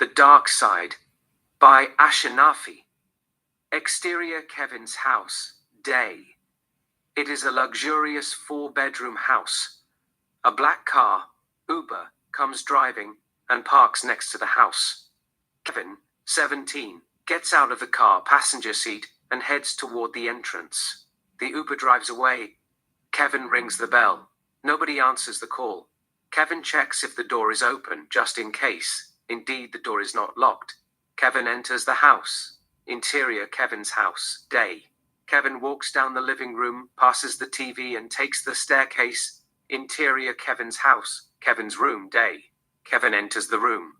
The Dark Side by Ashenafi. Exterior Kevin's house, day. It is a luxurious 4-bedroom house. A black car, Uber, comes driving and parks next to the house. Kevin, 17, gets out of the car passenger seat and heads toward the entrance. The Uber drives away. Kevin rings the bell. Nobody answers the call. Kevin checks if the door is open, just in case. Indeed, the door is not locked. Kevin enters the house. Interior Kevin's house, day. Kevin walks down the living room, passes the TV and takes the staircase. Interior Kevin's house, Kevin's room, day. Kevin enters the room.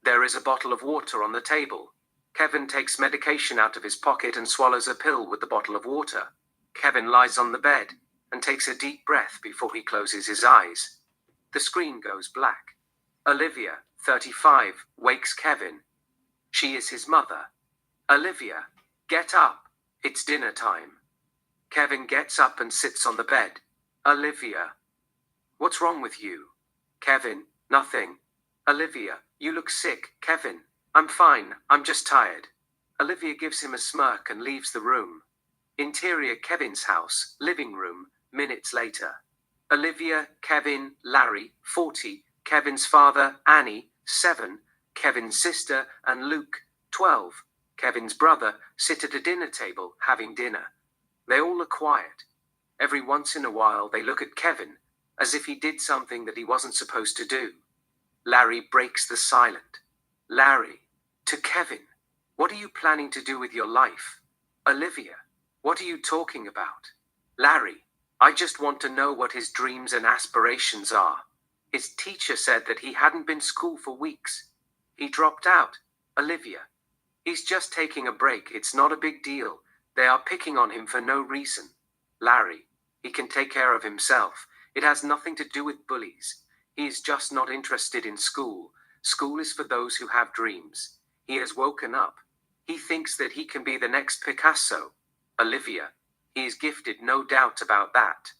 There is a bottle of water on the table. Kevin takes medication out of his pocket and swallows a pill with the bottle of water. Kevin lies on the bed and takes a deep breath before he closes his eyes. The screen goes black. Olivia, 35, wakes Kevin. She is his mother. Olivia, get up. It's dinner time. Kevin gets up and sits on the bed. Olivia, what's wrong with you? Kevin, nothing. Olivia, you look sick. Kevin, I'm fine. I'm just tired. Olivia gives him a smirk and leaves the room. Interior Kevin's house, living room, minutes later. Olivia, Kevin, Larry, 40, Kevin's father, Annie, 7, Kevin's sister, and Luke, 12, Kevin's brother, sit at a dinner table having dinner. They all look quiet. Every once in a while they look at Kevin, as if he did something that he wasn't supposed to do. Larry breaks the silence. Larry, to Kevin, what are you planning to do with your life? Olivia, what are you talking about? Larry, I just want to know what his dreams and aspirations are. His teacher said that he hadn't been school for weeks. He dropped out. Olivia, he's just taking a break. It's not a big deal. They are picking on him for no reason. Larry, he can take care of himself. It has nothing to do with bullies. He is just not interested in school. School is for those who have dreams. He has woken up. He thinks that he can be the next Picasso. Olivia, he is gifted, no doubt about that.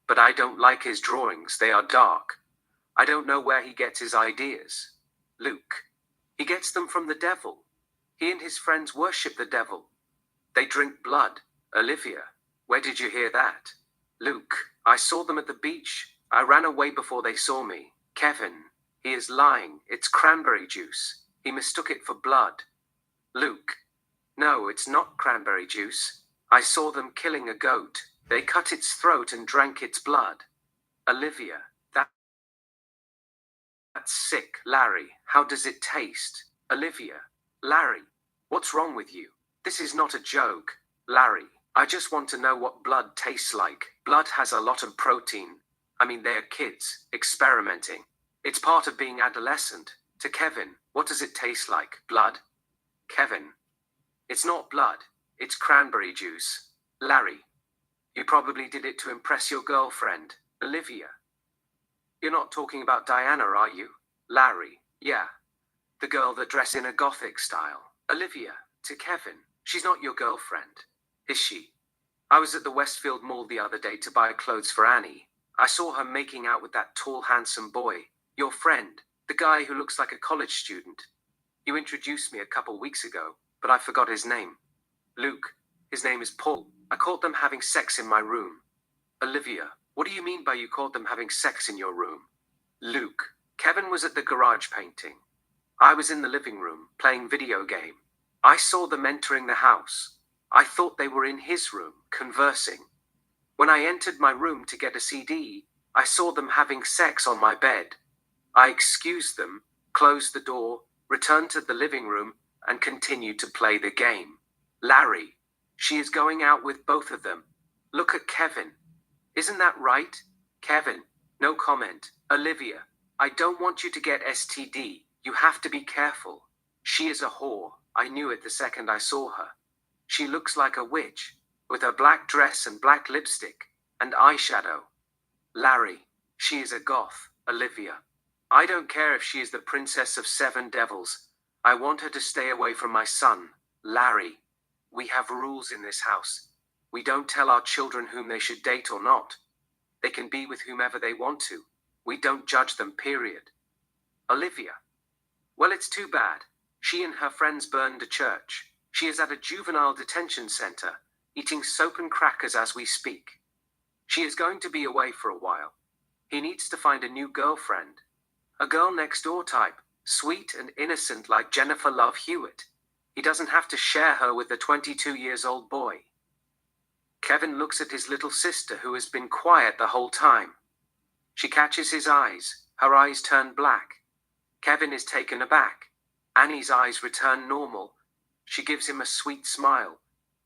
But I don't like his drawings. They are dark. I don't know where he gets his ideas. Luke, he gets them from the devil. He and his friends worship the devil. They drink blood. Olivia, where did you hear that? Luke, I saw them at the beach. I ran away before they saw me. Kevin, he is lying. It's cranberry juice. He mistook it for blood. Luke, no, it's not cranberry juice. I saw them killing a goat. They cut its throat and drank its blood. Olivia, that's sick. Larry, how does it taste? Olivia, Larry, what's wrong with you? This is not a joke. Larry, I just want to know what blood tastes like. Blood has a lot of protein. I mean, they're kids, experimenting. It's part of being adolescent. To Kevin, what does it taste like? Blood? Kevin, it's not blood. It's cranberry juice. Larry, you probably did it to impress your girlfriend. Olivia, you're not talking about Diana, are you? Larry, yeah. The girl that dressed in a gothic style. Olivia, to Kevin, she's not your girlfriend, is she? I was at the Westfield Mall the other day to buy clothes for Annie. I saw her making out with that tall, handsome boy, your friend, the guy who looks like a college student. You introduced me a couple weeks ago, but I forgot his name. Luke, his name is Paul. I caught them having sex in my room. Olivia, what do you mean by you caught them having sex in your room? Luke, Kevin was at the garage painting. I was in the living room, playing video game. I saw them entering the house. I thought they were in his room, conversing. When I entered my room to get a CD, I saw them having sex on my bed. I excused them, closed the door, returned to the living room, and continued to play the game. Larry, she is going out with both of them. Look at Kevin. Isn't that right? Kevin, no comment. Olivia, I don't want you to get STD. You have to be careful. She is a whore. I knew it the second I saw her. She looks like a witch, with her black dress and black lipstick, and eyeshadow. Larry, she is a goth. Olivia, I don't care if she is the princess of 7 devils. I want her to stay away from my son. Larry, we have rules in this house. We don't tell our children whom they should date or not. They can be with whomever they want to. We don't judge them, period. Olivia, Well, it's too bad. She and her friends burned a church. She is at a juvenile detention center, eating soap and crackers as we speak. She is going to be away for a while. He needs to find a new girlfriend. A girl next door type, sweet and innocent like Jennifer Love Hewitt. He doesn't have to share her with the 22-years-old boy. Kevin looks at his little sister who has been quiet the whole time. She catches his eyes. Her eyes turn black. Kevin is taken aback. Annie's eyes return normal. She gives him a sweet smile.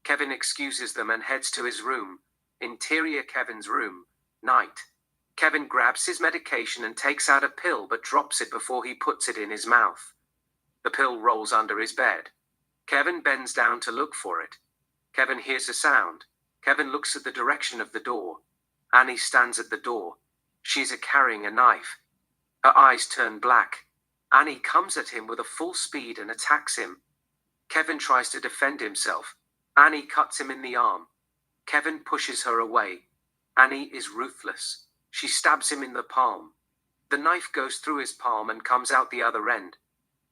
Kevin excuses them and heads to his room. Interior Kevin's room. Night. Kevin grabs his medication and takes out a pill but drops it before he puts it in his mouth. The pill rolls under his bed. Kevin bends down to look for it. Kevin hears a sound. Kevin looks at the direction of the door. Annie stands at the door. She is carrying a knife. Her eyes turn black. Annie comes at him with a full speed and attacks him. Kevin tries to defend himself. Annie cuts him in the arm. Kevin pushes her away. Annie is ruthless. She stabs him in the palm. The knife goes through his palm and comes out the other end.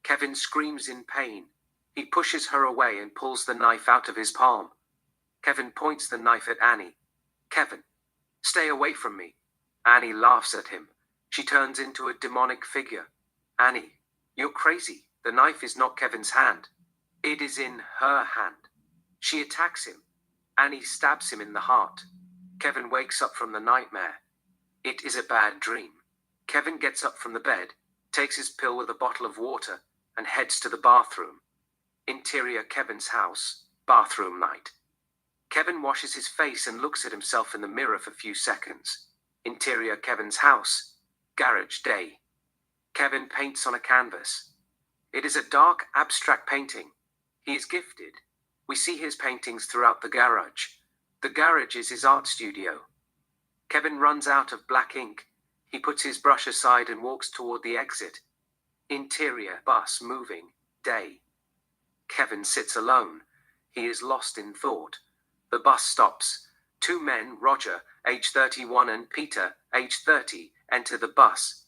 Kevin screams in pain. He pushes her away and pulls the knife out of his palm. Kevin points the knife at Annie. Kevin, stay away from me. Annie laughs at him. She turns into a demonic figure. Annie, you're crazy. The knife is not Kevin's hand. It is in her hand. She attacks him. Annie stabs him in the heart. Kevin wakes up from the nightmare. It is a bad dream. Kevin gets up from the bed, takes his pill with a bottle of water, and heads to the bathroom. Interior Kevin's house. Bathroom night. Kevin washes his face and looks at himself in the mirror for a few seconds. Interior Kevin's house. Garage day. Kevin paints on a canvas. It is a dark, abstract painting. He is gifted. We see his paintings throughout the garage. The garage is his art studio. Kevin runs out of black ink. He puts his brush aside and walks toward the exit. Interior bus moving. Day. Kevin sits alone. He is lost in thought. The bus stops. Two men, Roger, age 31, and Peter, age 30, enter the bus.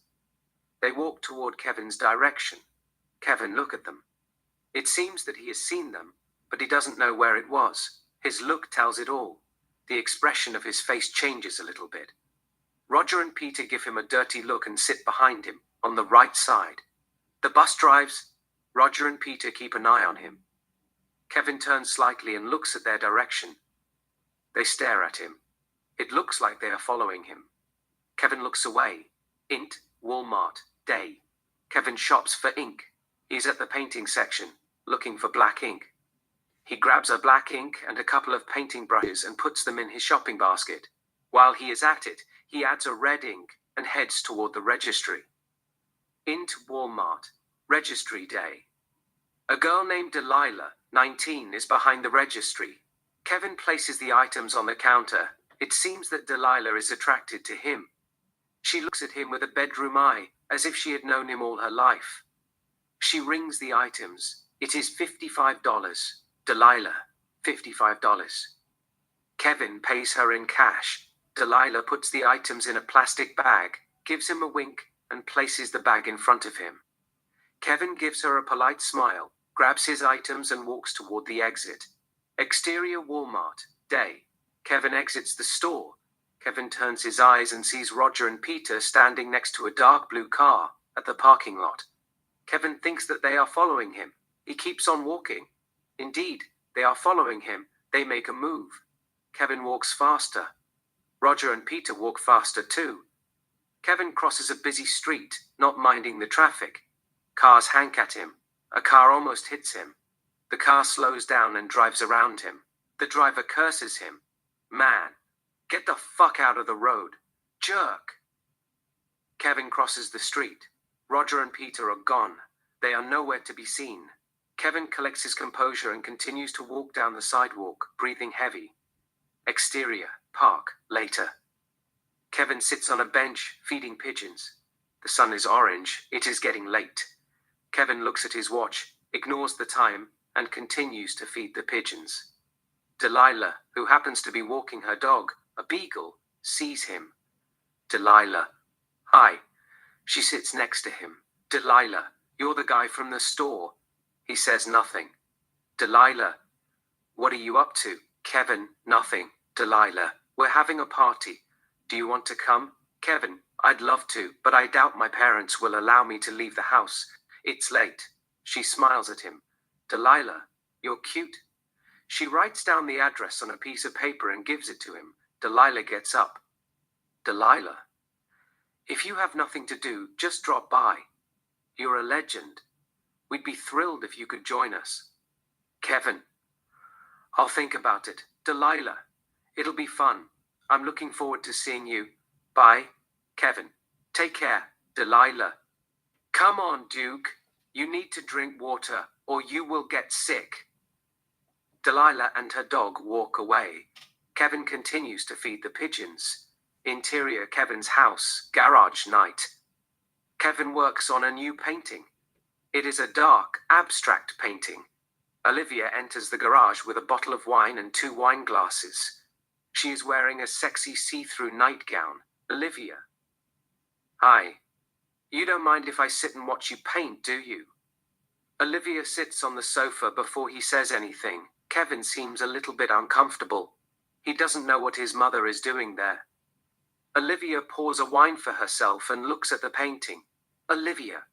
They walk toward Kevin's direction. Kevin looks at them. It seems that he has seen them, but he doesn't know where it was. His look tells it all. The expression of his face changes a little bit. Roger and Peter give him a dirty look and sit behind him, on the right side. The bus drives. Roger and Peter keep an eye on him. Kevin turns slightly and looks at their direction. They stare at him. It looks like they are following him. Kevin looks away. Int, Walmart, day. Kevin shops for ink. He's at the painting section, looking for black ink. He grabs a black ink and a couple of painting brushes and puts them in his shopping basket. While he is at it, he adds a red ink and heads toward the registry. Int, Walmart, registry day. A girl named Delilah, 19, is behind the registry. Kevin places the items on the counter. It seems that Delilah is attracted to him. She looks at him with a bedroom eye, as if she had known him all her life. She rings the items. It is $55. Delilah, $55. Kevin pays her in cash. Delilah puts the items in a plastic bag, gives him a wink, and places the bag in front of him. Kevin gives her a polite smile, grabs his items and walks toward the exit. Exterior Walmart, day. Kevin exits the store. Kevin turns his eyes and sees Roger and Peter standing next to a dark blue car at the parking lot. Kevin thinks that they are following him. He keeps on walking. Indeed, they are following him. They make a move. Kevin walks faster. Roger and Peter walk faster too. Kevin crosses a busy street, not minding the traffic. Cars hank at him. A car almost hits him. The car slows down and drives around him. The driver curses him. Man, get the fuck out of the road. Jerk. Kevin crosses the street. Roger and Peter are gone. They are nowhere to be seen. Kevin collects his composure and continues to walk down the sidewalk, breathing heavy. Exterior, park, later. Kevin sits on a bench, feeding pigeons. The sun is orange. It is getting late. Kevin looks at his watch, ignores the time, and continues to feed the pigeons. Delilah, who happens to be walking her dog, a beagle, sees him. Delilah. Hi. She sits next to him. Delilah, You're the guy from the store. He says nothing. Delilah, what are you up to? Kevin, nothing. Delilah, we're having a party. Do you want to come? Kevin, I'd love to, but I doubt my parents will allow me to leave the house. It's late. She smiles at him. Delilah, you're cute. She writes down the address on a piece of paper and gives it to him. Delilah gets up. Delilah, if you have nothing to do, just drop by. You're a legend. We'd be thrilled if you could join us. Kevin, I'll think about it. Delilah, it'll be fun. I'm looking forward to seeing you. Bye, Kevin. Take care, Delilah. Come on, Duke. You need to drink water, or you will get sick. Delilah and her dog walk away. Kevin continues to feed the pigeons. Interior Kevin's house, garage night. Kevin works on a new painting. It is a dark, abstract painting. Olivia enters the garage with a bottle of wine and 2 wine glasses. She is wearing a sexy see-through nightgown. Olivia. Hi. You don't mind if I sit and watch you paint, do you? Olivia sits on the sofa before he says anything. Kevin seems a little bit uncomfortable. He doesn't know what his mother is doing there. Olivia pours a wine for herself and looks at the painting. Olivia.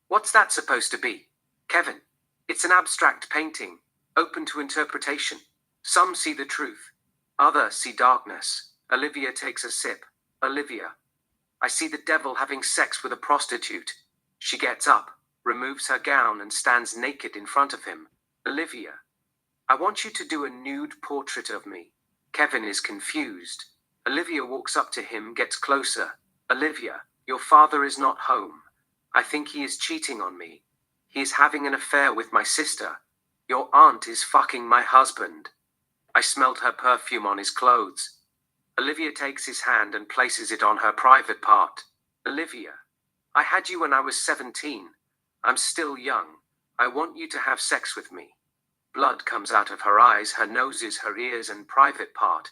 What's that supposed to be? Kevin. It's an abstract painting, open to interpretation. Some see the truth. Others see darkness. Olivia takes a sip. Olivia. I see the devil having sex with a prostitute. She gets up, removes her gown and stands naked in front of him. Olivia. I want you to do a nude portrait of me. Kevin is confused. Olivia walks up to him, gets closer. Olivia, your father is not home. I think he is cheating on me. He is having an affair with my sister. Your aunt is fucking my husband. I smelled her perfume on his clothes. Olivia takes his hand and places it on her private part. Olivia, I had you when I was 17. I'm still young. I want you to have sex with me. Blood comes out of her eyes, her noses, her ears, and private part.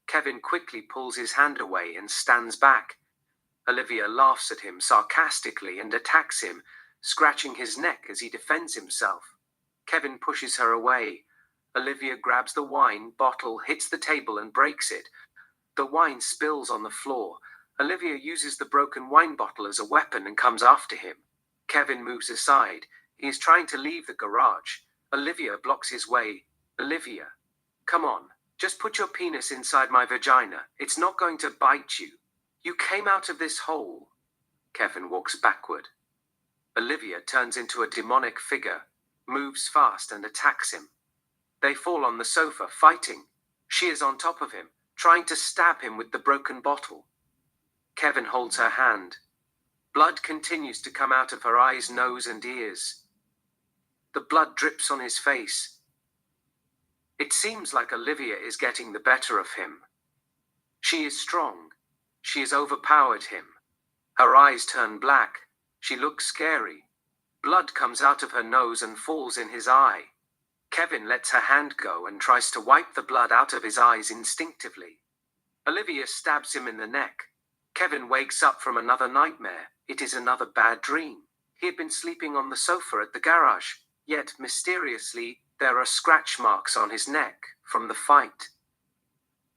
Kevin quickly pulls his hand away and stands back. Olivia laughs at him sarcastically and attacks him, scratching his neck as he defends himself. Kevin pushes her away. Olivia grabs the wine bottle, hits the table, and breaks it. The wine spills on the floor. Olivia uses the broken wine bottle as a weapon and comes after him. Kevin moves aside. He is trying to leave the garage. Olivia blocks his way. Olivia, come on. Just put your penis inside my vagina. It's not going to bite you. You came out of this hole. Kevin walks backward. Olivia turns into a demonic figure, moves fast and attacks him. They fall on the sofa, fighting. She is on top of him, trying to stab him with the broken bottle. Kevin holds her hand. Blood continues to come out of her eyes, nose, and ears. The blood drips on his face. It seems like Olivia is getting the better of him. She is strong. She has overpowered him. Her eyes turn black. She looks scary. Blood comes out of her nose and falls in his eye. Kevin lets her hand go and tries to wipe the blood out of his eyes instinctively. Olivia stabs him in the neck. Kevin wakes up from another nightmare. It is another bad dream. He had been sleeping on the sofa at the garage, yet mysteriously, there are scratch marks on his neck from the fight.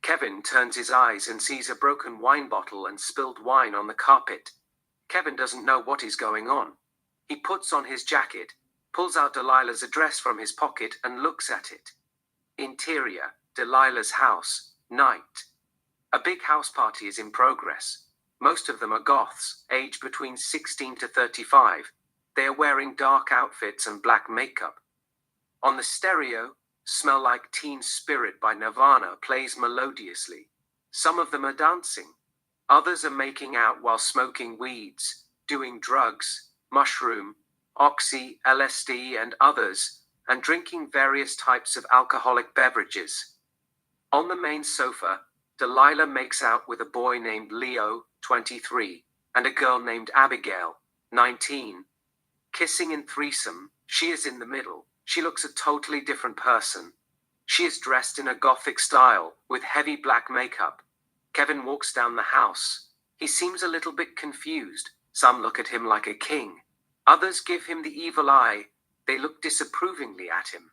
Kevin turns his eyes and sees a broken wine bottle and spilled wine on the carpet. Kevin doesn't know what is going on. He puts on his jacket, pulls out Delilah's address from his pocket and looks at it. Interior, Delilah's house, night. A big house party is in progress. Most of them are goths, aged between 16 to 35. They are wearing dark outfits and black makeup. On the stereo, Smell Like Teen Spirit by Nirvana plays melodiously. Some of them are dancing. Others are making out while smoking weeds, doing drugs, mushroom, oxy, LSD, and others, and drinking various types of alcoholic beverages. On the main sofa, Delilah makes out with a boy named Leo, 23, and a girl named Abigail, 19. Kissing in threesome, she is in the middle. She looks a totally different person. She is dressed in a gothic style, with heavy black makeup. Kevin walks down the house. He seems a little bit confused. Some look at him like a king. Others give him the evil eye. They look disapprovingly at him.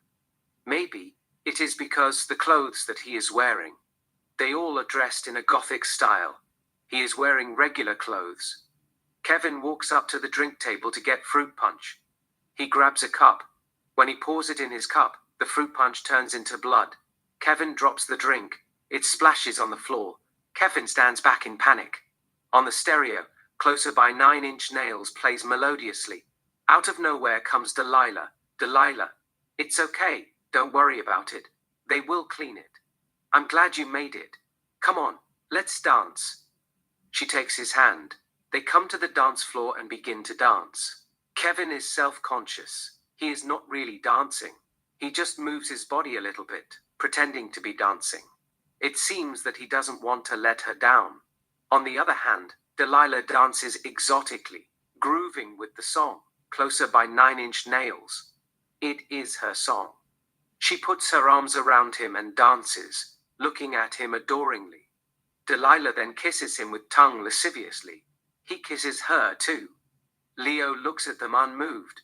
Maybe it is because the clothes that he is wearing. They all are dressed in a Gothic style. He is wearing regular clothes. Kevin walks up to the drink table to get fruit punch. He grabs a cup. When he pours it in his cup, the fruit punch turns into blood. Kevin drops the drink. It splashes on the floor. Kevin stands back in panic. On the stereo, Closer by 9-inch Nails plays melodiously. Out of nowhere comes Delilah. Delilah, it's okay, don't worry about it. They will clean it. I'm glad you made it. Come on, let's dance. She takes his hand. They come to the dance floor and begin to dance. Kevin is self-conscious. He is not really dancing. He just moves his body a little bit, pretending to be dancing. It seems that he doesn't want to let her down. On the other hand, Delilah dances exotically, grooving with the song, Closer by 9-inch Nails. It is her song. She puts her arms around him and dances, looking at him adoringly. Delilah then kisses him with tongue lasciviously. He kisses her too. Leo looks at them unmoved.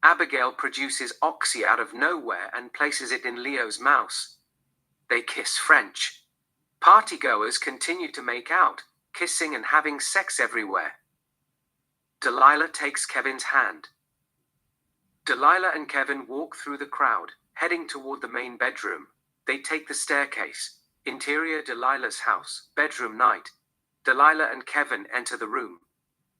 Abigail produces oxy out of nowhere and places it in Leo's mouth. They kiss French. Partygoers continue to make out, kissing and having sex everywhere. Delilah takes Kevin's hand. Delilah and Kevin walk through the crowd, heading toward the main bedroom. They take the staircase. Interior Delilah's house, bedroom night. Delilah and Kevin enter the room.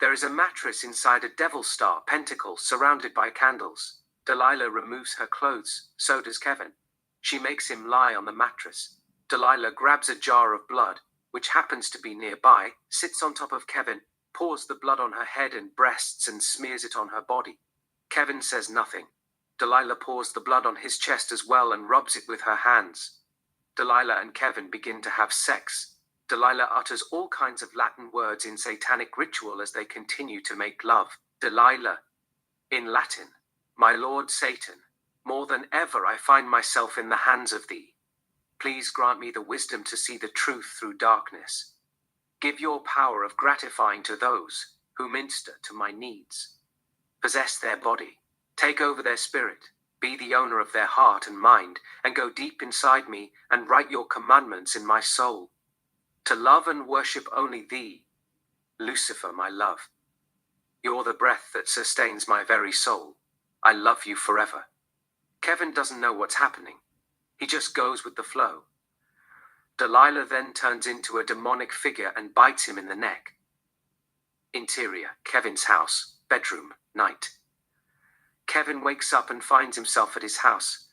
There is a mattress inside a devil star pentacle surrounded by candles. Delilah removes her clothes, so does Kevin. She makes him lie on the mattress. Delilah grabs a jar of blood, which happens to be nearby, sits on top of Kevin, pours the blood on her head and breasts and smears it on her body. Kevin says nothing. Delilah pours the blood on his chest as well and rubs it with her hands. Delilah and Kevin begin to have sex. Delilah utters all kinds of Latin words in satanic ritual as they continue to make love. Delilah, in Latin, my Lord Satan, more than ever I find myself in the hands of thee. Please grant me the wisdom to see the truth through darkness. Give your power of gratifying to those who minister to my needs. Possess their body, take over their spirit, be the owner of their heart and mind, and go deep inside me and write your commandments in my soul. To love and worship only thee, Lucifer, my love. You're the breath that sustains my very soul. I love you forever. Kevin doesn't know what's happening. He just goes with the flow. Delilah then turns into a demonic figure and bites him in the neck. Interior, Kevin's house, bedroom, night. Kevin wakes up and finds himself at his house.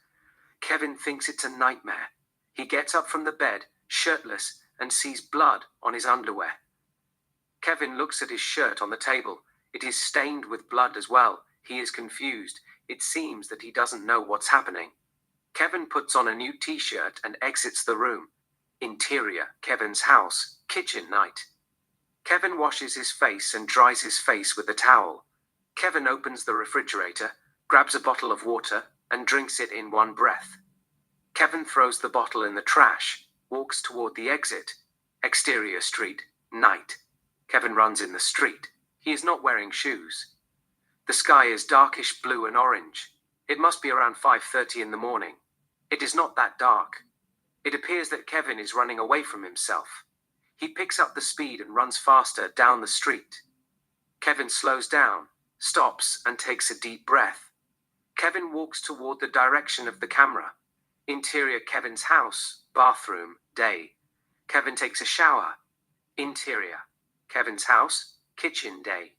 Kevin thinks it's a nightmare. He gets up from the bed, shirtless, and sees blood on his underwear. Kevin looks at his shirt on the table. It is stained with blood as well. He is confused. It seems that he doesn't know what's happening. Kevin puts on a new t-shirt and exits the room. Interior, Kevin's house, kitchen night. Kevin washes his face and dries his face with a towel. Kevin opens the refrigerator, grabs a bottle of water, and drinks it in one breath. Kevin throws the bottle in the trash, walks toward the exit. Exterior street, night. Kevin runs in the street. He is not wearing shoes. The sky is darkish blue and orange. It must be around 5:30 in the morning. It is not that dark. It appears that Kevin is running away from himself. He picks up the speed and runs faster down the street. Kevin slows down, stops, and takes a deep breath. Kevin walks toward the direction of the camera. Interior, Kevin's house, bathroom, day. Kevin takes a shower. Interior, Kevin's house, kitchen, day.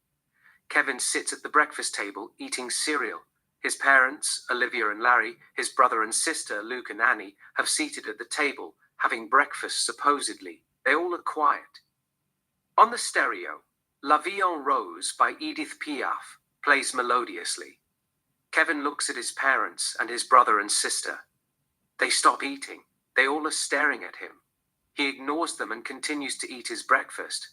Kevin sits at the breakfast table eating cereal. His parents, Olivia and Larry, his brother and sister, Luke and Annie, have seated at the table, having breakfast supposedly. They all are quiet. On the stereo, La Vie en Rose by Edith Piaf plays melodiously. Kevin looks at his parents and his brother and sister. They stop eating. They all are staring at him. He ignores them and continues to eat his breakfast.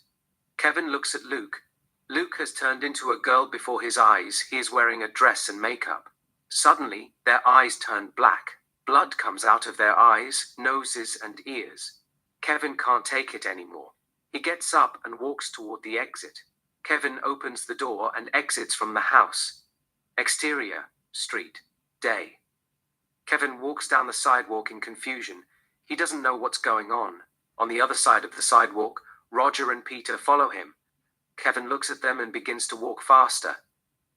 Kevin looks at Luke. Luke has turned into a girl before his eyes. He is wearing a dress and makeup. Suddenly, their eyes turn black. Blood comes out of their eyes, noses, and ears. Kevin can't take it anymore. He gets up and walks toward the exit. Kevin opens the door and exits from the house. Exterior, street, day. Kevin walks down the sidewalk in confusion. He doesn't know what's going on. On the other side of the sidewalk, Roger and Peter follow him. Kevin looks at them and begins to walk faster.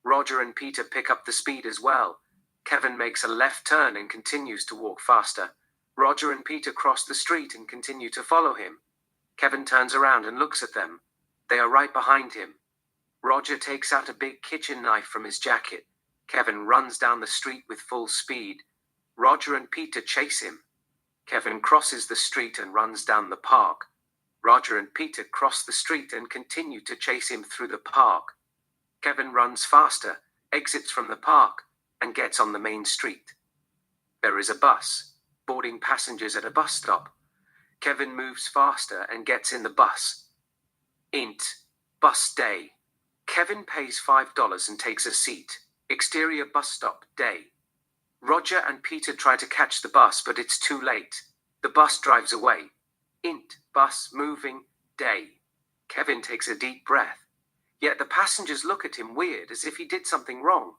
Roger and Peter pick up the speed as well. Kevin makes a left turn and continues to walk faster. Roger and Peter cross the street and continue to follow him. Kevin turns around and looks at them. They are right behind him. Roger takes out a big kitchen knife from his jacket. Kevin runs down the street with full speed. Roger and Peter chase him. Kevin crosses the street and runs down the park. Roger and Peter cross the street and continue to chase him through the park. Kevin runs faster, exits from the park, and gets on the main street. There is a bus, boarding passengers at a bus stop. Kevin moves faster and gets in the bus. Int. Bus day. Kevin pays $5 and takes a seat. Exterior bus stop, day. Roger and Peter try to catch the bus, but it's too late. The bus drives away. Int. Bus moving, day. Kevin takes a deep breath. Yet the passengers look at him weird, as if he did something wrong.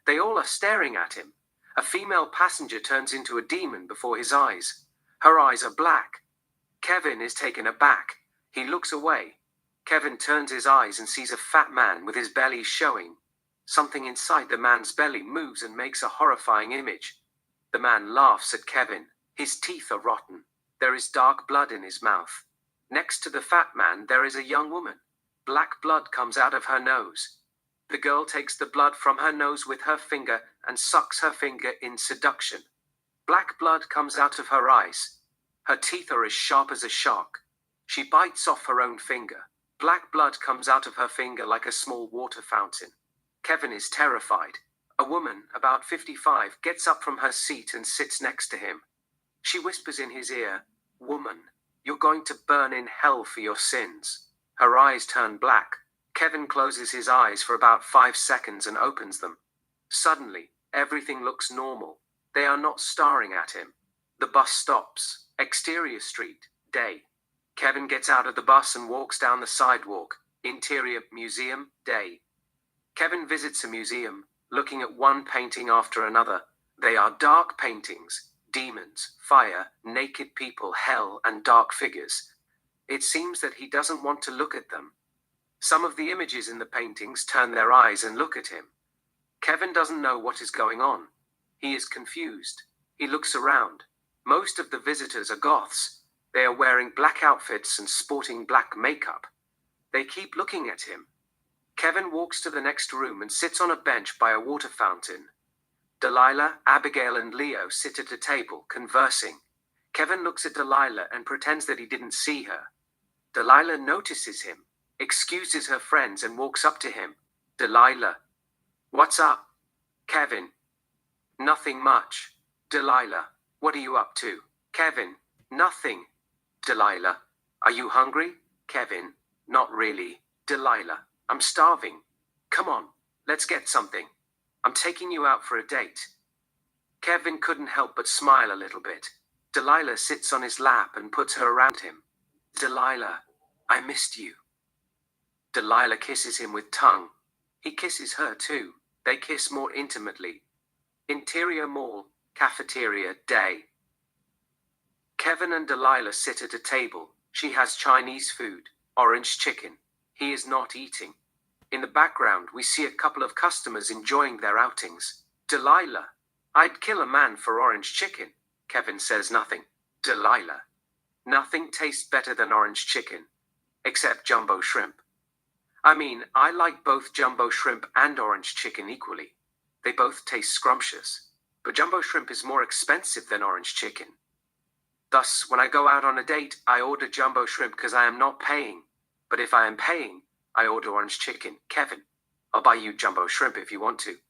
They all are staring at him. A female passenger turns into a demon before his eyes. Her eyes are black. Kevin is taken aback. He looks away. Kevin turns his eyes and sees a fat man with his belly showing. Something inside the man's belly moves and makes a horrifying image. The man laughs at Kevin. His teeth are rotten. There is dark blood in his mouth. Next to the fat man, there is a young woman. Black blood comes out of her nose. The girl takes the blood from her nose with her finger and sucks her finger in seduction. Black blood comes out of her eyes. Her teeth are as sharp as a shark. She bites off her own finger. Black blood comes out of her finger like a small water fountain. Kevin is terrified. A woman, about 55, gets up from her seat and sits next to him. She whispers in his ear, "Woman, you're going to burn in hell for your sins." Her eyes turn black. Kevin closes his eyes for about 5 seconds and opens them. Suddenly, everything looks normal. They are not staring at him. The bus stops. Exterior street, day. Kevin gets out of the bus and walks down the sidewalk. Interior museum, day. Kevin visits a museum, looking at one painting after another. They are dark paintings, demons, fire, naked people, hell, and dark figures. It seems that he doesn't want to look at them. Some of the images in the paintings turn their eyes and look at him. Kevin doesn't know what is going on. He is confused. He looks around. Most of the visitors are goths. They are wearing black outfits and sporting black makeup. They keep looking at him. Kevin walks to the next room and sits on a bench by a water fountain. Delilah, Abigail, and Leo sit at a table, conversing. Kevin looks at Delilah and pretends that he didn't see her. Delilah notices him, excuses her friends, and walks up to him. Delilah. "What's up?" Kevin. "Nothing much." Delilah. "What are you up to?" Kevin. "Nothing." Delilah. "Are you hungry?" Kevin. "Not really." Delilah. "I'm starving. Come on, let's get something. I'm taking you out for a date." Kevin couldn't help but smile a little bit. Delilah sits on his lap and puts her around him. Delilah, "I missed you." Delilah kisses him with tongue. He kisses her too. They kiss more intimately. Interior mall, cafeteria, day. Kevin and Delilah sit at a table. She has Chinese food, orange chicken. He is not eating. In the background, we see a couple of customers enjoying their outings. Delilah, "I'd kill a man for orange chicken." Kevin says nothing. Delilah, "Nothing tastes better than orange chicken. Except jumbo shrimp. I mean, I like both jumbo shrimp and orange chicken equally. They both taste scrumptious. But jumbo shrimp is more expensive than orange chicken. Thus, when I go out on a date, I order jumbo shrimp because I am not paying. But if I am paying, I order orange chicken. Kevin, "I'll buy you jumbo shrimp if you want to.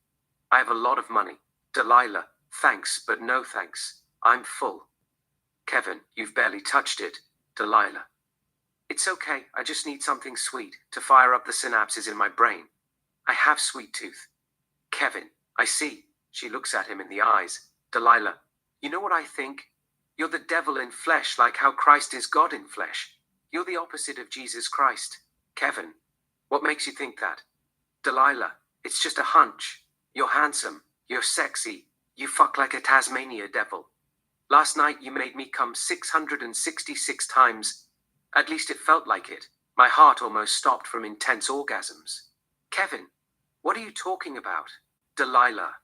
I have a lot of money." Delilah, "Thanks, but no thanks. I'm full." Kevin, "You've barely touched it." Delilah, "It's okay. I just need something sweet to fire up the synapses in my brain. I have sweet tooth." Kevin, "I see." She looks at him in the eyes. Delilah, "You know what I think? You're the devil in flesh, like how Christ is God in flesh. You're the opposite of Jesus Christ." Kevin, "What makes you think that?" Delilah, "It's just a hunch. You're handsome. You're sexy. You fuck like a Tasmania devil. Last night you made me come 666 times. At least it felt like it. My heart almost stopped from intense orgasms. Kevin, what are you talking about? Delilah,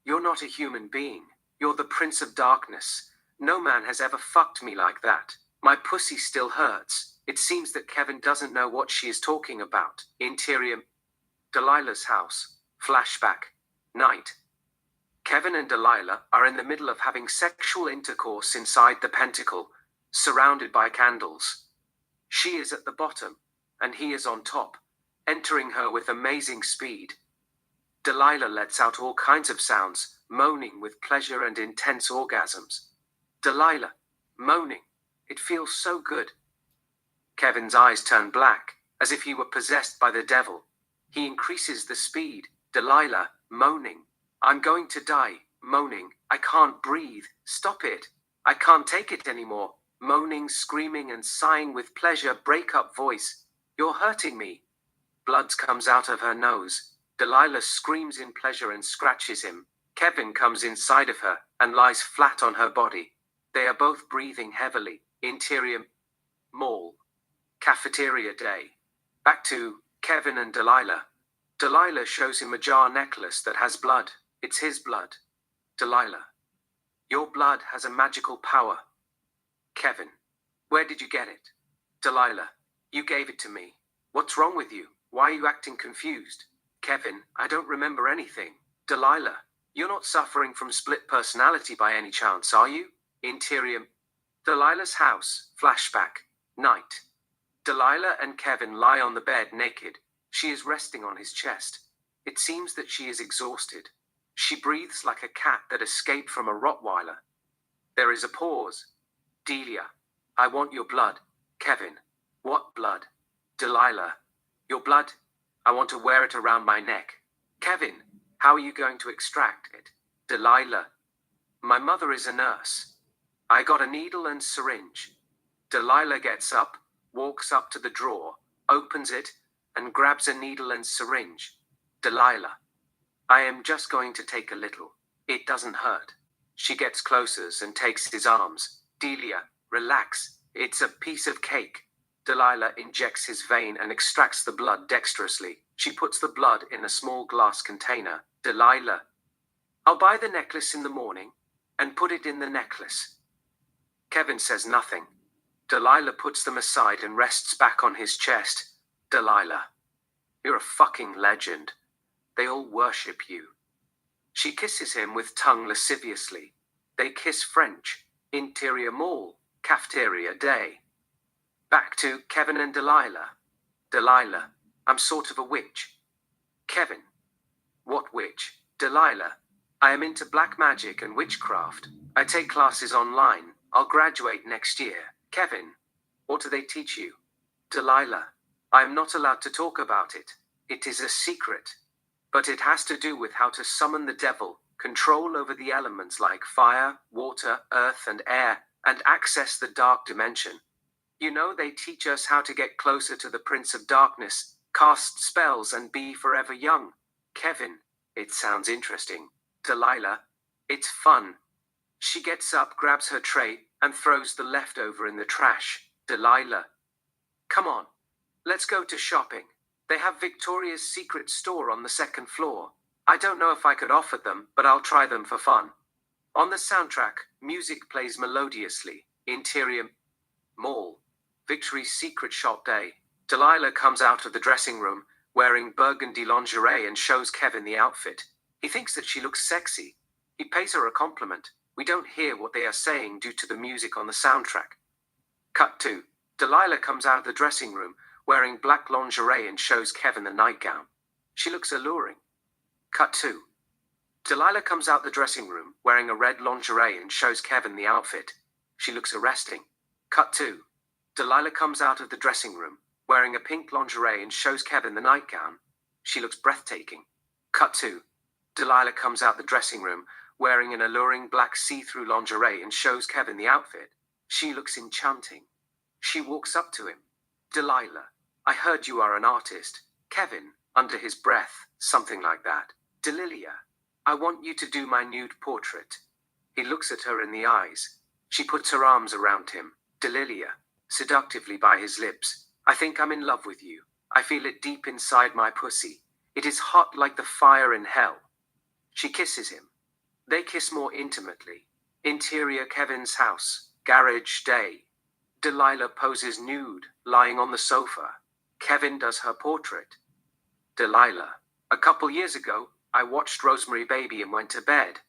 you're not a human being. You're the Prince of Darkness. No man has ever fucked me like that. My pussy still hurts. It seems that Kevin doesn't know what she is talking about. Interior. Delilah's house. Flashback. Night. Kevin and Delilah are in the middle of having sexual intercourse inside the pentacle, surrounded by candles. She is at the bottom, and he is on top, entering her with amazing speed. Delilah lets out all kinds of sounds, moaning with pleasure and intense orgasms. Delilah, moaning. It feels so good. Kevin's eyes turn black, as if he were possessed by the devil. He increases the speed. Delilah, moaning. I'm going to die, moaning. I can't breathe. Stop it. I can't take it anymore. Moaning, screaming, and sighing with pleasure. Break-up voice. You're hurting me. Blood comes out of her nose. Delilah screams in pleasure and scratches him. Kevin comes inside of her and lies flat on her body. They are both breathing heavily. Interior. Mall. Cafeteria day. Back to Kevin and Delilah. Delilah shows him a jar necklace that has blood. It's his blood. Delilah. Your blood has a magical power. Kevin. Where did you get it? Delilah. You gave it to me. What's wrong with you? Why are you acting confused? Kevin. I don't remember anything. Delilah. You're not suffering from split personality by any chance, are you? Interior. Delilah's house. Flashback. Night. Delilah and Kevin lie on the bed naked. She is resting on his chest. It seems that she is exhausted. She breathes like a cat that escaped from a Rottweiler. There is a pause. Delia. I want your blood. Kevin. What blood? Delilah. Your blood? I want to wear it around my neck. Kevin. How are you going to extract it? Delilah. My mother is a nurse. I got a needle and syringe. Delilah gets up, walks up to the drawer, opens it, and grabs a needle and syringe. Delilah. I am just going to take a little. It doesn't hurt. She gets closer and takes his arms. Delia, relax. It's a piece of cake. Delilah injects his vein and extracts the blood dexterously. She puts the blood in a small glass container. Delilah. I'll buy the necklace in the morning and put it in the necklace. Kevin says nothing. Delilah puts them aside and rests back on his chest. Delilah. You're a fucking legend. They all worship you. She kisses him with tongue lasciviously. They kiss French. Interior mall. Cafeteria day. Back to Kevin and Delilah. Delilah. I'm sort of a witch. Kevin. What witch? Delilah. I am into black magic and witchcraft. I take classes online. I'll graduate next year. Kevin. What do they teach you? Delilah. I am not allowed to talk about it. It is a secret. But it has to do with how to summon the devil, control over the elements like fire, water, earth, and air, and access the dark dimension. You know, they teach us how to get closer to the Prince of Darkness, cast spells, and be forever young. Kevin. It sounds interesting. Delilah. It's fun. She gets up, grabs her tray, and throws the leftover in the trash. Delilah. Come on. Let's go to shopping. They have Victoria's Secret store on the second floor. I don't know if I could offer them, but I'll try them for fun. On the soundtrack, music plays melodiously. Interior. Mall. Victoria's Secret shop day. Delilah comes out of the dressing room, wearing burgundy lingerie, and shows Kevin the outfit. He thinks that she looks sexy. He pays her a compliment. We don't hear what they are saying due to the music on the soundtrack. Cut 2. Delilah comes out of the dressing room, wearing black lingerie, and shows Kevin the nightgown. She looks alluring. Cut 2. Delilah comes out the dressing room, wearing a red lingerie, and shows Kevin the outfit. She looks arresting. Cut 2. Delilah comes out of the dressing room, wearing a pink lingerie, and shows Kevin the nightgown. She looks breathtaking. Cut 2. Delilah comes out the dressing room, wearing an alluring black see-through lingerie, and shows Kevin the outfit. She looks enchanting. She walks up to him. Delilah. I heard you are an artist. Kevin, under his breath, something like that. Delilia. I want you to do my nude portrait. He looks at her in the eyes. She puts her arms around him, Delilia, seductively by his lips. I think I'm in love with you. I feel it deep inside my pussy. It is hot like the fire in hell. She kisses him. They kiss more intimately. Interior Kevin's house. Garage day. Delilah poses nude, lying on the sofa. Kevin does her portrait. Delilah. A couple years ago, I watched Rosemary Baby and went to bed.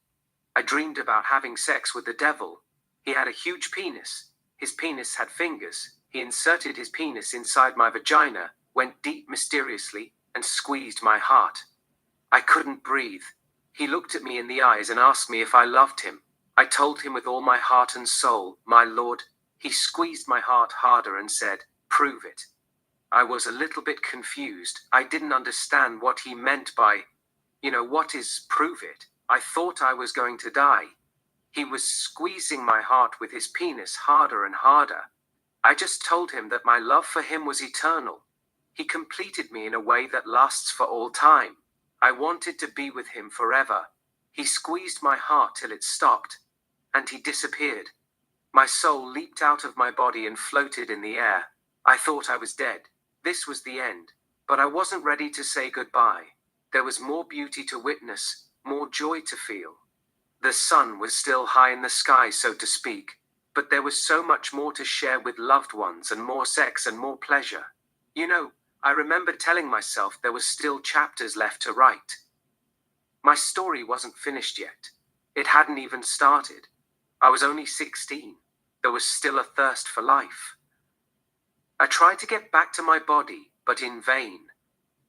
I dreamed about having sex with the devil. He had a huge penis. His penis had fingers. He inserted his penis inside my vagina, went deep mysteriously, and squeezed my heart. I couldn't breathe. He looked at me in the eyes and asked me if I loved him. I told him with all my heart and soul, my lord. He squeezed my heart harder and said, prove it. I was a little bit confused. I didn't understand what he meant by, what is prove it? I thought I was going to die. He was squeezing my heart with his penis harder and harder. I just told him that my love for him was eternal. He completed me in a way that lasts for all time. I wanted to be with him forever. He squeezed my heart till it stopped, and he disappeared. My soul leaped out of my body and floated in the air. I thought I was dead. This was the end, but I wasn't ready to say goodbye. There was more beauty to witness, more joy to feel. The sun was still high in the sky, so to speak, but there was so much more to share with loved ones and more sex and more pleasure. I remember telling myself there was still chapters left to write. My story wasn't finished yet. It hadn't even started. I was only 16. There was still a thirst for life. I tried to get back to my body, but in vain.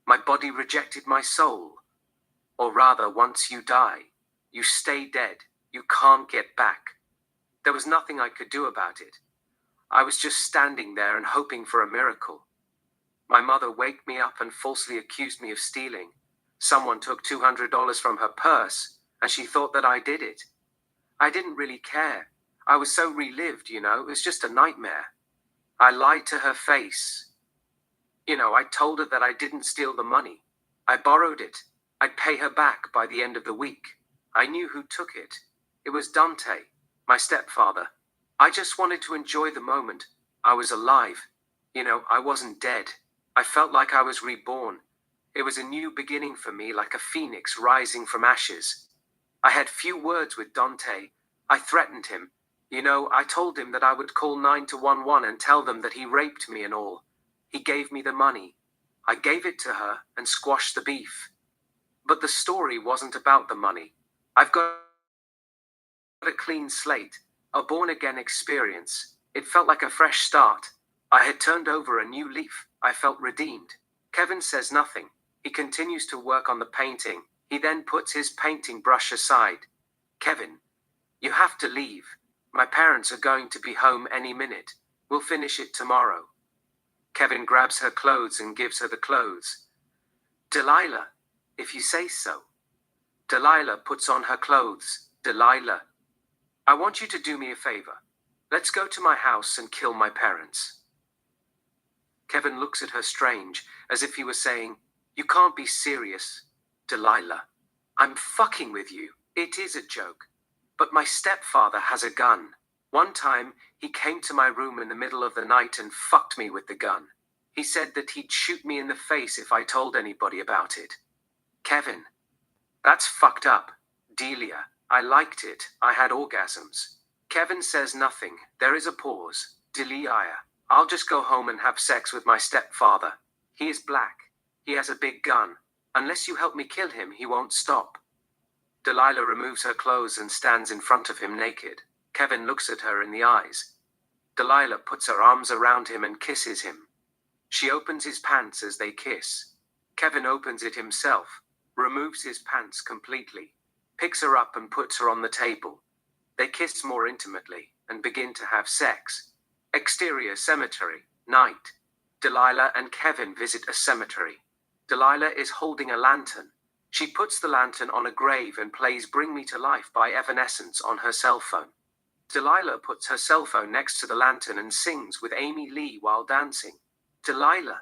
My body rejected my soul. Or rather, once you die, you stay dead. You can't get back. There was nothing I could do about it. I was just standing there and hoping for a miracle. My mother waked me up and falsely accused me of stealing. Someone took $200 from her purse, and she thought that I did it. I didn't really care. I was so relived, it was just a nightmare. I lied to her face. I told her that I didn't steal the money. I borrowed it. I'd pay her back by the end of the week. I knew who took it. It was Dante, my stepfather. I just wanted to enjoy the moment. I was alive. I wasn't dead. I felt like I was reborn. It was a new beginning for me, like a phoenix rising from ashes. I had few words with Dante. I threatened him. I told him that I would call 911 and tell them that he raped me and all. He gave me the money. I gave it to her and squashed the beef. But the story wasn't about the money. I've got a clean slate, a born-again experience. It felt like a fresh start. I had turned over a new leaf. I felt redeemed. Kevin says nothing. He continues to work on the painting. He then puts his painting brush aside. Kevin, you have to leave. My parents are going to be home any minute. We'll finish it tomorrow. Kevin grabs her clothes and gives her the clothes. Delilah, if you say so. Delilah puts on her clothes. Delilah, I want you to do me a favor. Let's go to my house and kill my parents. Kevin looks at her strange, as if he were saying, you can't be serious, Delilah. I'm fucking with you. It is a joke. But my stepfather has a gun. One time, he came to my room in the middle of the night and fucked me with the gun. He said that he'd shoot me in the face if I told anybody about it. Kevin, that's fucked up. Delia, I liked it. I had orgasms. Kevin says nothing. There is a pause. Delia, I'll just go home and have sex with my stepfather. He is black. He has a big gun. Unless you help me kill him, he won't stop. Delilah removes her clothes and stands in front of him naked. Kevin looks at her in the eyes. Delilah puts her arms around him and kisses him. She opens his pants as they kiss. Kevin opens it himself, removes his pants completely, picks her up and puts her on the table. They kiss more intimately and begin to have sex. Exterior cemetery, night. Delilah and Kevin visit a cemetery. Delilah is holding a lantern. She puts the lantern on a grave and plays Bring Me to Life by Evanescence on her cell phone. Delilah puts her cell phone next to the lantern and sings with Amy Lee while dancing. Delilah,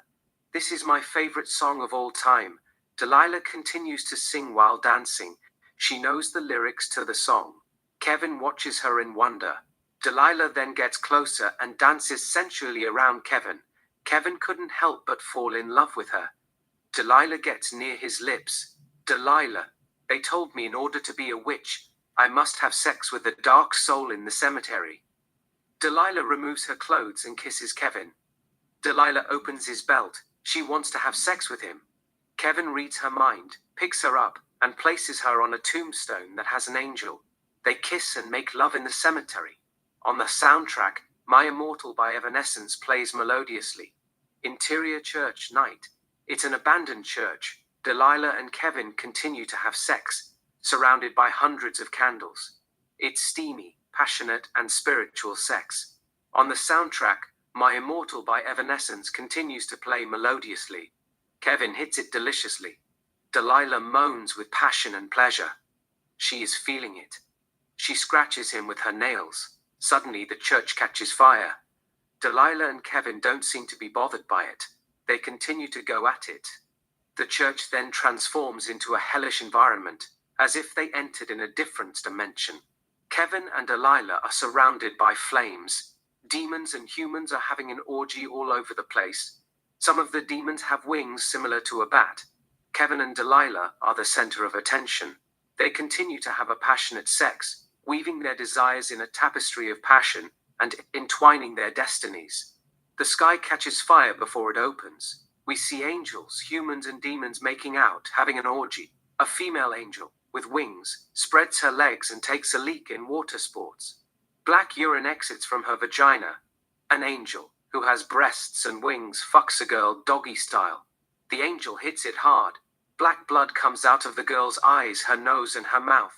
this is my favorite song of all time. Delilah continues to sing while dancing. She knows the lyrics to the song. Kevin watches her in wonder. Delilah then gets closer and dances sensually around Kevin. Kevin couldn't help but fall in love with her. Delilah gets near his lips. Delilah, they told me in order to be a witch, I must have sex with a dark soul in the cemetery. Delilah removes her clothes and kisses Kevin. Delilah opens his belt. She wants to have sex with him. Kevin reads her mind, picks her up, and places her on a tombstone that has an angel. They kiss and make love in the cemetery. On the soundtrack, My Immortal by Evanescence plays melodiously. Interior church night. It's an abandoned church. Delilah and Kevin continue to have sex, surrounded by hundreds of candles. It's steamy, passionate, and spiritual sex. On the soundtrack, My Immortal by Evanescence continues to play melodiously. Kevin hits it deliciously. Delilah moans with passion and pleasure. She is feeling it. She scratches him with her nails. Suddenly, the church catches fire. Delilah and Kevin don't seem to be bothered by it. They continue to go at it. The church then transforms into a hellish environment, as if they entered in a different dimension. Kevin and Delilah are surrounded by flames. Demons and humans are having an orgy all over the place. Some of the demons have wings similar to a bat. Kevin and Delilah are the center of attention. They continue to have a passionate sex, weaving their desires in a tapestry of passion and entwining their destinies. The sky catches fire before it opens. We see angels, humans, and demons making out, having an orgy. A female angel, with wings, spreads her legs and takes a leak in water sports. Black urine exits from her vagina. An angel, who has breasts and wings, fucks a girl doggy style. The angel hits it hard. Black blood comes out of the girl's eyes, her nose, and her mouth.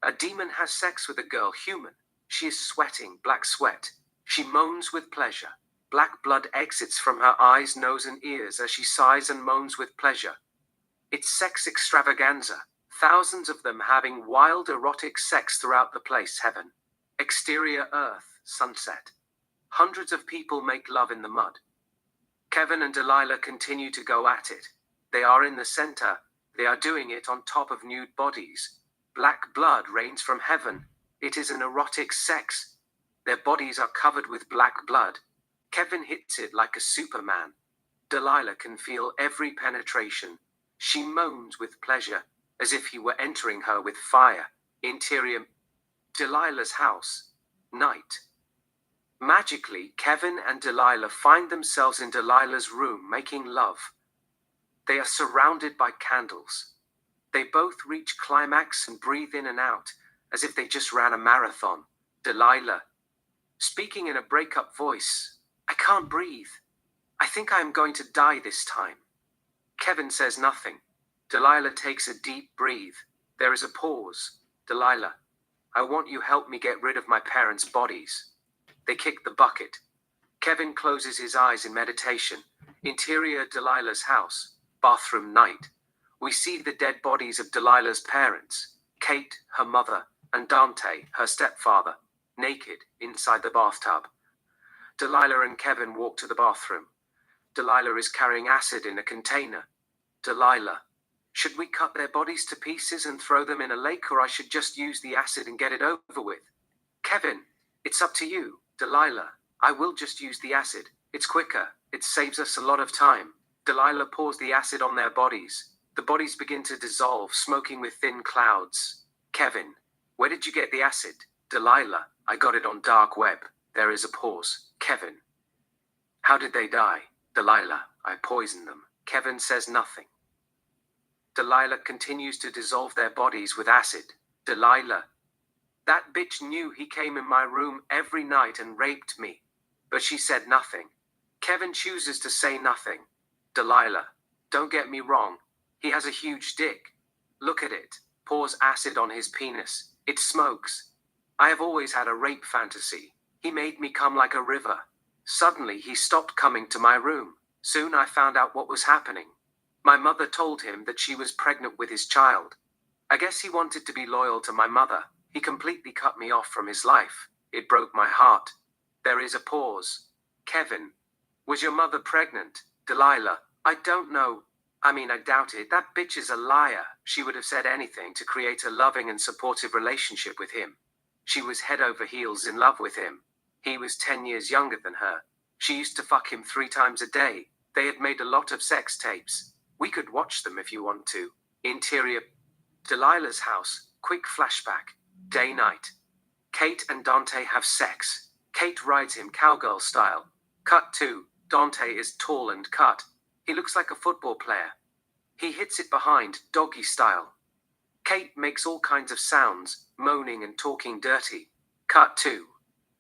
A demon has sex with a girl human. She is sweating black sweat. She moans with pleasure. Black blood exits from her eyes, nose, and ears as she sighs and moans with pleasure. It's sex extravaganza. Thousands of them having wild erotic sex throughout the place. Heaven. Exterior earth, sunset. Hundreds of people make love in the mud. Kevin and Delilah continue to go at it. They are in the center. They are doing it on top of nude bodies. Black blood rains from heaven. It is an erotic sex. Their bodies are covered with black blood. Kevin hits it like a Superman. Delilah can feel every penetration. She moans with pleasure, as if he were entering her with fire. Interior. Delilah's house. Night. Magically, Kevin and Delilah find themselves in Delilah's room making love. They are surrounded by candles. They both reach climax and breathe in and out, as if they just ran a marathon. Delilah, speaking in a breakup voice, I can't breathe. I think I am going to die this time. Kevin says nothing. Delilah takes a deep breath. There is a pause. Delilah, I want you help me get rid of my parents' bodies. They kick the bucket. Kevin closes his eyes in meditation. Interior Delilah's house. Bathroom night. We see the dead bodies of Delilah's parents, Kate, her mother, and Dante, her stepfather, naked inside the bathtub. Delilah and Kevin walk to the bathroom. Delilah is carrying acid in a container. Delilah, should we cut their bodies to pieces and throw them in a lake, or I should just use the acid and get it over with? Kevin, it's up to you. Delilah, I will just use the acid. It's quicker. It saves us a lot of time. Delilah pours the acid on their bodies. The bodies begin to dissolve, smoking with thin clouds. Kevin, where did you get the acid? Delilah, I got it on dark web. There is a pause. Kevin, how did they die? Delilah, I poisoned them. Kevin says nothing. Delilah continues to dissolve their bodies with acid. Delilah, that bitch knew he came in my room every night and raped me. But she said nothing. Kevin chooses to say nothing. Delilah, don't get me wrong. He has a huge dick. Look at it. Pours acid on his penis. It smokes. I have always had a rape fantasy. He made me come like a river. Suddenly he stopped coming to my room. Soon I found out what was happening. My mother told him that she was pregnant with his child. I guess he wanted to be loyal to my mother. He completely cut me off from his life. It broke my heart. There is a pause. Kevin, was your mother pregnant? Delilah, I don't know. I mean, I doubt it. That bitch is a liar. She would have said anything to create a loving and supportive relationship with him. She was head over heels in love with him. He was 10 years younger than her. She used to fuck him 3 times a day. They had made a lot of sex tapes. We could watch them if you want to. Interior. Delilah's house. Quick flashback. Day-night. Kate and Dante have sex. Kate rides him cowgirl style. Cut 2. Dante is tall and cut. He looks like a football player. He hits it behind, doggy style. Kate makes all kinds of sounds, moaning and talking dirty. Cut 2.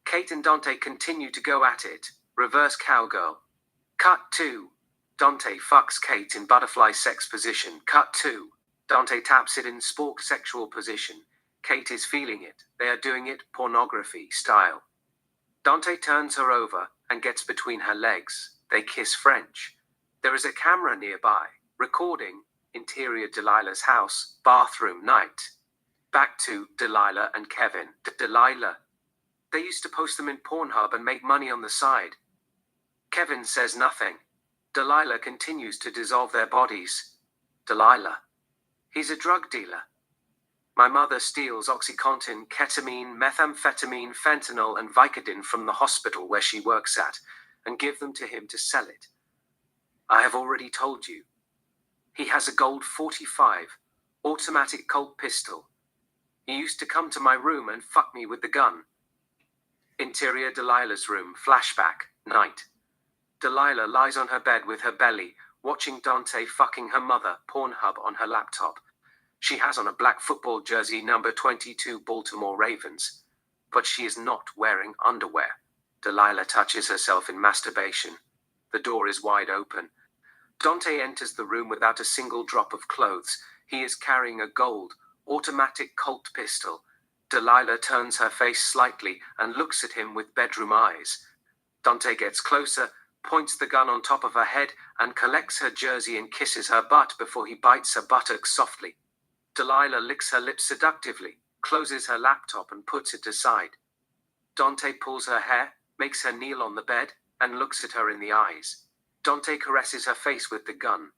Kate and Dante continue to go at it. Reverse cowgirl. Cut 2. Dante fucks Kate in butterfly sex position. Cut 2. Dante taps it in spork sexual position. Kate is feeling it. They are doing it pornography style. Dante turns her over and gets between her legs. They kiss French. There is a camera nearby, recording. Interior Delilah's house, bathroom night. Back to Delilah and Kevin. Delilah. They used to post them in Pornhub and make money on the side. Kevin says nothing. Delilah continues to dissolve their bodies. Delilah. He's a drug dealer. My mother steals OxyContin, ketamine, methamphetamine, fentanyl, and Vicodin from the hospital where she works at, and give them to him to sell it. I have already told you. He has a gold .45 automatic Colt pistol. He used to come to my room and fuck me with the gun. Interior Delilah's room, flashback, night. Delilah lies on her bed with her belly, watching Dante fucking her mother, Pornhub on her laptop. She has on a black football jersey number 22 Baltimore Ravens, but she is not wearing underwear. Delilah touches herself in masturbation. The door is wide open. Dante enters the room without a single drop of clothes. He is carrying a gold, automatic Colt pistol. Delilah turns her face slightly and looks at him with bedroom eyes. Dante gets closer, points the gun on top of her head, and collects her jersey and kisses her butt before he bites her buttocks softly. Delilah licks her lips seductively, closes her laptop and puts it aside. Dante pulls her hair, makes her kneel on the bed, and looks at her in the eyes. Dante caresses her face with the gun.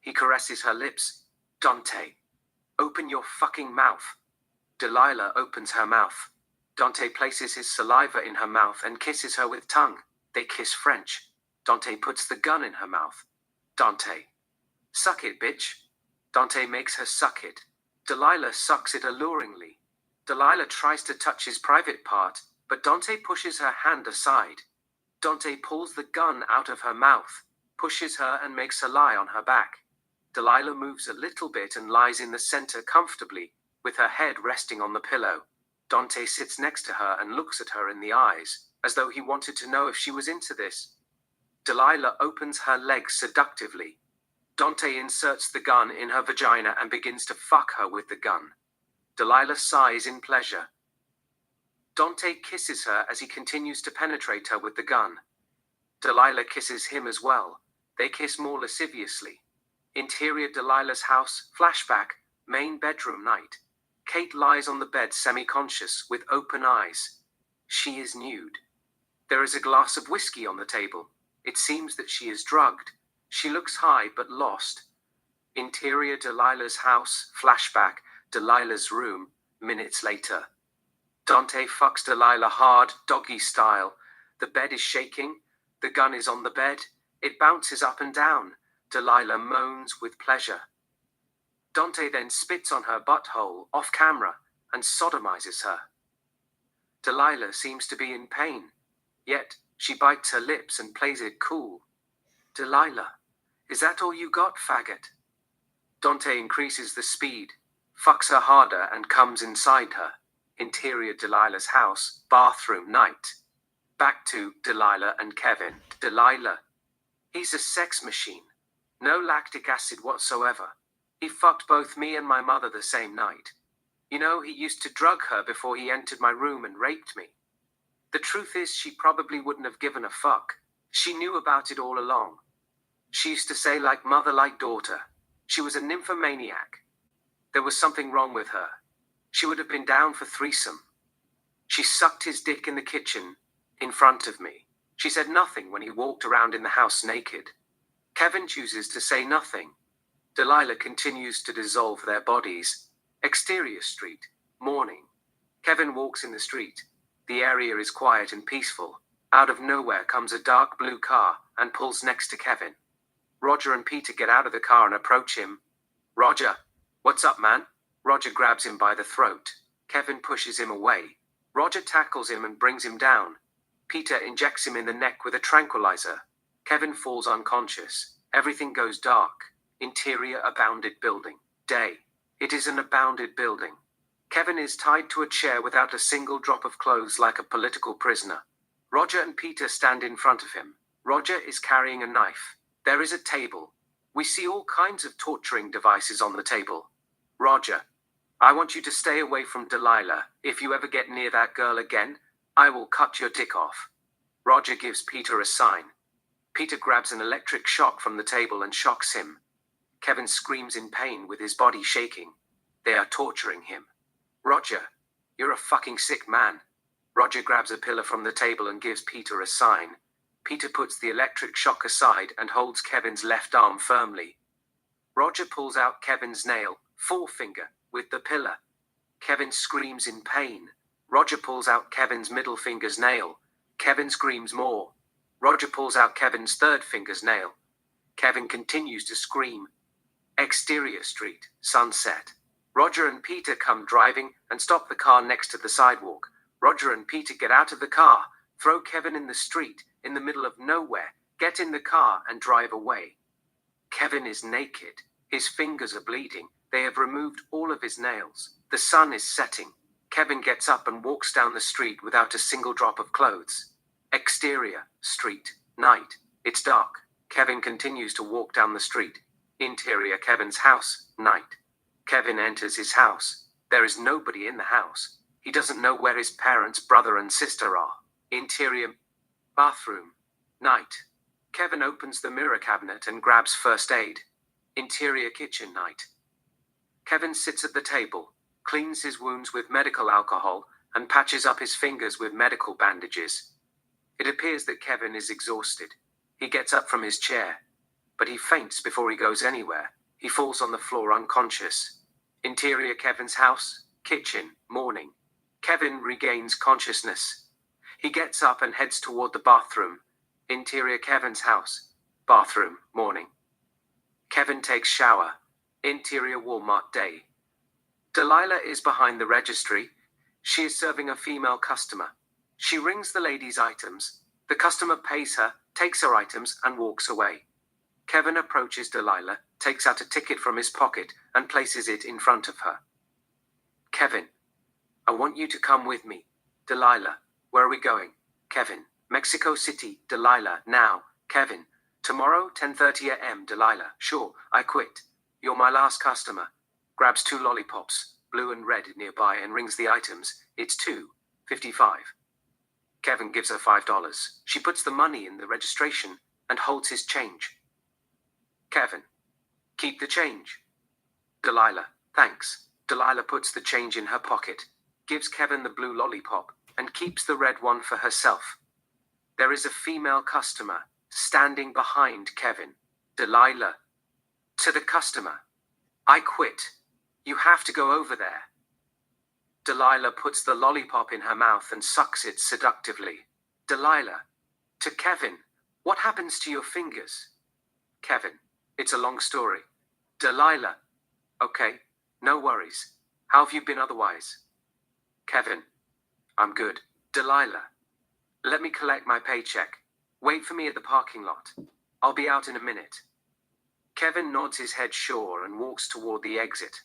He caresses her lips. Dante, open your fucking mouth. Delilah opens her mouth. Dante places his saliva in her mouth and kisses her with tongue. They kiss French. Dante puts the gun in her mouth. Dante. Suck it, bitch. Dante makes her suck it. Delilah sucks it alluringly. Delilah tries to touch his private part, but Dante pushes her hand aside. Dante pulls the gun out of her mouth, pushes her and makes her lie on her back. Delilah moves a little bit and lies in the center comfortably, with her head resting on the pillow. Dante sits next to her and looks at her in the eyes, as though he wanted to know if she was into this. Delilah opens her legs seductively. Dante inserts the gun in her vagina and begins to fuck her with the gun. Delilah sighs in pleasure. Dante kisses her as he continues to penetrate her with the gun. Delilah kisses him as well. They kiss more lasciviously. Interior Delilah's house, flashback, main bedroom night. Kate lies on the bed semi-conscious, with open eyes. She is nude. There is a glass of whiskey on the table. It seems that she is drugged. She looks high but lost. Interior Delilah's house, flashback, Delilah's room, minutes later. Dante fucks Delilah hard, doggy style. The bed is shaking. The gun is on the bed. It bounces up and down. Delilah moans with pleasure. Dante then spits on her butthole, off camera, and sodomizes her. Delilah seems to be in pain. Yet, she bites her lips and plays it cool. Delilah, is that all you got, faggot? Dante increases the speed, fucks her harder and comes inside her. Interior Delilah's house, bathroom night. Back to Delilah and Kevin. Delilah. He's a sex machine. No lactic acid whatsoever. He fucked both me and my mother the same night. You know, he used to drug her before he entered my room and raped me. The truth is, she probably wouldn't have given a fuck. She knew about it all along. She used to say like mother, like daughter. She was a nymphomaniac. There was something wrong with her. She would have been down for threesome. She sucked his dick in the kitchen, in front of me. She said nothing when he walked around in the house naked. Kevin chooses to say nothing. Delilah continues to dissolve their bodies. Exterior street. Morning. Kevin walks in the street. The area is quiet and peaceful. Out of nowhere comes a dark blue car and pulls next to Kevin. Roger and Peter get out of the car and approach him. Roger, what's up, man? Roger grabs him by the throat. Kevin pushes him away. Roger tackles him and brings him down. Peter injects him in the neck with a tranquilizer. Kevin falls unconscious. Everything goes dark. Interior abounded building. Day. It is an abounded building. Kevin is tied to a chair without a single drop of clothes like a political prisoner. Roger and Peter stand in front of him. Roger is carrying a knife. There is a table. We see all kinds of torturing devices on the table. Roger, I want you to stay away from Delilah. If you ever get near that girl again, I will cut your dick off. Roger gives Peter a sign. Peter grabs an electric shock from the table and shocks him. Kevin screams in pain with his body shaking. They are torturing him. Roger, you're a fucking sick man. Roger grabs a pillar from the table and gives Peter a sign. Peter puts the electric shock aside and holds Kevin's left arm firmly. Roger pulls out Kevin's nail, forefinger, with the pillar. Kevin screams in pain. Roger pulls out Kevin's middle finger's nail. Kevin screams more. Roger pulls out Kevin's third finger's nail. Kevin continues to scream. Exterior street, sunset. Roger and Peter come driving and stop the car next to the sidewalk. Roger and Peter get out of the car, throw Kevin in the street, in the middle of nowhere, get in the car and drive away. Kevin is naked. His fingers are bleeding. They have removed all of his nails. The sun is setting. Kevin gets up and walks down the street without a single drop of clothes. Exterior, street, night. It's dark. Kevin continues to walk down the street. Interior, Kevin's house, night. Kevin enters his house. There is nobody in the house. He doesn't know where his parents, brother and sister are. Interior, bathroom, night. Kevin opens the mirror cabinet and grabs first aid. Interior kitchen, night. Kevin sits at the table, cleans his wounds with medical alcohol, and patches up his fingers with medical bandages. It appears that Kevin is exhausted. He gets up from his chair, but he faints before he goes anywhere. He falls on the floor unconscious. Interior, Kevin's house, kitchen, morning. Kevin regains consciousness. He gets up and heads toward the bathroom. Interior, Kevin's house, bathroom, morning. Kevin takes shower. Interior, Walmart, day. Delilah is behind the registry. She is serving a female customer. She rings the lady's items. The customer pays her, takes her items, and walks away. Kevin approaches Delilah, takes out a ticket from his pocket, and places it in front of her. Kevin, I want you to come with me. Delilah, where are we going? Kevin, Mexico City. Delilah, now. Kevin, tomorrow, 10:30 a.m. Delilah, sure, I quit. You're my last customer. Grabs 2 lollipops, blue and red, nearby and rings the items. It's $2.55. Kevin gives her $5. She puts the money in the registration and holds his change. Kevin, keep the change. Delilah, thanks. Delilah puts the change in her pocket, gives Kevin the blue lollipop, and keeps the red one for herself. There is a female customer standing behind Kevin. Delilah, to the customer, I quit. You have to go over there. Delilah puts the lollipop in her mouth and sucks it seductively. Delilah, to Kevin, what happens to your fingers? Kevin, it's a long story. Delilah, okay, no worries. How have you been otherwise? Kevin, I'm good. Delilah, let me collect my paycheck. Wait for me at the parking lot. I'll be out in a minute. Kevin nods his head sure and walks toward the exit.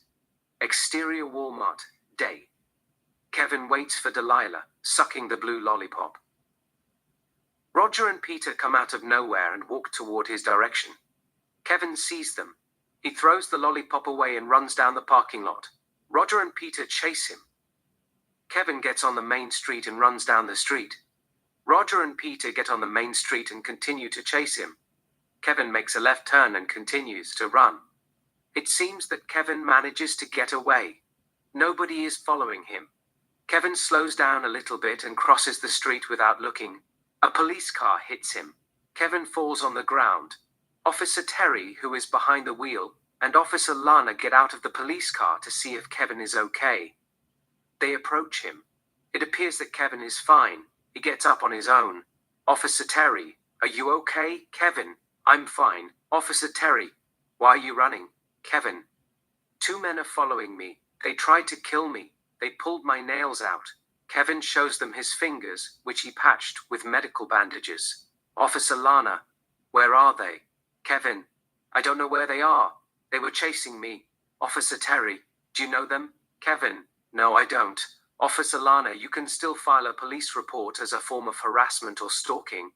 Exterior, Walmart, day. Kevin waits for Delilah, sucking the blue lollipop. Roger and Peter come out of nowhere and walk toward his direction. Kevin sees them. He throws the lollipop away and runs down the parking lot. Roger and Peter chase him. Kevin gets on the main street and runs down the street. Roger and Peter get on the main street and continue to chase him. Kevin makes a left turn and continues to run. It seems that Kevin manages to get away. Nobody is following him. Kevin slows down a little bit and crosses the street without looking. A police car hits him. Kevin falls on the ground. Officer Terry, who is behind the wheel, and Officer Lana get out of the police car to see if Kevin is okay. They approach him. It appears that Kevin is fine. He gets up on his own. Officer Terry, are you okay? Kevin, I'm fine. Officer Terry, why are you running? Kevin, 2 men are following me. They tried to kill me. They pulled my nails out. Kevin shows them his fingers, which he patched with medical bandages. Officer Lana, where are they? Kevin, I don't know where they are. They were chasing me. Officer Terry, do you know them? Kevin, no, I don't. Officer Lana, you can still file a police report as a form of harassment or stalking.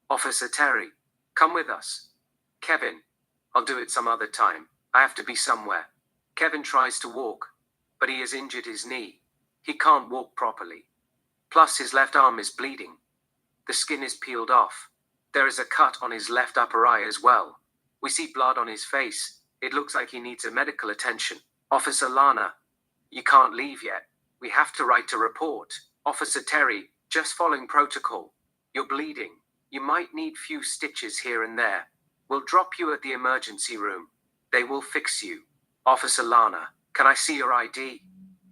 Officer Terry, come with us. Kevin, I'll do it some other time. I have to be somewhere. Kevin tries to walk, but he has injured his knee. He can't walk properly. Plus, his left arm is bleeding. The skin is peeled off. There is a cut on his left upper eye as well. We see blood on his face. It looks like he needs a medical attention. Officer Lana, you can't leave yet. We have to write a report. Officer Terry, just following protocol. You're bleeding. You might need few stitches here and there. We'll drop you at the emergency room. They will fix you. Officer Lana, can I see your ID?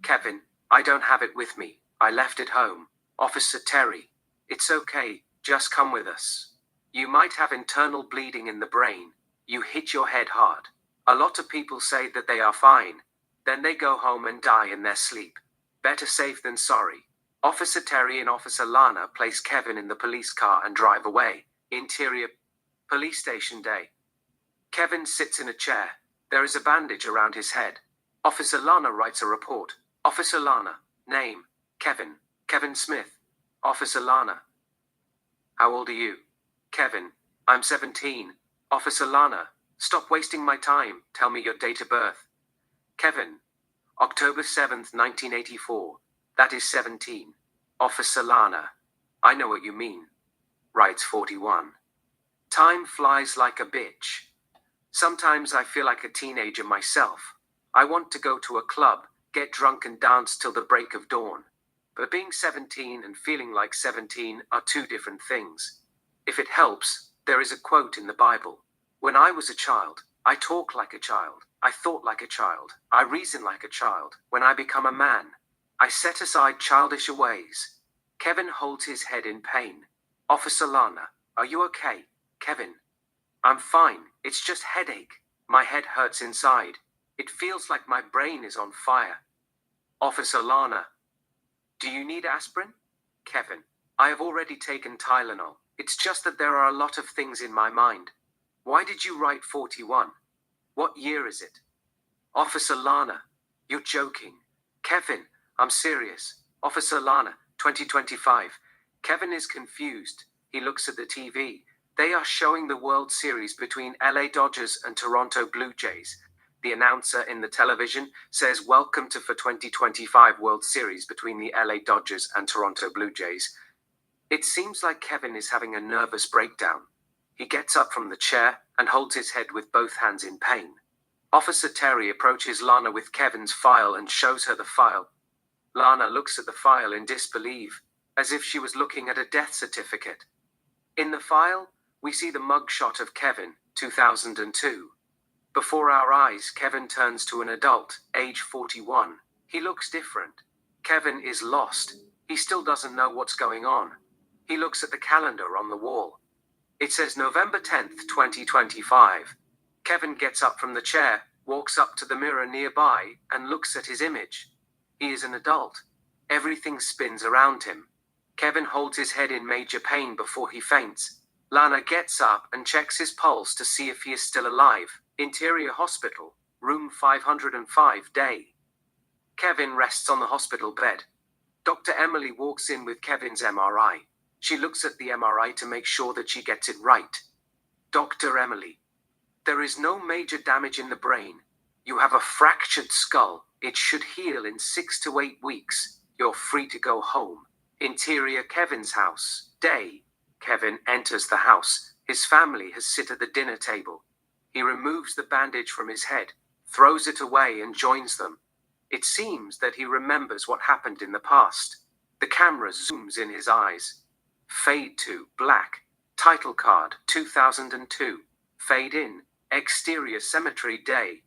Kevin, I don't have it with me. I left it home. Officer Terry, it's okay. Just come with us. You might have internal bleeding in the brain. You hit your head hard. A lot of people say that they are fine. Then they go home and die in their sleep. Better safe than sorry. Officer Terry and Officer Lana place Kevin in the police car and drive away. Interior police station day. Kevin sits in a chair. There is a bandage around his head. Officer Lana writes a report. Officer Lana, name, Kevin, Kevin Smith. Officer Lana, how old are you? Kevin, I'm 17. Officer Lana, stop wasting my time. Tell me your date of birth. Kevin, October 7th, 1984. That is 17. Officer Lana, I know what you mean. Writes 41. Time flies like a bitch. Sometimes I feel like a teenager myself. I want to go to a club, get drunk and dance till the break of dawn. But being 17 and feeling like 17 are two different things. If it helps, there is a quote in the Bible. When I was a child, I talked like a child. I thought like a child. I reasoned like a child. When I become a man, I set aside childish ways. Kevin holds his head in pain. Officer Lana, are you okay? Kevin, I'm fine. It's just headache. My head hurts inside. It feels like my brain is on fire. Officer Lana, do you need aspirin? Kevin, I have already taken Tylenol. It's just that there are a lot of things in my mind. Why did you write 41? What year is it? Officer Lana, you're joking. Kevin, I'm serious. Officer Lana, 2025. Kevin is confused. He looks at the TV. They are showing the World Series between LA Dodgers and Toronto Blue Jays. The announcer in the television says, "Welcome to the 2025 World Series between the LA Dodgers and Toronto Blue Jays." It seems like Kevin is having a nervous breakdown. He gets up from the chair and holds his head with both hands in pain. Officer Terry approaches Lana with Kevin's file and shows her the file. Lana looks at the file in disbelief, as if she was looking at a death certificate. In the file, we see the mugshot of Kevin, 2002. Before our eyes, Kevin turns to an adult, age 41. He looks different. Kevin is lost. He still doesn't know what's going on. He looks at the calendar on the wall. It says November 10th, 2025. Kevin gets up from the chair, walks up to the mirror nearby, and looks at his image. He is an adult. Everything spins around him. Kevin holds his head in major pain before he faints. Lana gets up and checks his pulse to see if he is still alive. Interior Hospital, room 505 day. Kevin rests on the hospital bed. Dr. Emily walks in with Kevin's MRI. She looks at the MRI to make sure that she gets it right. Dr. Emily, there is no major damage in the brain. You have a fractured skull. It should heal in 6 to 8 weeks. You're free to go home. Interior Kevin's house, day. Kevin enters the house. His family has sit at the dinner table. He removes the bandage from his head, throws it away and joins them. It seems that he remembers what happened in the past. The camera zooms in his eyes. Fade to black. Title card 2002. Fade in. Exterior cemetery day.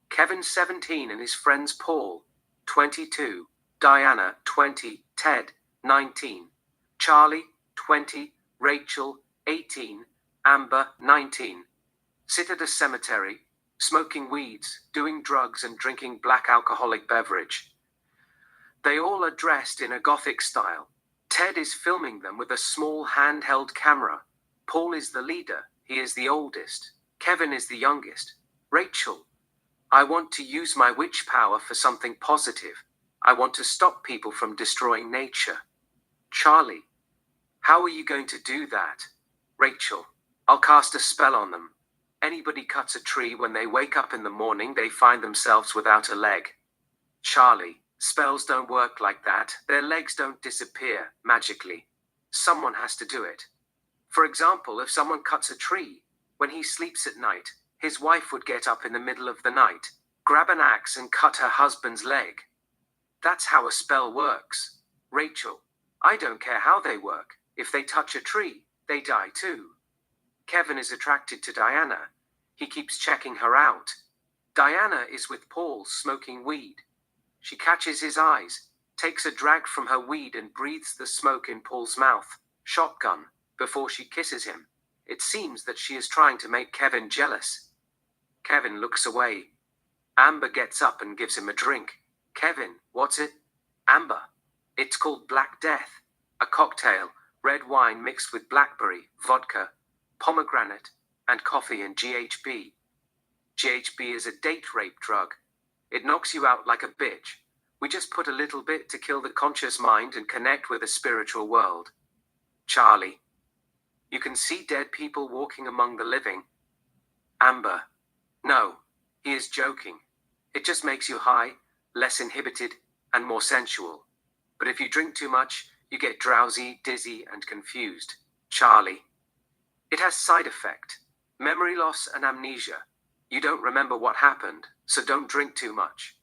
Kevin 17 and his friends Paul, 22, Diana 20, Ted 19, Charlie 20, Rachel 18, Amber 19. Sit at a cemetery, smoking weeds, doing drugs and drinking black alcoholic beverage. They all are dressed in a gothic style. Ted is filming them with a small handheld camera. Paul is the leader. He is the oldest. Kevin is the youngest. Rachel, I want to use my witch power for something positive. I want to stop people from destroying nature. Charlie, how are you going to do that? Rachel, I'll cast a spell on them. Anybody cuts a tree when they wake up in the morning, they find themselves without a leg. Charlie, spells don't work like that. Their legs don't disappear magically. Someone has to do it. For example, if someone cuts a tree, when he sleeps at night, his wife would get up in the middle of the night, grab an axe and cut her husband's leg. That's how a spell works. Rachel, I don't care how they work. If they touch a tree, they die too. Kevin is attracted to Diana. He keeps checking her out. Diana is with Paul smoking weed. She catches his eyes, takes a drag from her weed and breathes the smoke in Paul's mouth, shotgun, before she kisses him. It seems that she is trying to make Kevin jealous. Kevin looks away. Amber gets up and gives him a drink. Kevin, what's it? Amber. It's called Black Death. A cocktail, red wine mixed with blackberry, vodka, pomegranate, and coffee and GHB. GHB is a date rape drug. It knocks you out like a bitch. We just put a little bit to kill the conscious mind and connect with the spiritual world. Charlie, you can see dead people walking among the living. Amber, no, he is joking. It just makes you high, less inhibited, and more sensual. But if you drink too much, you get drowsy, dizzy, and confused. Charlie, it has side effect, memory loss and amnesia. You don't remember what happened, so don't drink too much.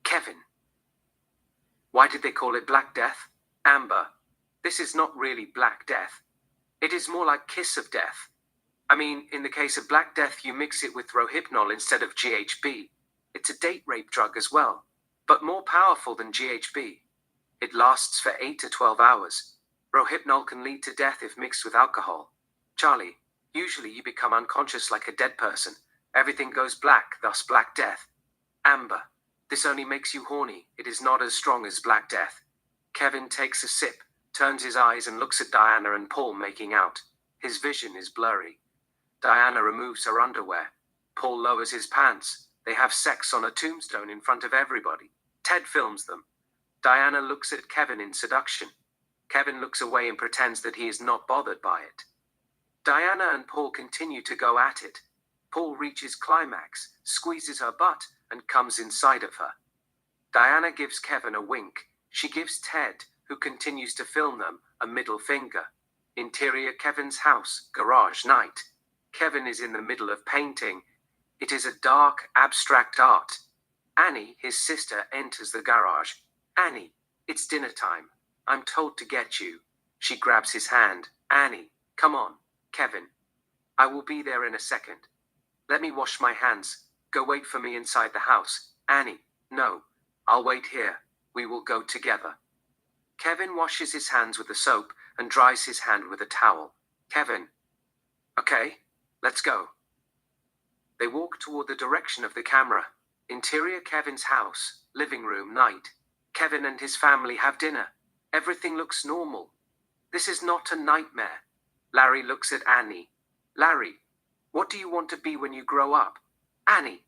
Kevin, why did they call it Black Death? Amber, this is not really Black Death. It is more like Kiss of Death. I mean, in the case of Black Death, you mix it with Rohypnol instead of GHB. It's a date rape drug as well, but more powerful than GHB. It lasts for 8 to 12 hours. Rohypnol can lead to death if mixed with alcohol. Charlie, usually you become unconscious like a dead person. Everything goes black, thus Black Death. Amber, this only makes you horny. It is not as strong as Black Death. Kevin takes a sip, turns his eyes and looks at Diana and Paul making out. His vision is blurry. Diana removes her underwear. Paul lowers his pants. They have sex on a tombstone in front of everybody. Ted films them. Diana looks at Kevin in seduction. Kevin looks away and pretends that he is not bothered by it. Diana and Paul continue to go at it. Paul reaches climax, squeezes her butt, and comes inside of her. Diana gives Kevin a wink. She gives Ted, who continues to film them, a middle finger. Interior Kevin's house, garage night. Kevin is in the middle of painting. It is a dark, abstract art. Annie, his sister, enters the garage. Annie, it's dinner time. I'm told to get you. She grabs his hand. Annie, come on. Kevin, I will be there in a second. Let me wash my hands. Go wait for me inside the house. Annie, no. I'll wait here. We will go together. Kevin washes his hands with the soap and dries his hand with a towel. Kevin, okay, let's go. They walk toward the direction of the camera. Interior Kevin's house, living room night. Kevin and his family have dinner. Everything looks normal. This is not a nightmare. Larry looks at Annie. Larry, what do you want to be when you grow up? Annie,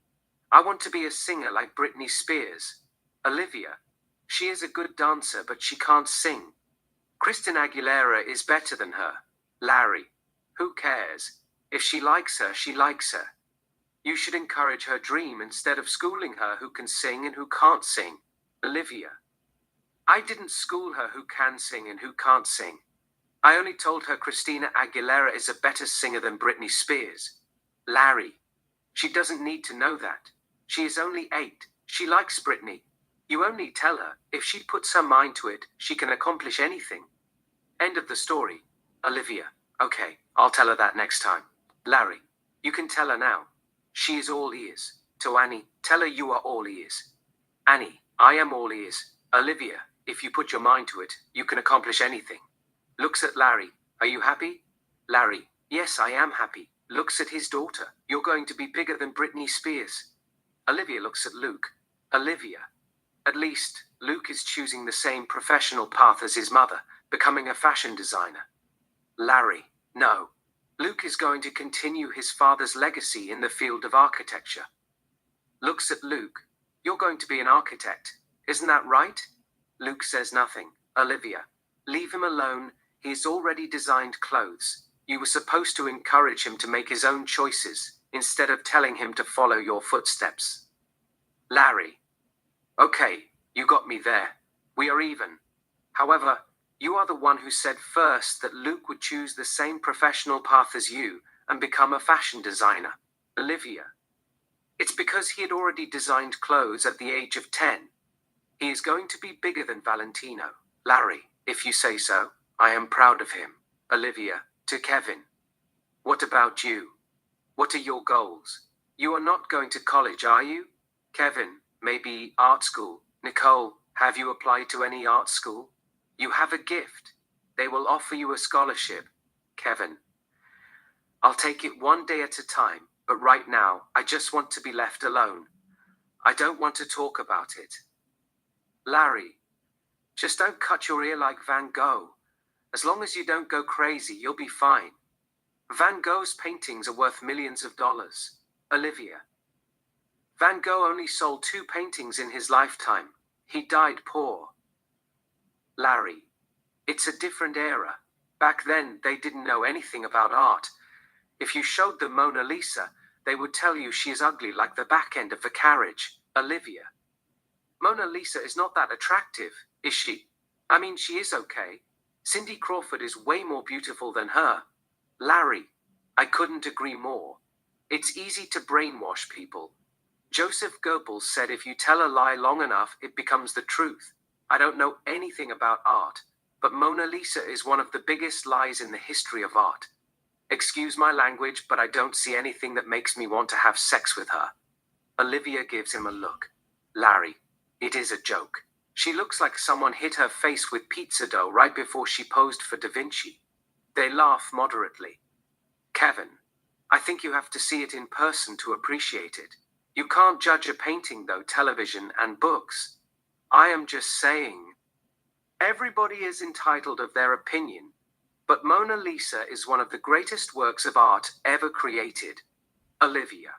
I want to be a singer like Britney Spears. Olivia, she is a good dancer, but she can't sing. Christina Aguilera is better than her. Larry, who cares? If she likes her, she likes her. You should encourage her dream instead of schooling her who can sing and who can't sing. Olivia, I didn't school her who can sing and who can't sing. I only told her Christina Aguilera is a better singer than Britney Spears. Larry, she doesn't need to know that. She is only 8. She likes Britney. You only tell her, if she puts her mind to it, she can accomplish anything. End of the story. Olivia, okay, I'll tell her that next time. Larry, you can tell her now. She is all ears. To Annie, tell her you are all ears. Annie, I am all ears. Olivia, if you put your mind to it, you can accomplish anything. Looks at Larry. Are you happy? Larry, yes, I am happy. Looks at his daughter. You're going to be bigger than Britney Spears. Olivia looks at Luke. Olivia. At least, Luke is choosing the same professional path as his mother, becoming a fashion designer. Larry, no. Luke is going to continue his father's legacy in the field of architecture. Looks at Luke. You're going to be an architect, isn't that right? Luke says nothing. Olivia, leave him alone. He's already designed clothes. You were supposed to encourage him to make his own choices, instead of telling him to follow your footsteps. Larry, okay, you got me there. We are even. However, you are the one who said first that Luke would choose the same professional path as you and become a fashion designer. Olivia. It's because he had already designed clothes at the age of 10. He is going to be bigger than Valentino. Larry, if you say so, I am proud of him. Olivia, to Kevin. What about you? What are your goals? You are not going to college, are you? Kevin, maybe art school. Nicole, have you applied to any art school? You have a gift. They will offer you a scholarship. Kevin, I'll take it one day at a time, but right now, I just want to be left alone. I don't want to talk about it. Larry, just don't cut your ear like Van Gogh. As long as you don't go crazy, you'll be fine. Van Gogh's paintings are worth millions of dollars. Olivia. Van Gogh only sold 2 paintings in his lifetime. He died poor. Larry. It's a different era. Back then, they didn't know anything about art. If you showed them Mona Lisa, they would tell you she is ugly like the back end of the carriage. Olivia. Mona Lisa is not that attractive, is she? I mean, she is okay. Cindy Crawford is way more beautiful than her. Larry. I couldn't agree more. It's easy to brainwash people. Joseph Goebbels said if you tell a lie long enough, it becomes the truth. I don't know anything about art, but Mona Lisa is one of the biggest lies in the history of art. Excuse my language, but I don't see anything that makes me want to have sex with her. Olivia gives him a look. Larry, it is a joke. She looks like someone hit her face with pizza dough right before she posed for Da Vinci. They laugh moderately. Kevin, I think you have to see it in person to appreciate it. You can't judge a painting though television and books. I am just saying. Everybody is entitled of their opinion, but Mona Lisa is one of the greatest works of art ever created. Olivia.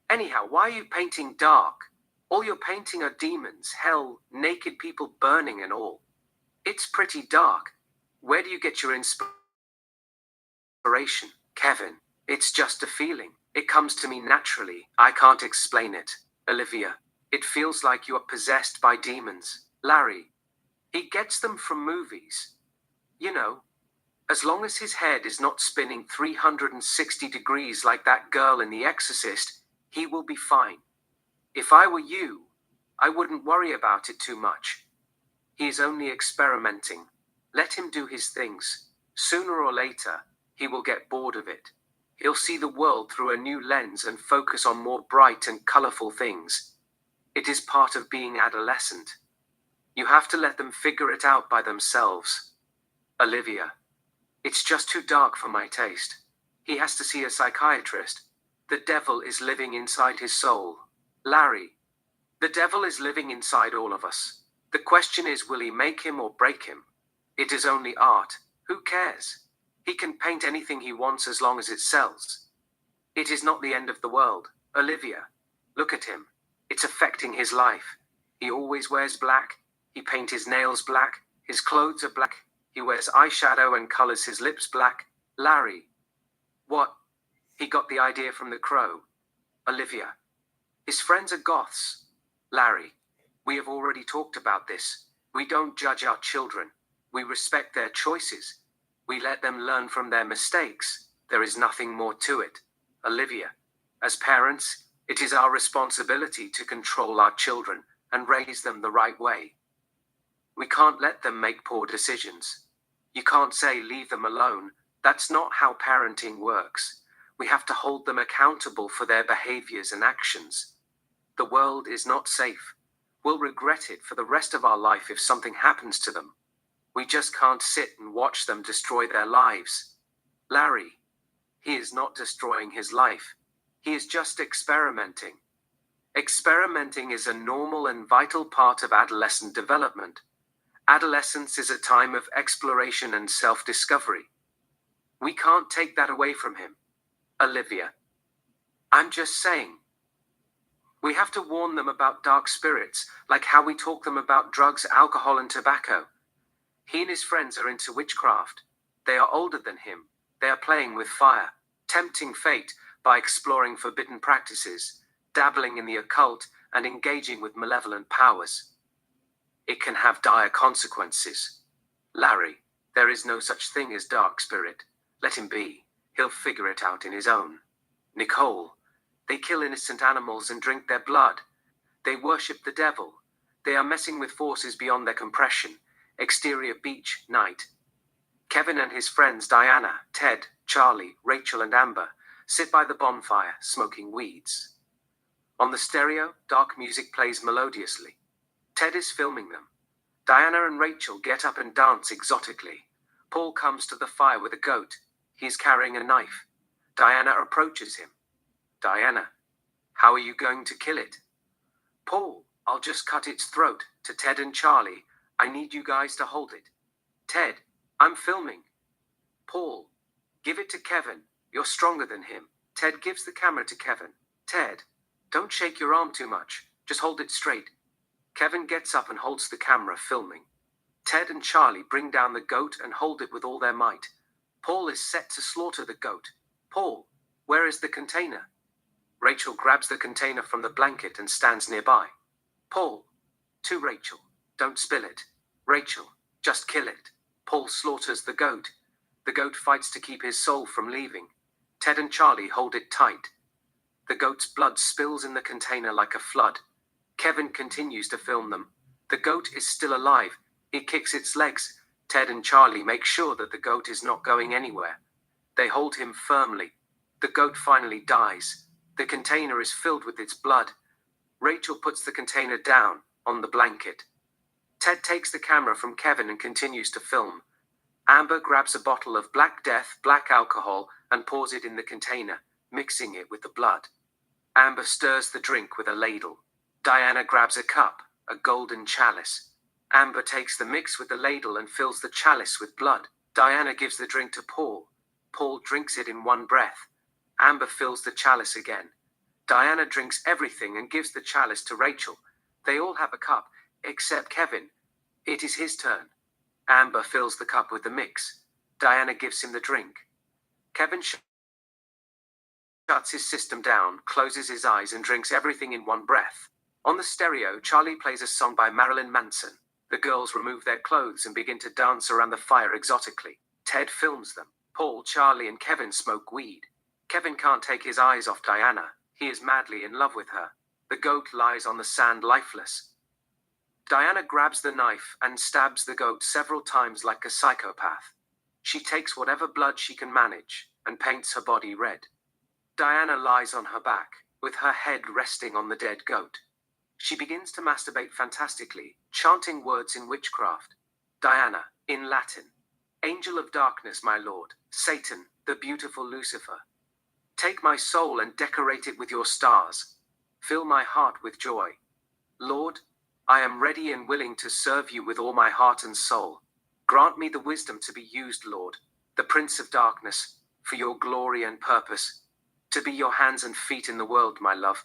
Anyhow, why are you painting dark? All you're painting are demons, hell, naked people burning and all. It's pretty dark. Where do you get your inspiration? Kevin, it's just a feeling. It comes to me naturally. I can't explain it. Olivia, it feels like you are possessed by demons. Larry, he gets them from movies. You know, as long as his head is not spinning 360 degrees like that girl in The Exorcist, he will be fine. If I were you, I wouldn't worry about it too much. He is only experimenting. Let him do his things. Sooner or later, he will get bored of it. He'll see the world through a new lens and focus on more bright and colorful things. It is part of being adolescent. You have to let them figure it out by themselves. Olivia. It's just too dark for my taste. He has to see a psychiatrist. The devil is living inside his soul. Larry. The devil is living inside all of us. The question is, will he make him or break him? It is only art. Who cares? He can paint anything he wants as long as it sells. It is not the end of the world. Olivia. Look at him. It's affecting his life. He always wears black. He paints his nails black. His clothes are black. He wears eyeshadow and colors his lips black. Larry. What? He got the idea from The Crow. Olivia. His friends are goths. Larry. We have already talked about this. We don't judge our children. We respect their choices. We let them learn from their mistakes. There is nothing more to it. Olivia. As parents, it is our responsibility to control our children and raise them the right way. We can't let them make poor decisions. You can't say leave them alone. That's not how parenting works. We have to hold them accountable for their behaviors and actions. The world is not safe. We'll regret it for the rest of our life if something happens to them. We just can't sit and watch them destroy their lives. Larry, he is not destroying his life. He is just experimenting. Experimenting is a normal and vital part of adolescent development. Adolescence is a time of exploration and self-discovery. We can't take that away from him. Olivia. I'm just saying. We have to warn them about dark spirits, like how we talk them about drugs, alcohol, and tobacco. He and his friends are into witchcraft. They are older than him. They are playing with fire, tempting fate by exploring forbidden practices, dabbling in the occult, and engaging with malevolent powers. It can have dire consequences. Larry, there is no such thing as dark spirit. Let him be. He'll figure it out in his own. Nicole, they kill innocent animals and drink their blood. They worship the devil. They are messing with forces beyond their compression. Exterior beach, night. Kevin and his friends Diana, Ted, Charlie, Rachel, and Amber sit by the bonfire, smoking weeds. On the stereo, dark music plays melodiously. Ted is filming them. Diana and Rachel get up and dance exotically. Paul comes to the fire with a goat. He is carrying a knife. Diana approaches him. Diana, how are you going to kill it? Paul, I'll just cut its throat. To Ted and Charlie, I need you guys to hold it. Ted, I'm filming. Paul, give it to Kevin. You're stronger than him. Ted gives the camera to Kevin. Ted, don't shake your arm too much. Just hold it straight. Kevin gets up and holds the camera, filming. Ted and Charlie bring down the goat and hold it with all their might. Paul is set to slaughter the goat. Paul, where is the container? Rachel grabs the container from the blanket and stands nearby. Paul, to Rachel, don't spill it. Rachel, just kill it. Paul slaughters the goat. The goat fights to keep his soul from leaving. Ted and Charlie hold it tight. The goat's blood spills in the container like a flood. Kevin continues to film them. The goat is still alive. It kicks its legs. Ted and Charlie make sure that the goat is not going anywhere. They hold him firmly. The goat finally dies. The container is filled with its blood. Rachel puts the container down, on the blanket. Ted takes the camera from Kevin and continues to film. Amber grabs a bottle of Black Death, black alcohol, and pours it in the container, mixing it with the blood. Amber stirs the drink with a ladle. Diana grabs a cup, a golden chalice. Amber takes the mix with the ladle and fills the chalice with blood. Diana gives the drink to Paul. Paul drinks it in one breath. Amber fills the chalice again. Diana drinks everything and gives the chalice to Rachel. They all have a cup, except Kevin. It is his turn. Amber fills the cup with the mix. Diana gives him the drink. Kevin shuts his system down, closes his eyes, and drinks everything in one breath. On the stereo, Charlie plays a song by Marilyn Manson. The girls remove their clothes and begin to dance around the fire exotically. Ted films them. Paul, Charlie, and Kevin smoke weed. Kevin can't take his eyes off Diana. He is madly in love with her. The goat lies on the sand lifeless. Diana grabs the knife and stabs the goat several times like a psychopath. She takes whatever blood she can manage and paints her body red. Diana lies on her back, with her head resting on the dead goat. She begins to masturbate fantastically, chanting words in witchcraft. Diana, in Latin. Angel of darkness, my lord. Satan, the beautiful Lucifer. Take my soul and decorate it with your stars. Fill my heart with joy. Lord, I am ready and willing to serve you with all my heart and soul. Grant me the wisdom to be used, Lord, the Prince of Darkness, for your glory and purpose. To be your hands and feet in the world, my love.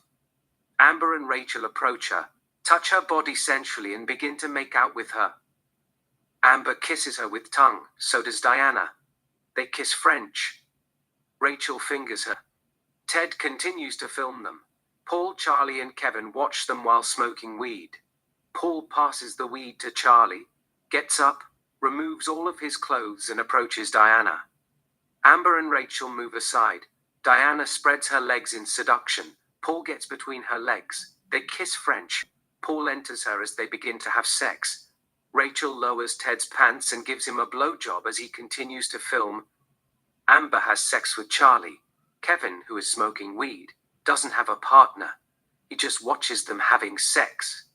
Amber and Rachel approach her, touch her body sensually, and begin to make out with her. Amber kisses her with tongue, so does Diana. They kiss French. Rachel fingers her. Ted continues to film them. Paul, Charlie, and Kevin watch them while smoking weed. Paul passes the weed to Charlie, gets up, removes all of his clothes, and approaches Diana. Amber and Rachel move aside. Diana spreads her legs in seduction. Paul gets between her legs. They kiss French. Paul enters her as they begin to have sex. Rachel lowers Ted's pants and gives him a blowjob as he continues to film. Amber has sex with Charlie. Kevin, who is smoking weed, doesn't have a partner. He just watches them having sex.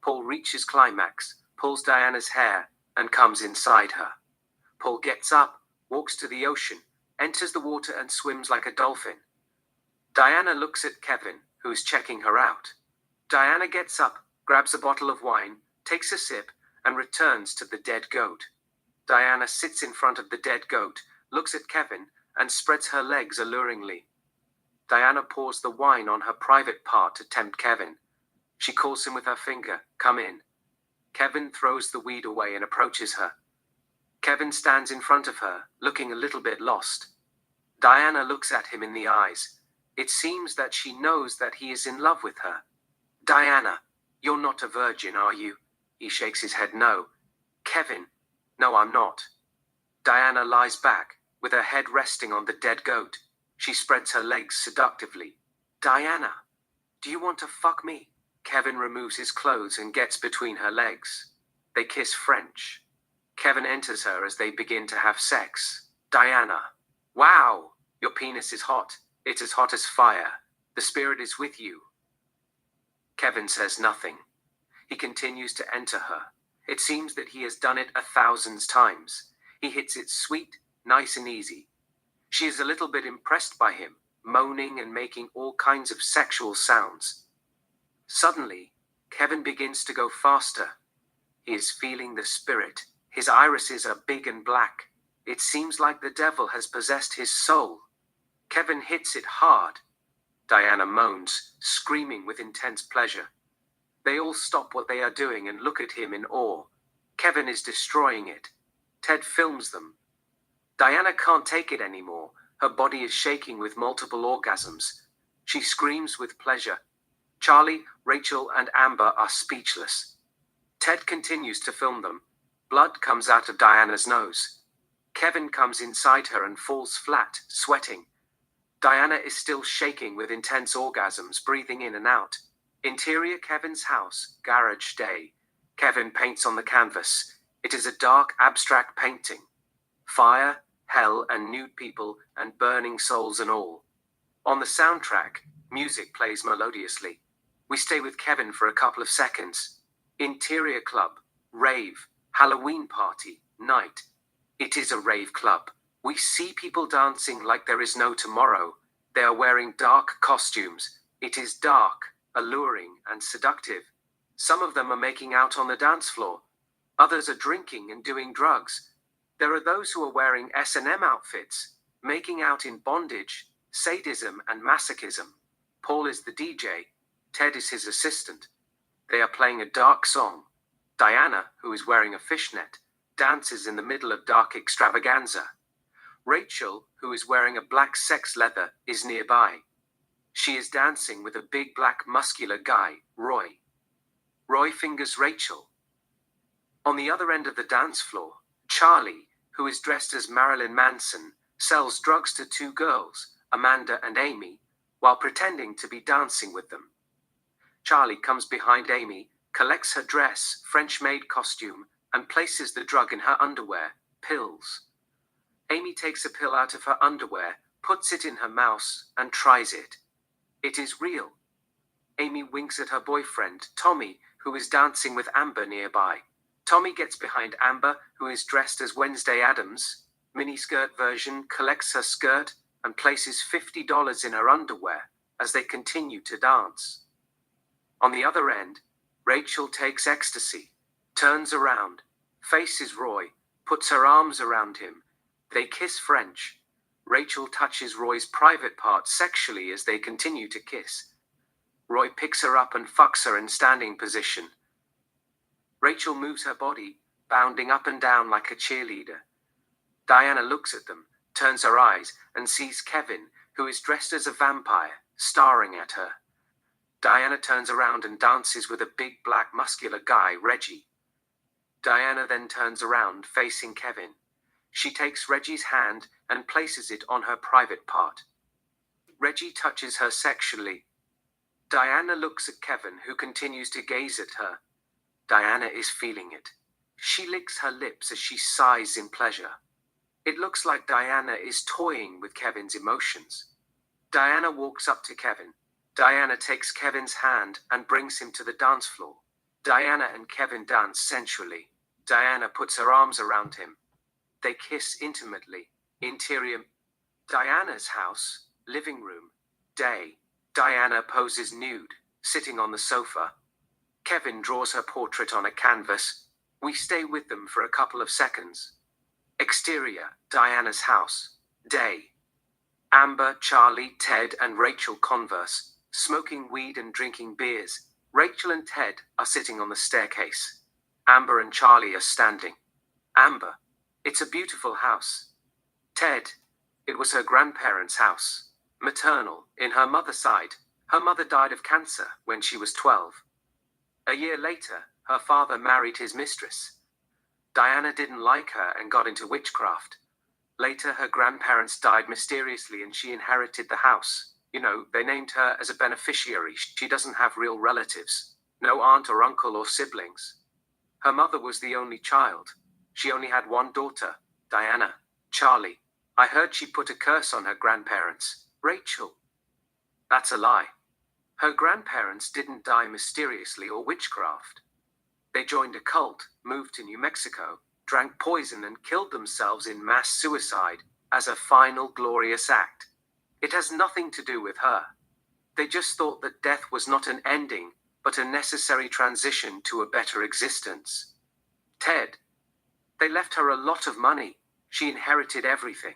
Paul reaches climax, pulls Diana's hair, and comes inside her. Paul gets up, walks to the ocean, enters the water and swims like a dolphin. Diana looks at Kevin, who is checking her out. Diana gets up, grabs a bottle of wine, takes a sip, and returns to the dead goat. Diana sits in front of the dead goat, looks at Kevin, and spreads her legs alluringly. Diana pours the wine on her private part to tempt Kevin. She calls him with her finger, "Come in." Kevin throws the weed away and approaches her. Kevin stands in front of her, looking a little bit lost. Diana looks at him in the eyes. It seems that she knows that he is in love with her. "Diana, you're not a virgin, are you?" He shakes his head no. "Kevin, no, I'm not." Diana lies back, with her head resting on the dead goat. She spreads her legs seductively. "Diana, do you want to fuck me?" Kevin removes his clothes and gets between her legs. They kiss French. Kevin enters her as they begin to have sex. "Diana, wow, your penis is hot. It's as hot as fire. The spirit is with you." Kevin says nothing. He continues to enter her. It seems that he has done it 1,000 times. He hits it sweet, nice and easy. She is a little bit impressed by him, moaning and making all kinds of sexual sounds. Suddenly, Kevin begins to go faster. He is feeling the spirit. His irises are big and black. It seems like the devil has possessed his soul. Kevin hits it hard. Diana moans, screaming with intense pleasure. They all stop what they are doing and look at him in awe. Kevin is destroying it. Ted films them. Diana can't take it anymore. Her body is shaking with multiple orgasms. She screams with pleasure. Charlie, Rachel, and Amber are speechless. Ted continues to film them. Blood comes out of Diana's nose. Kevin comes inside her and falls flat, sweating. Diana is still shaking with intense orgasms, breathing in and out. Interior Kevin's house, garage day. Kevin paints on the canvas. It is a dark, abstract painting. Fire, hell, and nude people, and burning souls and all. On the soundtrack, music plays melodiously. We stay with Kevin for a couple of seconds. Interior club, rave, Halloween party, night. It is a rave club. We see people dancing like there is no tomorrow. They are wearing dark costumes. It is dark, alluring, and seductive. Some of them are making out on the dance floor. Others are drinking and doing drugs. There are those who are wearing S&M outfits, making out in bondage, sadism, and masochism. Paul is the DJ. Ted is his assistant. They are playing a dark song. Diana, who is wearing a fishnet, dances in the middle of dark extravaganza. Rachel, who is wearing a black sex leather, is nearby. She is dancing with a big black muscular guy, Roy. Roy fingers Rachel. On the other end of the dance floor, Charlie, who is dressed as Marilyn Manson, sells drugs to two girls, Amanda and Amy, while pretending to be dancing with them. Charlie comes behind Amy, collects her dress, French-maid costume, and places the drug in her underwear, pills. Amy takes a pill out of her underwear, puts it in her mouth, and tries it. It is real. Amy winks at her boyfriend, Tommy, who is dancing with Amber nearby. Tommy gets behind Amber, who is dressed as Wednesday Addams, miniskirt version, collects her skirt, and places $50 in her underwear as they continue to dance. On the other end, Rachel takes ecstasy, turns around, faces Roy, puts her arms around him. They kiss French. Rachel touches Roy's private part sexually as they continue to kiss. Roy picks her up and fucks her in standing position. Rachel moves her body, bounding up and down like a cheerleader. Diana looks at them, turns her eyes, and sees Kevin, who is dressed as a vampire, staring at her. Diana turns around and dances with a big black muscular guy, Reggie. Diana then turns around, facing Kevin. She takes Reggie's hand and places it on her private part. Reggie touches her sexually. Diana looks at Kevin, who continues to gaze at her. Diana is feeling it. She licks her lips as she sighs in pleasure. It looks like Diana is toying with Kevin's emotions. Diana walks up to Kevin. Diana takes Kevin's hand and brings him to the dance floor. Diana and Kevin dance sensually. Diana puts her arms around him. They kiss intimately. Interior: Diana's house, living room, day. Diana poses nude, sitting on the sofa. Kevin draws her portrait on a canvas. We stay with them for a couple of seconds. Exterior: Diana's house, day. Amber, Charlie, Ted, and Rachel converse, smoking weed and drinking beers. Rachel and Ted are sitting on the staircase. Amber and Charlie are standing. Amber: It's a beautiful house. Ted: It was her grandparents' house. Maternal, in her mother's side. Her mother died of cancer when she was 12. A year later, her father married his mistress. Diana didn't like her and got into witchcraft. Later, her grandparents died mysteriously and she inherited the house. They named her as a beneficiary. She doesn't have real relatives. No aunt or uncle or siblings. Her mother was the only child. She only had one daughter, Diana. Charlie: I heard she put a curse on her grandparents. Rachel: That's a lie. Her grandparents didn't die mysteriously or witchcraft. They joined a cult, moved to New Mexico, drank poison and killed themselves in mass suicide as a final glorious act. It has nothing to do with her. They just thought that death was not an ending, but a necessary transition to a better existence. Ted: They left her a lot of money. She inherited everything.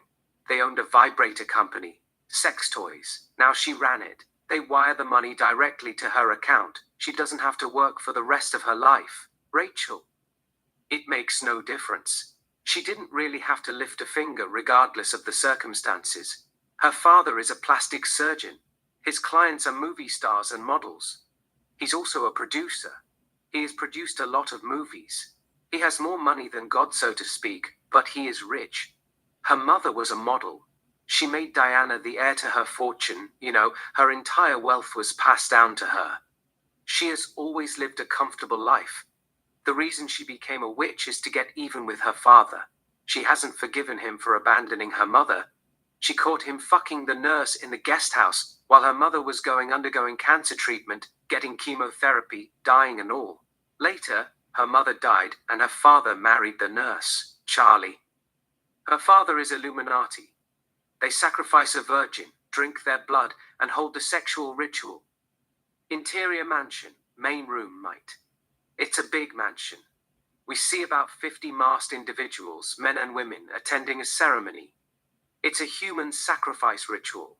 They owned a vibrator company, sex toys. Now she ran it. They wire the money directly to her account. She doesn't have to work for the rest of her life. Rachel: It makes no difference. She didn't really have to lift a finger regardless of the circumstances. Her father is a plastic surgeon. His clients are movie stars and models. He's also a producer. He has produced a lot of movies. He has more money than God, so to speak, but he is rich. Her mother was a model. She made Diana the heir to her fortune. Her entire wealth was passed down to her. She has always lived a comfortable life. The reason she became a witch is to get even with her father. She hasn't forgiven him for abandoning her mother. She caught him fucking the nurse in the guest house while her mother was undergoing cancer treatment, getting chemotherapy, dying and all. Later, her mother died and her father married the nurse, Charlie. Her father is Illuminati. They sacrifice a virgin, drink their blood, and hold a sexual ritual. Interior: mansion, main room, mate. It's a big mansion. We see about 50 masked individuals, men and women, attending a ceremony. It's a human sacrifice ritual.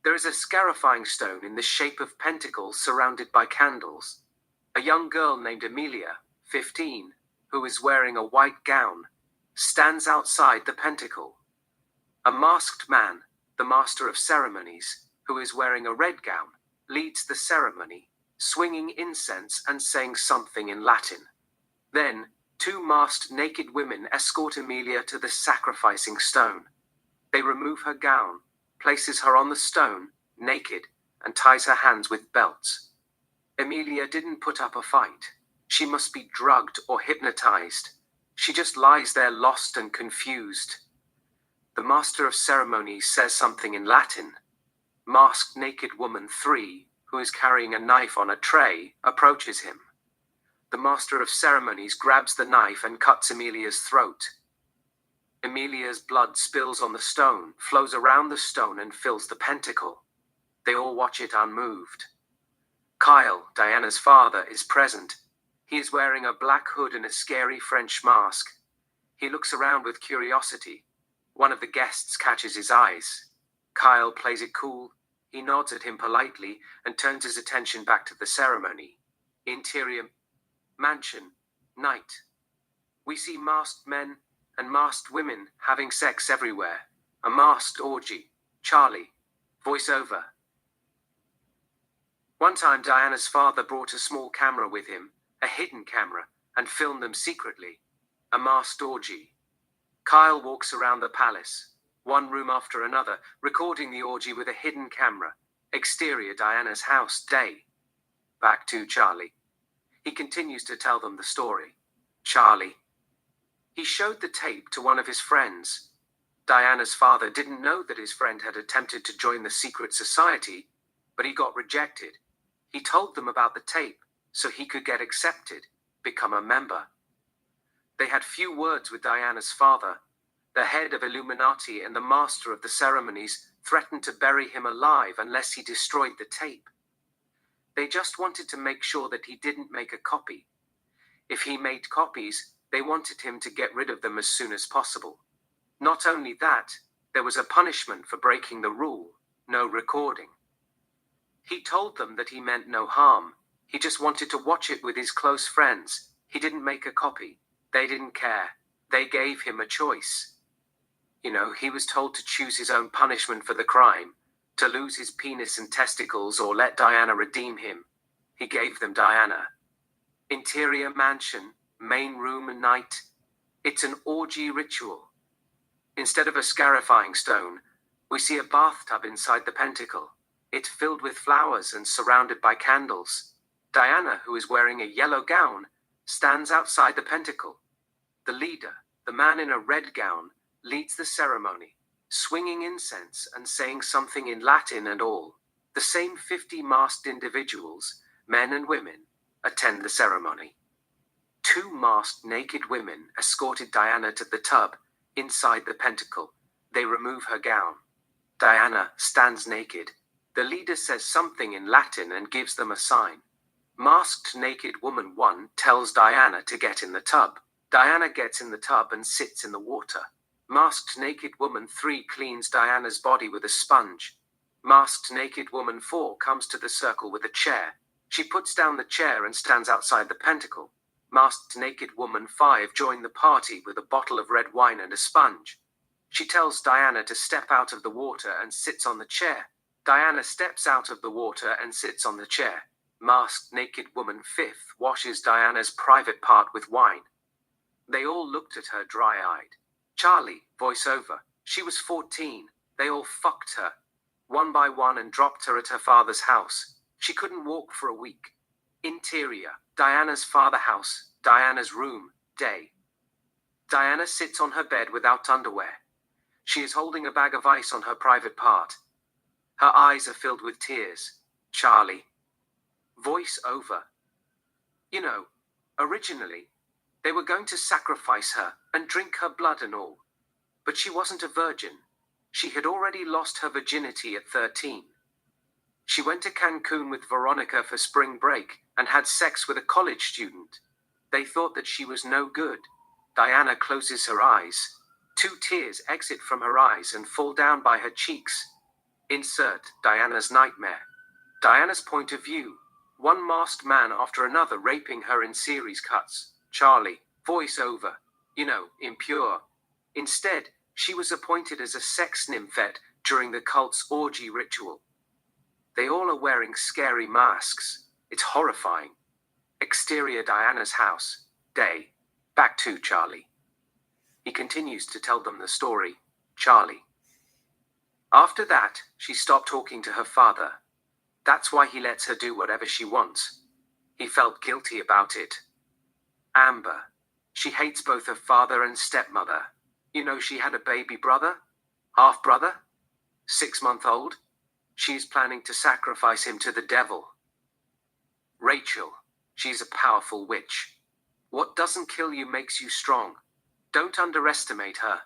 There is a scarifying stone in the shape of pentacles surrounded by candles. A young girl named Amelia, 15, who is wearing a white gown, stands outside the pentacle. A masked man, the master of ceremonies, who is wearing a red gown, leads the ceremony, swinging incense and saying something in Latin. Then, 2 masked naked women escort Amelia to the sacrificing stone. They remove her gown, places her on the stone, naked, and ties her hands with belts. Amelia didn't put up a fight. She must be drugged or hypnotized. She just lies there lost and confused. The master of ceremonies says something in Latin. Masked naked woman 3, who is carrying a knife on a tray, approaches him. The master of ceremonies grabs the knife and cuts Amelia's throat. Amelia's blood spills on the stone, flows around the stone and fills the pentacle. They all watch it unmoved. Kyle, Diana's father, is present. He is wearing a black hood and a scary French mask. He looks around with curiosity. One of the guests catches his eyes. Kyle plays it cool. He nods at him politely and turns his attention back to the ceremony. Interior: mansion, night. We see masked men and masked women having sex everywhere. A masked orgy. Charlie. Voiceover. One time Diana's father brought a small camera with him, a hidden camera, and filmed them secretly. A masked orgy. Kyle walks around the palace, one room after another, recording the orgy with a hidden camera. Exterior: Diana's house, day. Back to Charlie. He continues to tell them the story. Charlie. He showed the tape to one of his friends. Diana's father didn't know that his friend had attempted to join the secret society. but he got rejected. He told them about the tape so he could get accepted, become a member. They had few words with Diana's father. The head of Illuminati and the master of the ceremonies threatened to bury him alive unless he destroyed the tape. They just wanted to make sure that he didn't make a copy. If he made copies, they wanted him to get rid of them as soon as possible. Not only that, there was a punishment for breaking the rule: no recording. He told them that he meant no harm. He just wanted to watch it with his close friends. He didn't make a copy. They didn't care. They gave him a choice. He was told to choose his own punishment for the crime, to lose his penis and testicles or let Diana redeem him. He gave them Diana. Interior mansion, main room and night. It's an orgy ritual. Instead of a scarifying stone, we see a bathtub inside the pentacle. It's filled with flowers and surrounded by candles. Diana, who is wearing a yellow gown, stands outside the pentacle. The leader, the man in a red gown, leads the ceremony, swinging incense and saying something in Latin and all. The same 50 masked individuals, men and women, attend the ceremony. 2 masked naked women escorted Diana to the tub inside the pentacle. They remove her gown. Diana stands naked. The leader says something in Latin and gives them a sign. Masked naked woman 1 tells Diana to get in the tub. Diana gets in the tub and sits in the water. Masked naked woman 3 cleans Diana's body with a sponge. Masked naked woman 4 comes to the circle with a chair. She puts down the chair and stands outside the pentacle. Masked naked woman 5 joins the party with a bottle of red wine and a sponge. She tells Diana to step out of the water and sits on the chair. Diana steps out of the water and sits on the chair. Masked naked woman 5th washes Diana's private part with wine. They all looked at her dry-eyed. Charlie, voiceover. She was 14. They all fucked her, one by one, and dropped her at her father's house. She couldn't walk for a week. Interior, Diana's father house, Diana's room, day. Diana sits on her bed without underwear. She is holding a bag of ice on her private part. Her eyes are filled with tears. Charlie. Voice over. Originally, they were going to sacrifice her and drink her blood and all. But she wasn't a virgin. She had already lost her virginity at 13. She went to Cancun with Veronica for spring break and had sex with a college student. They thought that she was no good. Diana closes her eyes. 2 tears exit from her eyes and fall down by her cheeks. Insert Diana's nightmare. Diana's point of view. 1 masked man after another raping her in series cuts. Charlie, voice over. Impure. Instead, she was appointed as a sex nymphette during the cult's orgy ritual. They all are wearing scary masks. It's horrifying. Exterior Diana's house. Day. Back to Charlie. He continues to tell them the story. Charlie. After that, she stopped talking to her father. That's why he lets her do whatever she wants. He felt guilty about it. Amber. She hates both her father and stepmother. She had a baby brother? Half-brother? 6-month-old? She is planning to sacrifice him to the devil. Rachel. She's a powerful witch. What doesn't kill you makes you strong. Don't underestimate her.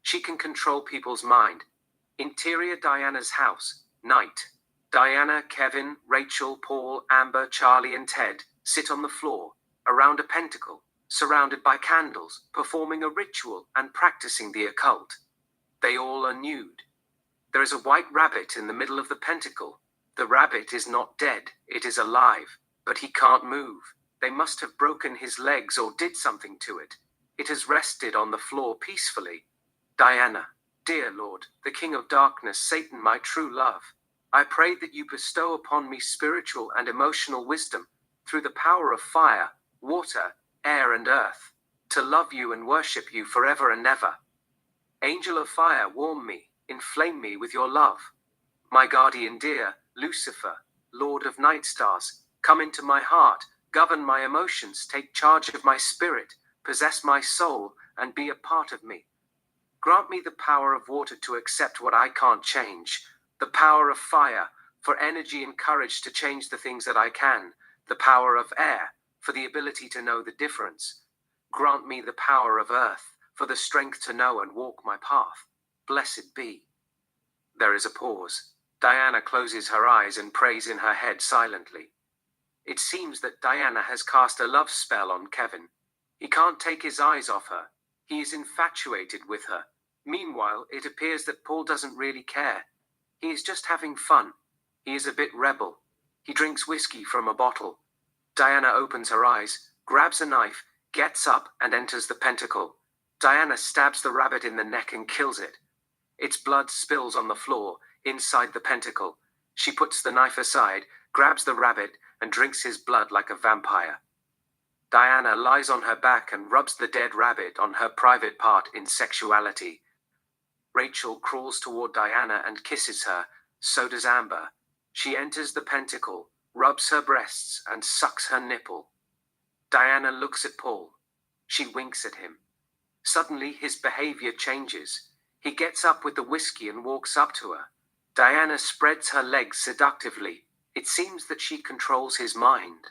She can control people's mind. Interior Diana's house. Night. Diana, Kevin, Rachel, Paul, Amber, Charlie, and Ted sit on the floor, around a pentacle, surrounded by candles, performing a ritual and practicing the occult. They all are nude. There is a white rabbit in the middle of the pentacle. The rabbit is not dead, it is alive, but he can't move. They must have broken his legs or did something to it. It has rested on the floor peacefully. Diana, dear Lord, the King of Darkness, Satan, my true love, I pray that you bestow upon me spiritual and emotional wisdom, through the power of fire, water, air and earth, to love you and worship you forever and ever. Angel of fire, warm me, inflame me with your love. My guardian dear, Lucifer, Lord of night stars, come into my heart, govern my emotions, take charge of my spirit, possess my soul, and be a part of me. Grant me the power of water to accept what I can't change, the power of fire for energy and courage to change the things that I can, the power of air, for the ability to know the difference. Grant me the power of earth, for the strength to know and walk my path. Blessed be. There is a pause. Diana closes her eyes and prays in her head silently. It seems that Diana has cast a love spell on Kevin. He can't take his eyes off her. He is infatuated with her. Meanwhile, it appears that Paul doesn't really care. He is just having fun. He is a bit rebel. He drinks whiskey from a bottle. Diana opens her eyes, grabs a knife, gets up, and enters the pentacle. Diana stabs the rabbit in the neck and kills it. Its blood spills on the floor, inside the pentacle. She puts the knife aside, grabs the rabbit, and drinks his blood like a vampire. Diana lies on her back and rubs the dead rabbit on her private part in sexuality. Rachel crawls toward Diana and kisses her, so does Amber. She enters the pentacle, rubs her breasts, and sucks her nipple. Diana looks at Paul. She winks at him. Suddenly, his behavior changes. He gets up with the whiskey and walks up to her. Diana spreads her legs seductively. It seems that she controls his mind.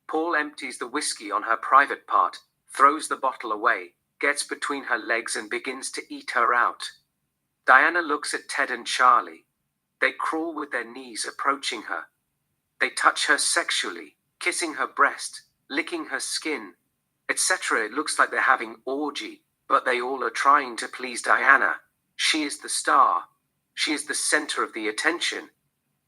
Paul empties the whiskey on her private part, throws the bottle away, gets between her legs and begins to eat her out. Diana looks at Ted and Charlie. They crawl with their knees approaching her. They touch her sexually, kissing her breast, licking her skin, etc. It looks like they're having orgy, but they all are trying to please Diana. She is the star. She is the center of the attention.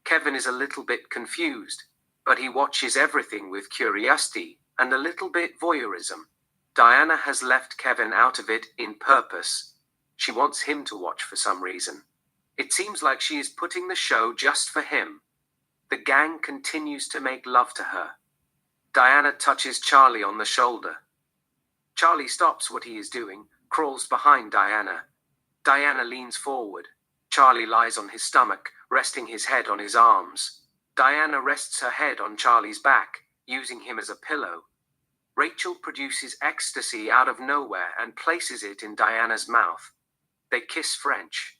Kevin is a little bit confused, but he watches everything with curiosity and a little bit voyeurism. Diana has left Kevin out of it in purpose. She wants him to watch for some reason. It seems like she is putting the show just for him. The gang continues to make love to her. Diana touches Charlie on the shoulder. Charlie stops what he is doing, crawls behind Diana. Diana leans forward. Charlie lies on his stomach, resting his head on his arms. Diana rests her head on Charlie's back, using him as a pillow. Rachel produces ecstasy out of nowhere and places it in Diana's mouth. They kiss French.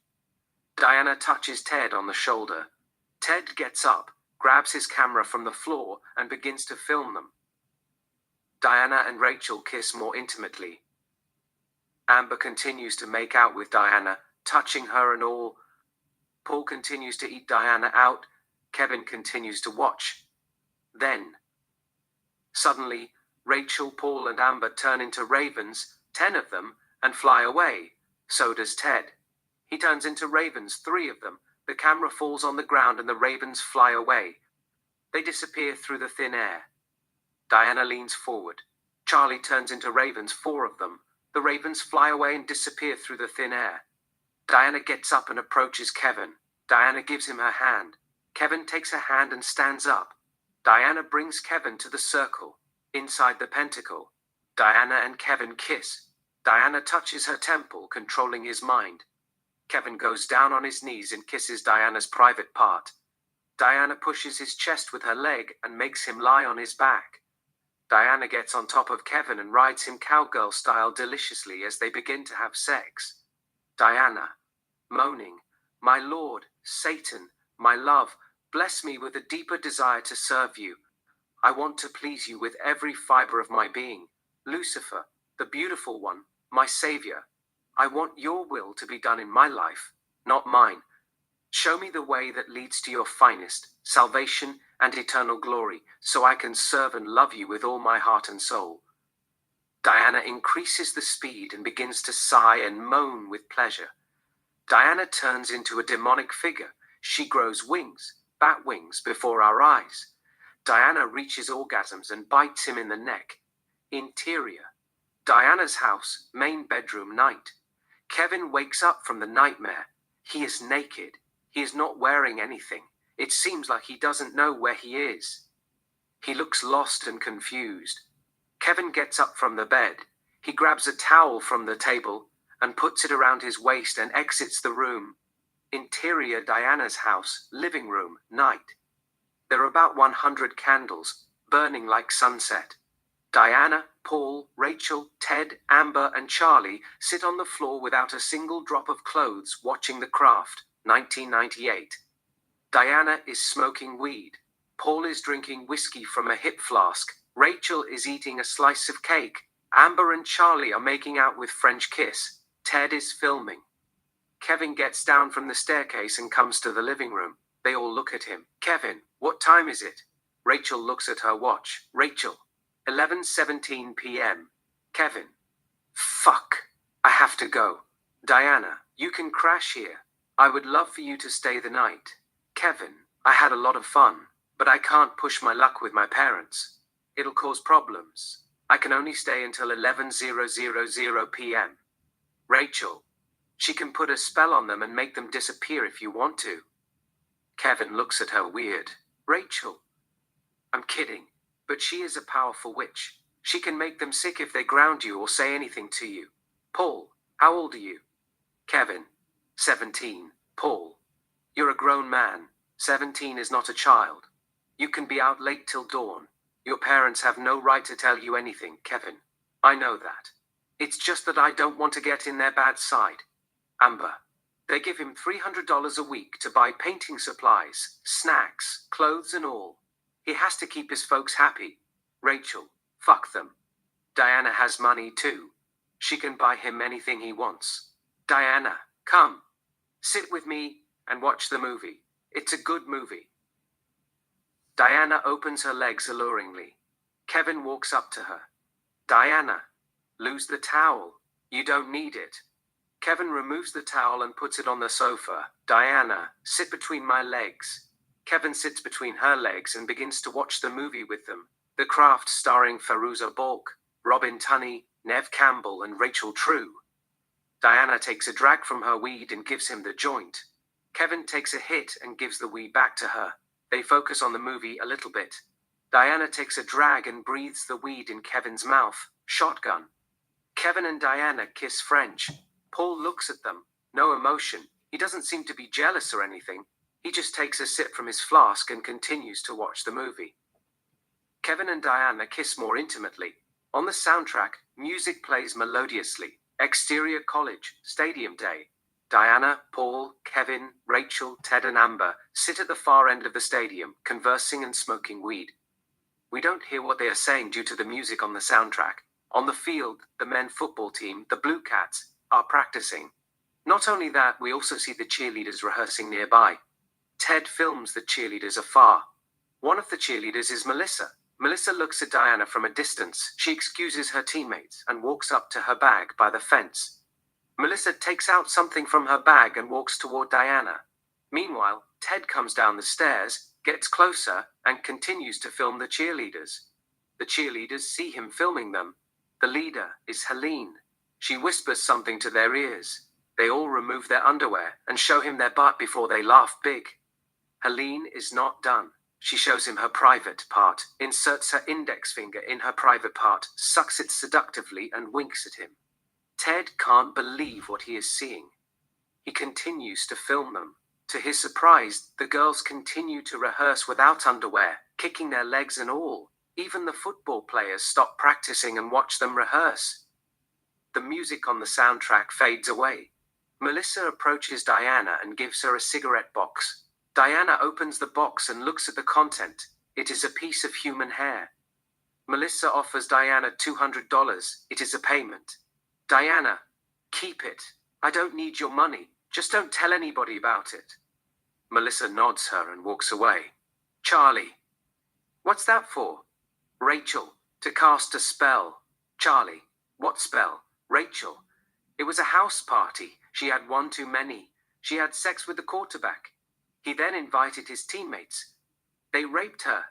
Diana touches Ted on the shoulder. Ted gets up, grabs his camera from the floor, and begins to film them. Diana and Rachel kiss more intimately. Amber continues to make out with Diana, touching her and all. Paul continues to eat Diana out. Kevin continues to watch. Then, suddenly, Rachel, Paul, and Amber turn into ravens, 10 of them, and fly away. So does Ted. He turns into ravens, 3 of them. The camera falls on the ground and the ravens fly away. They disappear through the thin air. Diana leans forward. Charlie turns into ravens, 4 of them. The ravens fly away and disappear through the thin air. Diana gets up and approaches Kevin. Diana gives him her hand. Kevin takes her hand and stands up. Diana brings Kevin to the circle, inside the pentacle. Diana and Kevin kiss. Diana touches her temple, controlling his mind. Kevin goes down on his knees and kisses Diana's private part. Diana pushes his chest with her leg and makes him lie on his back. Diana gets on top of Kevin and rides him cowgirl style deliciously as they begin to have sex. Diana, moaning, "My Lord, Satan, my love, bless me with a deeper desire to serve you. I want to please you with every fiber of my being. Lucifer, the beautiful one, my savior. I want your will to be done in my life, not mine. Show me the way that leads to your finest, salvation and eternal glory, so I can serve and love you with all my heart and soul." Diana increases the speed and begins to sigh and moan with pleasure. Diana turns into a demonic figure. She grows wings, bat wings, before our eyes. Diana reaches orgasms and bites him in the neck. Interior. Diana's house, main bedroom, night. Kevin wakes up from the nightmare. He is naked. He is not wearing anything. It seems like he doesn't know where he is. He looks lost and confused. Kevin gets up from the bed. He grabs a towel from the table and puts it around his waist and exits the room. Interior Diana's house, living room, night. There are about 100 candles, burning like sunset. Diana, Paul, Rachel, Ted, Amber, and Charlie sit on the floor without a single drop of clothes watching The Craft, 1998. Diana is smoking weed. Paul is drinking whiskey from a hip flask. Rachel is eating a slice of cake. Amber and Charlie are making out with French kiss. Ted is filming. Kevin gets down from the staircase and comes to the living room. They all look at him. Kevin, what time is it? Rachel looks at her watch. Rachel, 11:17 p.m. Kevin, fuck, I have to go. Diana, you can crash here. I would love for you to stay the night. Kevin, I had a lot of fun, but I can't push my luck with my parents. It'll cause problems. I can only stay until 11:000 p.m. Rachel, she can put a spell on them and make them disappear if you want to. Kevin looks at her weird. Rachel, I'm kidding, but she is a powerful witch. She can make them sick if they ground you or say anything to you. Paul, how old are you? Kevin, 17. Paul, you're a grown man. 17 is not a child. You can be out late till dawn. Your parents have no right to tell you anything, Kevin. I know that. It's just that I don't want to get in their bad side. Amber, they give him $300 a week to buy painting supplies, snacks, clothes and all. He has to keep his folks happy. Rachel, fuck them. Diana has money too. She can buy him anything he wants. Diana, come. Sit with me and watch the movie. It's a good movie. Diana opens her legs alluringly. Kevin walks up to her. Diana, lose the towel. You don't need it. Kevin removes the towel and puts it on the sofa. Diana, sit between my legs. Kevin sits between her legs and begins to watch the movie with them. The Craft, starring Fairuza Balk, Robin Tunney, Nev Campbell and Rachel True. Diana takes a drag from her weed and gives him the joint. Kevin takes a hit and gives the weed back to her. They focus on the movie a little bit. Diana takes a drag and breathes the weed in Kevin's mouth. Shotgun. Kevin and Diana kiss French. Paul looks at them. No emotion. He doesn't seem to be jealous or anything. He just takes a sip from his flask and continues to watch the movie. Kevin and Diana kiss more intimately. On the soundtrack, music plays melodiously. Exterior college, stadium day. Diana, Paul, Kevin, Rachel, Ted and Amber sit at the far end of the stadium, conversing and smoking weed. We don't hear what they are saying due to the music on the soundtrack. On the field, the men's football team, the Blue Cats, are practicing. Not only that, we also see the cheerleaders rehearsing nearby. Ted films the cheerleaders afar. One of the cheerleaders is Melissa. Melissa looks at Diana from a distance. She excuses her teammates and walks up to her bag by the fence. Melissa takes out something from her bag and walks toward Diana. Meanwhile, Ted comes down the stairs, gets closer, and continues to film the cheerleaders. The cheerleaders see him filming them. The leader is Helene. She whispers something to their ears. They all remove their underwear and show him their butt before they laugh big. Helene is not done. She shows him her private part, inserts her index finger in her private part, sucks it seductively and winks at him. Ted can't believe what he is seeing. He continues to film them. To his surprise, the girls continue to rehearse without underwear, kicking their legs and all. Even the football players stop practicing and watch them rehearse. The music on the soundtrack fades away. Melissa approaches Diana and gives her a cigarette box. Diana opens the box and looks at the content. It is a piece of human hair. Melissa offers Diana $200. It is a payment. Diana, keep it. I don't need your money. Just don't tell anybody about it. Melissa nods her and walks away. Charlie. What's that for? Rachel, to cast a spell. Charlie, what spell? Rachel. It was a house party. She had one too many. She had sex with the quarterback. He then invited his teammates. They raped her.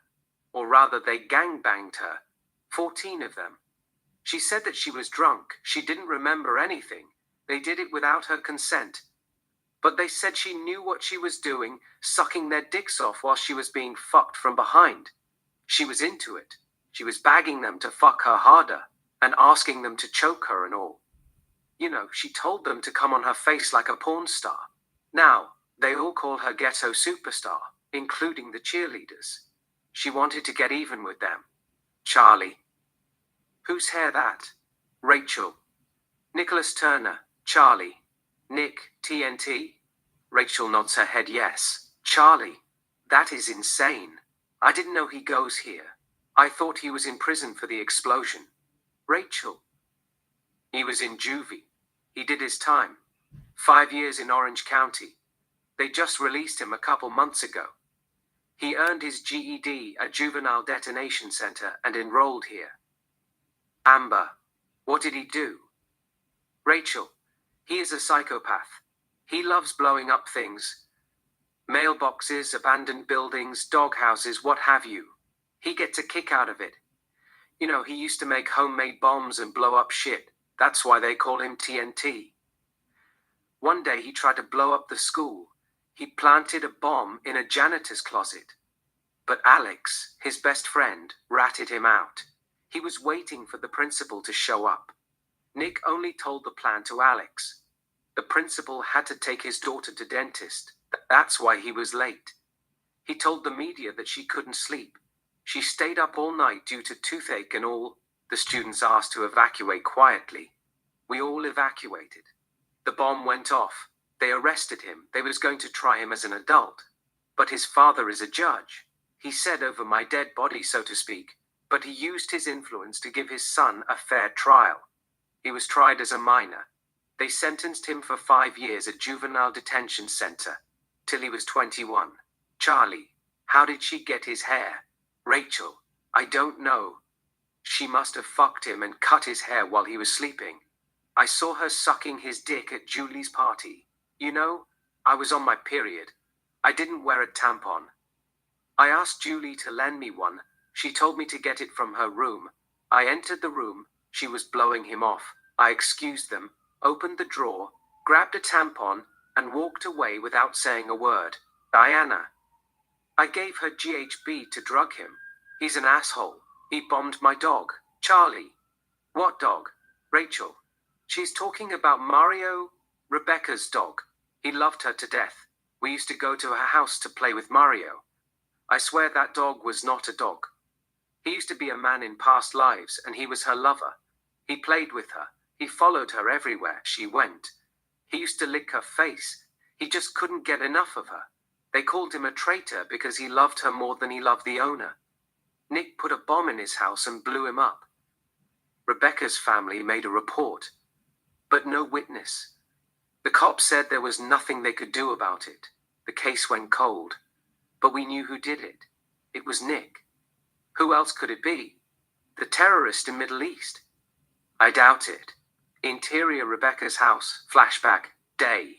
Or rather, they gangbanged her. 14 of them. She said that she was drunk. She didn't remember anything. They did it without her consent. But they said she knew what she was doing, sucking their dicks off while she was being fucked from behind. She was into it. She was begging them to fuck her harder and asking them to choke her and all. You know, she told them to come on her face like a porn star. Now, they all call her ghetto superstar, including the cheerleaders. She wanted to get even with them. Charlie. Whose hair that? Rachel. Nicholas Turner. Charlie. Nick, TNT? Rachel nods her head yes. Charlie. That is insane. I didn't know he goes here. I thought he was in prison for the explosion. Rachel. He was in juvie. He did his time. 5 years in Orange County. They just released him a couple months ago. He earned his GED at Juvenile Detention Center and enrolled here. Amber. What did he do? Rachel. He is a psychopath. He loves blowing up things. Mailboxes, abandoned buildings, doghouses, what have you. He gets a kick out of it. You know, he used to make homemade bombs and blow up shit. That's why they call him TNT. One day he tried to blow up the school. He planted a bomb in a janitor's closet. But Alex, his best friend, ratted him out. He was waiting for the principal to show up. Nick only told the plan to Alex. The principal had to take his daughter to dentist. That's why he was late. He told the media that she couldn't sleep. She stayed up all night due to toothache and all. The students asked to evacuate quietly. We all evacuated. The bomb went off. They arrested him. They was going to try him as an adult. But his father is a judge. He said over my dead body, so to speak. But he used his influence to give his son a fair trial. He was tried as a minor. They sentenced him for 5 years at Juvenile Detention Center. Till he was 21. Charlie. How did she get his hair? Rachel. I don't know. She must have fucked him and cut his hair while he was sleeping. I saw her sucking his dick at Julie's party. You know, I was on my period. I didn't wear a tampon. I asked Julie to lend me one. She told me to get it from her room. I entered the room. She was blowing him off. I excused them, opened the drawer, grabbed a tampon, and walked away without saying a word. Diana. I gave her GHB to drug him. He's an asshole. He bombed my dog. Charlie. What dog? Rachel. She's talking about Mario, Rebecca's dog. He loved her to death. We used to go to her house to play with Mario. I swear that dog was not a dog. He used to be a man in past lives, and he was her lover. He played with her. He followed her everywhere she went. He used to lick her face. He just couldn't get enough of her. They called him a traitor because he loved her more than he loved the owner. Nick put a bomb in his house and blew him up. Rebecca's family made a report, but no witness. The cops said there was nothing they could do about it. The case went cold. But we knew who did it. It was Nick. Who else could it be? The terrorist in Middle East? I doubt it. Interior Rebecca's house, flashback, day.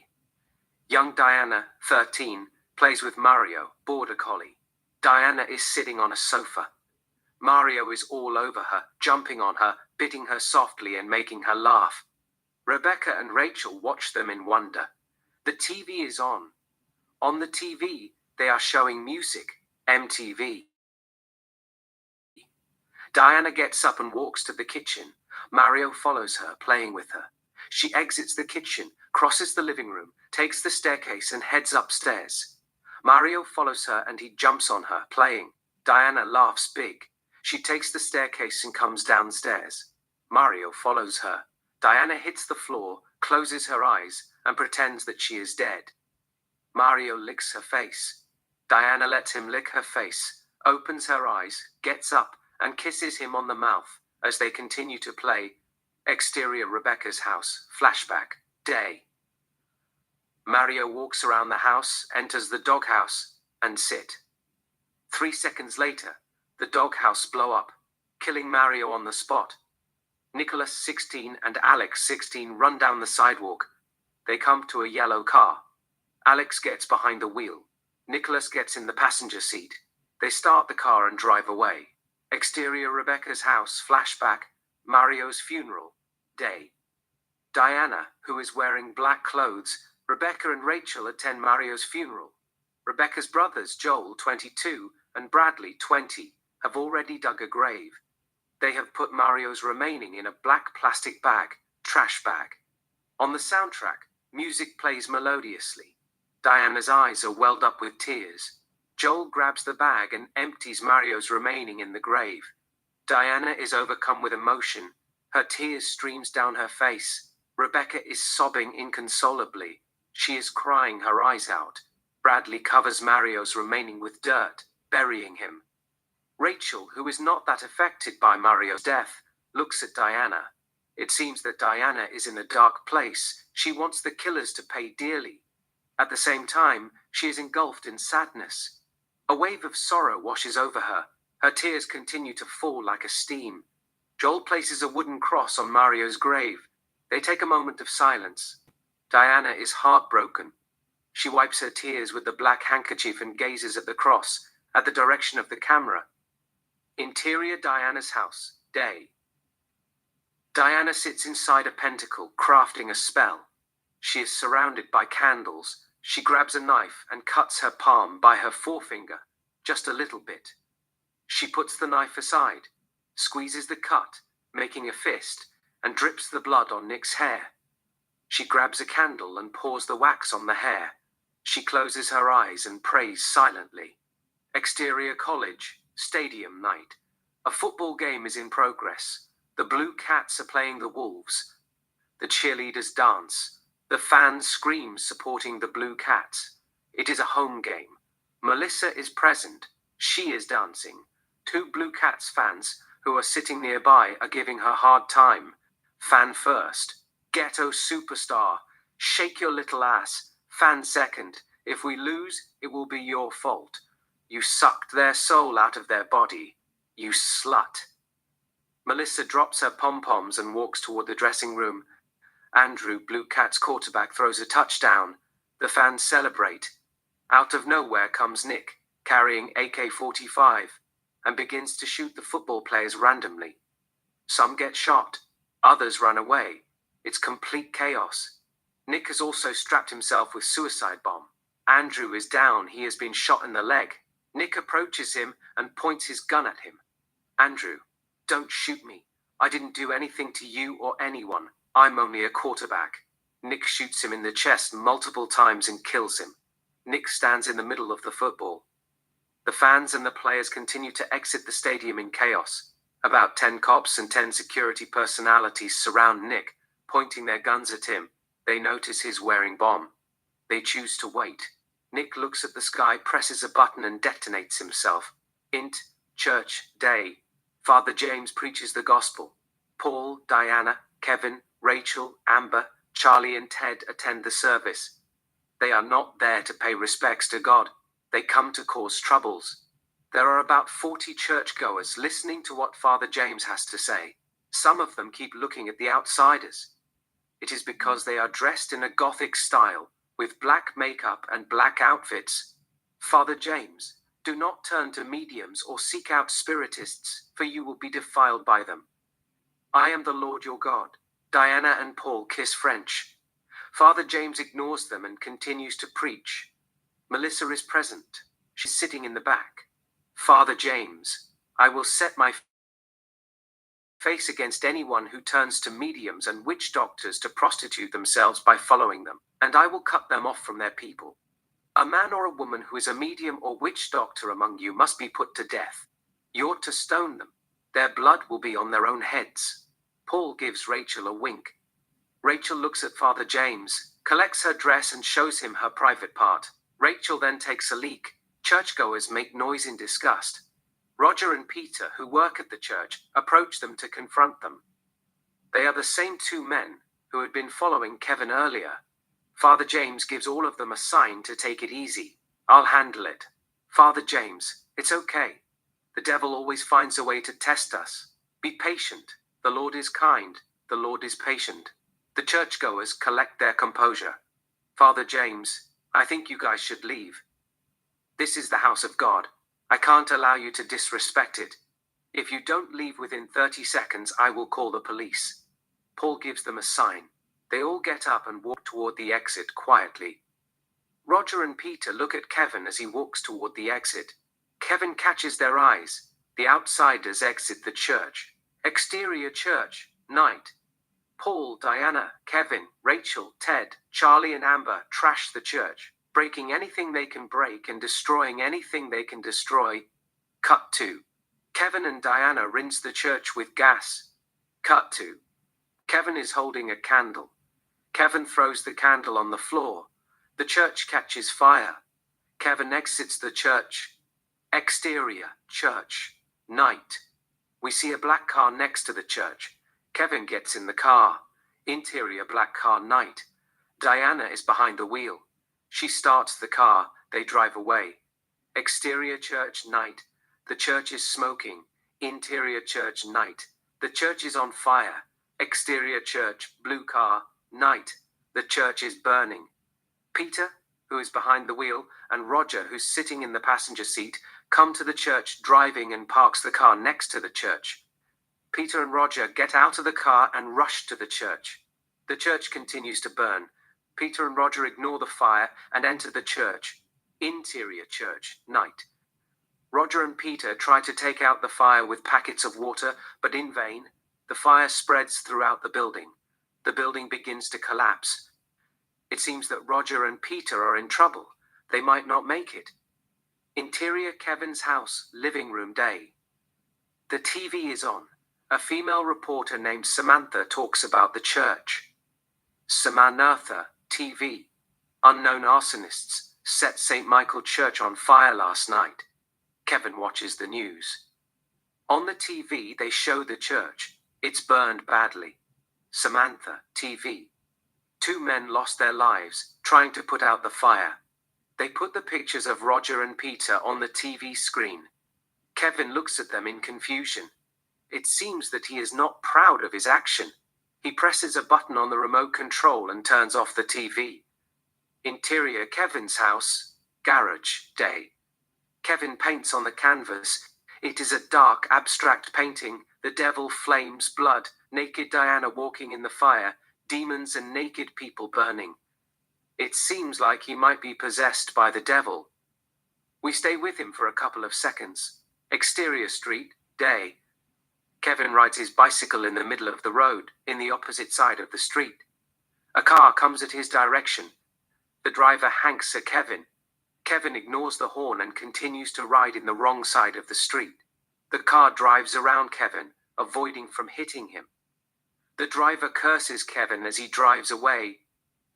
Young Diana, 13, plays with Mario, border collie. Diana is sitting on a sofa. Mario is all over her, jumping on her, biting her softly and making her laugh. Rebecca and Rachel watch them in wonder. The TV is on. On the TV, they are showing music, MTV. Diana gets up and walks to the kitchen. Mario follows her, playing with her. She exits the kitchen, crosses the living room, takes the staircase and heads upstairs. Mario follows her and he jumps on her, playing. Diana laughs big. She takes the staircase and comes downstairs. Mario follows her. Diana hits the floor, closes her eyes, and pretends that she is dead. Mario licks her face. Diana lets him lick her face, opens her eyes, gets up, and kisses him on the mouth as they continue to play. Exterior Rebecca's house, flashback, day. Mario walks around the house, enters the doghouse, and sit. 3 seconds later, the doghouse blow up, killing Mario on the spot. Nicholas, 16, and Alex, 16, run down the sidewalk. They come to a yellow car. Alex gets behind the wheel. Nicholas gets in the passenger seat. They start the car and drive away. Exterior Rebecca's house, flashback, Mario's funeral, day. Diana, who is wearing black clothes, Rebecca and Rachel attend Mario's funeral. Rebecca's brothers, Joel, 22, and Bradley, 20, have already dug a grave. They have put Mario's remaining in a black plastic bag, trash bag. On the soundtrack, music plays melodiously. Diana's eyes are welled up with tears. Joel grabs the bag and empties Mario's remaining in the grave. Diana is overcome with emotion. Her tears streams down her face. Rebecca is sobbing inconsolably. She is crying her eyes out. Bradley covers Mario's remaining with dirt, burying him. Rachel, who is not that affected by Mario's death, looks at Diana. It seems that Diana is in a dark place. She wants the killers to pay dearly. At the same time, she is engulfed in sadness. A wave of sorrow washes over her. Her tears continue to fall like a steam. Joel places a wooden cross on Mario's grave. They take a moment of silence. Diana is heartbroken. She wipes her tears with the black handkerchief and gazes at the cross, at the direction of the camera. Interior Diana's house, day. Diana sits inside a pentacle, crafting a spell. She is surrounded by candles. She grabs a knife and cuts her palm by her forefinger, just a little bit. She puts the knife aside, squeezes the cut, making a fist, and drips the blood on Nick's hair. She grabs a candle and pours the wax on the hair. She closes her eyes and prays silently. Exterior college, stadium night. A football game is in progress. The Blue Cats are playing the Wolves. The cheerleaders dance. The fans scream supporting the Blue Cats. It is a home game. Melissa is present. She is dancing. Two Blue Cats fans, who are sitting nearby, are giving her hard time. Fan first. Ghetto superstar. Shake your little ass. Fan second. If we lose, it will be your fault. You sucked their soul out of their body. You slut. Melissa drops her pom-poms and walks toward the dressing room. Andrew, Blue Cats quarterback, throws a touchdown. The fans celebrate. Out of nowhere comes Nick, carrying AK-45, and begins to shoot the football players randomly. Some get shot. Others run away. It's complete chaos. Nick has also strapped himself with suicide bomb. Andrew is down. He has been shot in the leg. Nick approaches him and points his gun at him. Andrew, don't shoot me. I didn't do anything to you or anyone. I'm only a quarterback. Nick shoots him in the chest multiple times and kills him. Nick stands in the middle of the football. The fans and the players continue to exit the stadium in chaos. About 10 cops and 10 security personalities surround Nick, pointing their guns at him. They notice he's wearing bomb. They choose to wait. Nick looks at the sky, presses a button and detonates himself. Int, church, day. Father James preaches the gospel. Paul, Diana, Kevin, Rachel, Amber, Charlie and Ted attend the service. They are not there to pay respects to God. They come to cause troubles. There are about 40 churchgoers listening to what Father James has to say. Some of them keep looking at the outsiders. It is because they are dressed in a Gothic style, with black makeup and black outfits. Father James, do not turn to mediums or seek out spiritists, for you will be defiled by them. I am the Lord your God. Diana and Paul kiss French. Father James ignores them and continues to preach. Melissa is present. She's sitting in the back. Father James, I will set my face against anyone who turns to mediums and witch doctors to prostitute themselves by following them, and I will cut them off from their people. A man or a woman who is a medium or witch doctor among you must be put to death. You're to stone them. Their blood will be on their own heads. Paul gives Rachel a wink. Rachel looks at Father James, collects her dress and shows him her private part. Rachel then takes a leak. Churchgoers make noise in disgust. Roger and Peter, who work at the church, approach them to confront them. They are the same two men who had been following Kevin earlier. Father James gives all of them a sign to take it easy. I'll handle it. Father James, it's okay. The devil always finds a way to test us. Be patient. The Lord is kind. The Lord is patient. The churchgoers collect their composure. Father James, I think you guys should leave. This is the house of God. I can't allow you to disrespect it. If you don't leave within 30 seconds, I will call the police. Paul gives them a sign. They all get up and walk toward the exit quietly. Roger and Peter look at Kevin as he walks toward the exit. Kevin catches their eyes. The outsiders exit the church. Exterior church, night. Paul, Diana, Kevin, Rachel, Ted, Charlie and Amber trash the church, breaking anything they can break and destroying anything they can destroy. Cut to. Kevin and Diana rinse the church with gas. Cut to. Kevin is holding a candle. Kevin throws the candle on the floor. The church catches fire. Kevin exits the church. Exterior, church, night. We see a black car next to the church. Kevin gets in the car. Interior, black car, night. Diana is behind the wheel. She starts the car. They drive away. Exterior, church, night. The church is smoking. Interior, church, night. The church is on fire. Exterior, church, blue car, night. The church is burning. Peter, who is behind the wheel, and Roger, who's sitting in the passenger seat, come to the church driving and parks the car next to the church. Peter and Roger get out of the car and rush to the church. The church continues to burn. Peter and Roger ignore the fire and enter the church. Interior, church, night. Roger and Peter try to take out the fire with packets of water, but in vain. The fire spreads throughout the building. The building begins to collapse. It seems that Roger and Peter are in trouble. They might not make it. Interior, Kevin's house, living room, day. The TV is on. A female reporter named Samantha talks about the church. Samantha, TV. Unknown arsonists set St. Michael Church on fire last night. Kevin watches the news. On the TV, they show the church. It's burned badly. Samantha, TV. 2 men lost their lives trying to put out the fire. They put the pictures of Roger and Peter on the TV screen. Kevin looks at them in confusion. It seems that he is not proud of his action. He presses a button on the remote control and turns off the TV. Interior, Kevin's house, garage, day. Kevin paints on the canvas. It is a dark, abstract painting. The devil, flames, blood, naked Diana walking in the fire, demons and naked people burning. It seems like he might be possessed by the devil. We stay with him for a couple of seconds. Exterior, street, day. Kevin rides his bicycle in the middle of the road, in the opposite side of the street. A car comes at his direction. The driver hanks at Kevin. Kevin ignores the horn and continues to ride in the wrong side of the street. The car drives around Kevin, avoiding from hitting him. The driver curses Kevin as he drives away.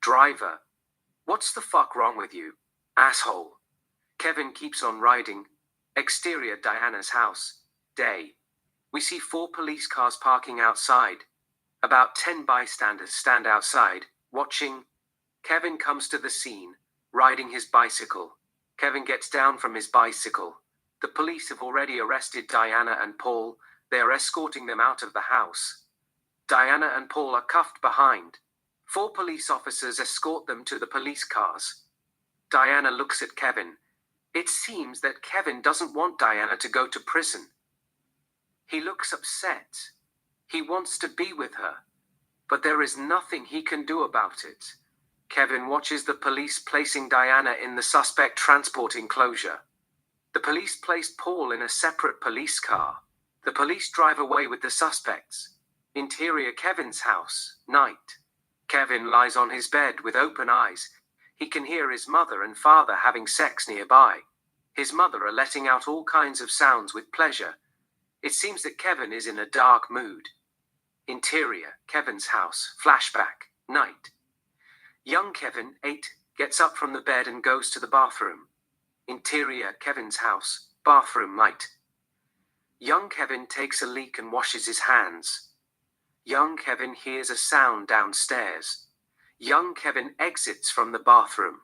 Driver, what's the fuck wrong with you, asshole? Kevin keeps on riding. Exterior, Diana's house, day. We see 4 police cars parking outside. About 10 bystanders stand outside, watching. Kevin comes to the scene, riding his bicycle. Kevin gets down from his bicycle. The police have already arrested Diana and Paul. They are escorting them out of the house. Diana and Paul are cuffed behind. 4 police officers escort them to the police cars. Diana looks at Kevin. It seems that Kevin doesn't want Diana to go to prison. He looks upset. He wants to be with her, but there is nothing he can do about it. Kevin watches the police placing Diana in the suspect transport enclosure. The police place Paul in a separate police car. The police drive away with the suspects. Interior, Kevin's house, night. Kevin lies on his bed with open eyes. He can hear his mother and father having sex nearby. His mother are letting out all kinds of sounds with pleasure. It seems that Kevin is in a dark mood. Interior, Kevin's house, flashback, night. Young Kevin, 8, gets up from the bed and goes to the bathroom. Interior, Kevin's house, bathroom, night. Young Kevin takes a leak and washes his hands. Young Kevin hears a sound downstairs. Young Kevin exits from the bathroom.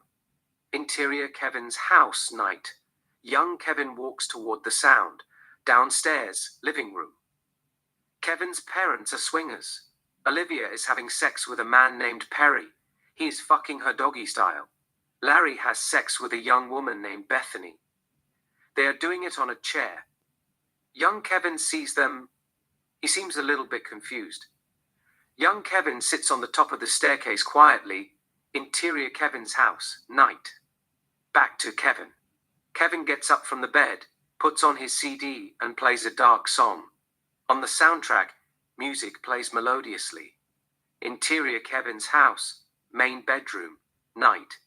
Interior, Kevin's house, night. Young Kevin walks toward the sound. Downstairs, living room. Kevin's parents are swingers. Olivia is having sex with a man named Perry. He is fucking her doggy style. Larry has sex with a young woman named Bethany. They are doing it on a chair. Young Kevin sees them. He seems a little bit confused. Young Kevin sits on the top of the staircase quietly. Interior, Kevin's house, night. Back to Kevin. Kevin gets up from the bed, puts on his CD and plays a dark song. On the soundtrack, music plays melodiously. Interior, Kevin's house, main bedroom, night.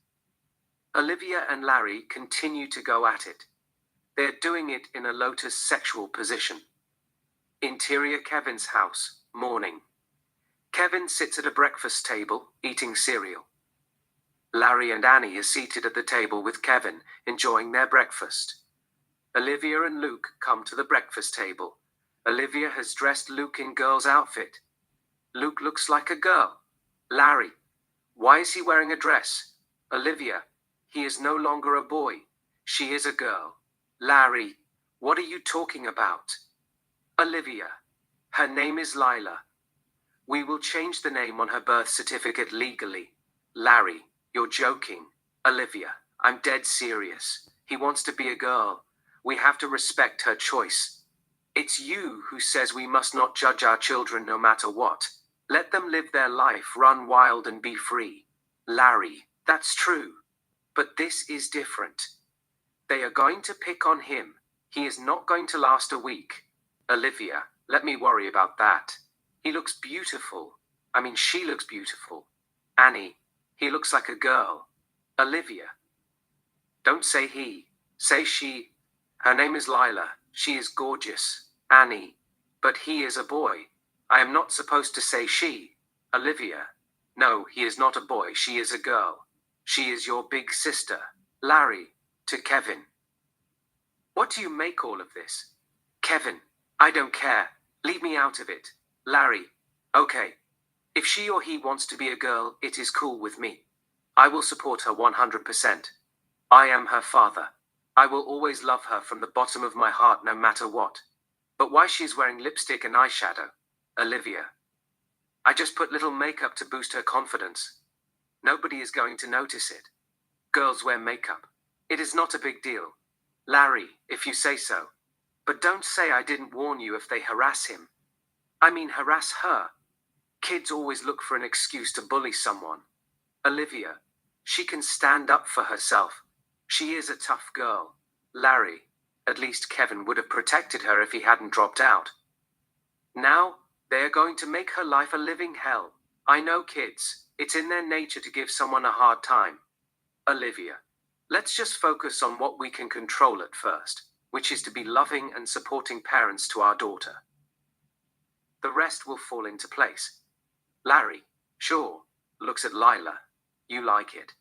Olivia and Larry continue to go at it. They're doing it in a lotus sexual position. Interior, Kevin's house, morning. Kevin sits at a breakfast table, eating cereal. Larry and Annie are seated at the table with Kevin, enjoying their breakfast. Olivia and Luke come to the breakfast table. Olivia has dressed Luke in girl's outfit. Luke looks like a girl. Larry, why is he wearing a dress? Olivia, he is no longer a boy. She is a girl. Larry, what are you talking about? Olivia, her name is Lila. We will change the name on her birth certificate legally. Larry, you're joking. Olivia, I'm dead serious. He wants to be a girl. We have to respect her choice. It's you who says we must not judge our children no matter what. Let them live their life, run wild and be free. Larry, that's true. But this is different. They are going to pick on him. He is not going to last a week. Olivia, let me worry about that. He looks beautiful. I mean, she looks beautiful. Annie, he looks like a girl. Olivia. Don't say he. Say she. Her name is Lila. She is gorgeous. Annie. But he is a boy. I am not supposed to say she. Olivia. No, he is not a boy. She is a girl. She is your big sister. Larry. To Kevin. What do you make all of this? Kevin. I don't care. Leave me out of it. Larry. Okay. If she or he wants to be a girl, it is cool with me. I will support her 100%. I am her father. I will always love her from the bottom of my heart no matter what. But why she's wearing lipstick and eyeshadow? Olivia. I just put little makeup to boost her confidence. Nobody is going to notice it. Girls wear makeup. It is not a big deal. Larry, if you say so. But don't say I didn't warn you if they harass him. I mean harass her. Kids always look for an excuse to bully someone. Olivia. She can stand up for herself. She is a tough girl. Larry. At least Kevin would have protected her if he hadn't dropped out. Now, they are going to make her life a living hell. I know kids. It's in their nature to give someone a hard time. Olivia. Let's just focus on what we can control at first, which is to be loving and supporting parents to our daughter. The rest will fall into place. Larry. Sure. Looks at Lila. You like it.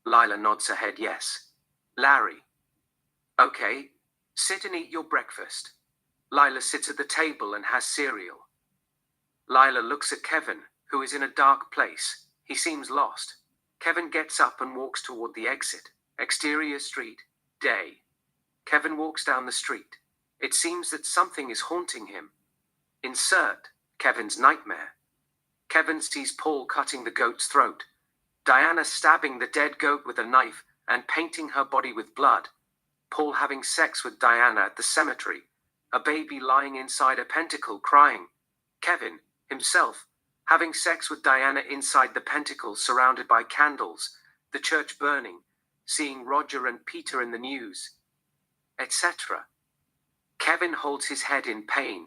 Lila nods her head yes. Larry. Okay. Sit and eat your breakfast. Lila sits at the table and has cereal. Lila looks at Kevin, who is in a dark place. He seems lost. Kevin gets up and walks toward the exit. Exterior street. Day. Kevin walks down the street. It seems that something is haunting him. Insert Kevin's nightmare. Kevin sees Paul cutting the goat's throat, Diana stabbing the dead goat with a knife and painting her body with blood, Paul having sex with Diana at the cemetery, a baby lying inside a pentacle crying, Kevin, himself, having sex with Diana inside the pentacle surrounded by candles, the church burning, seeing Roger and Peter in the news, etc. Kevin holds his head in pain.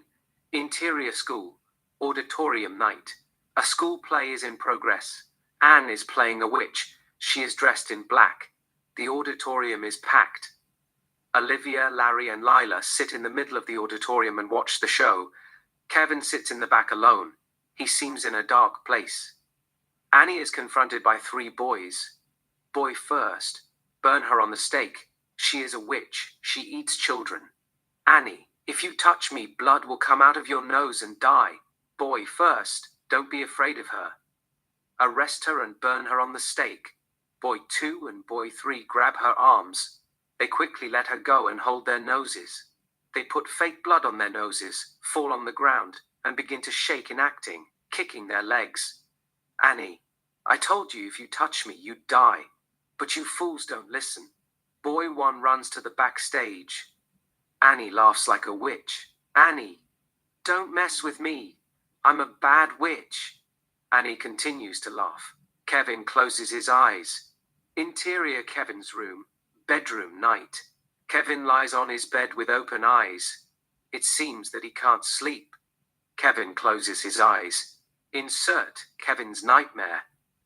Interior school. Auditorium night. A school play is in progress. Anne is playing a witch. She is dressed in black. The auditorium is packed. Olivia, Larry, and Lila sit in the middle of the auditorium and watch the show. Kevin sits in the back alone. He seems in a dark place. Annie is confronted by 3 boys. Boy first. Burn her on the stake. She is a witch. She eats children. Annie, if you touch me, blood will come out of your nose and die. Boy first. Don't be afraid of her. Arrest her and burn her on the stake. Boy 2 and boy 3 grab her arms. They quickly let her go and hold their noses. They put fake blood on their noses, fall on the ground, and begin to shake in acting, kicking their legs. Annie, I told you if you touch me, you'd die. But you fools don't listen. Boy 1 runs to the backstage. Annie laughs like a witch. Annie, don't mess with me. I'm a bad witch. Annie continues to laugh. Kevin closes his eyes. Interior Kevin's room. Bedroom night. Kevin lies on his bed with open eyes. It seems that he can't sleep. Kevin closes his eyes. Insert Kevin's nightmare.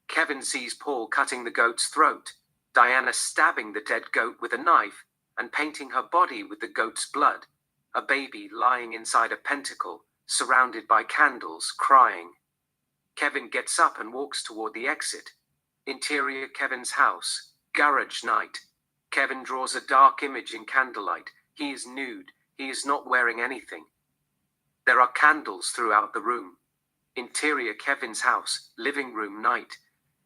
Kevin sees Paul cutting the goat's throat, Diana stabbing the dead goat with a knife and painting her body with the goat's blood, a baby lying inside a pentacle, surrounded by candles, crying. Kevin gets up and walks toward the exit. Interior Kevin's house, garage night. Kevin draws a dark image in candlelight. He is nude. He is not wearing anything. There are candles throughout the room. Interior Kevin's house, living room night.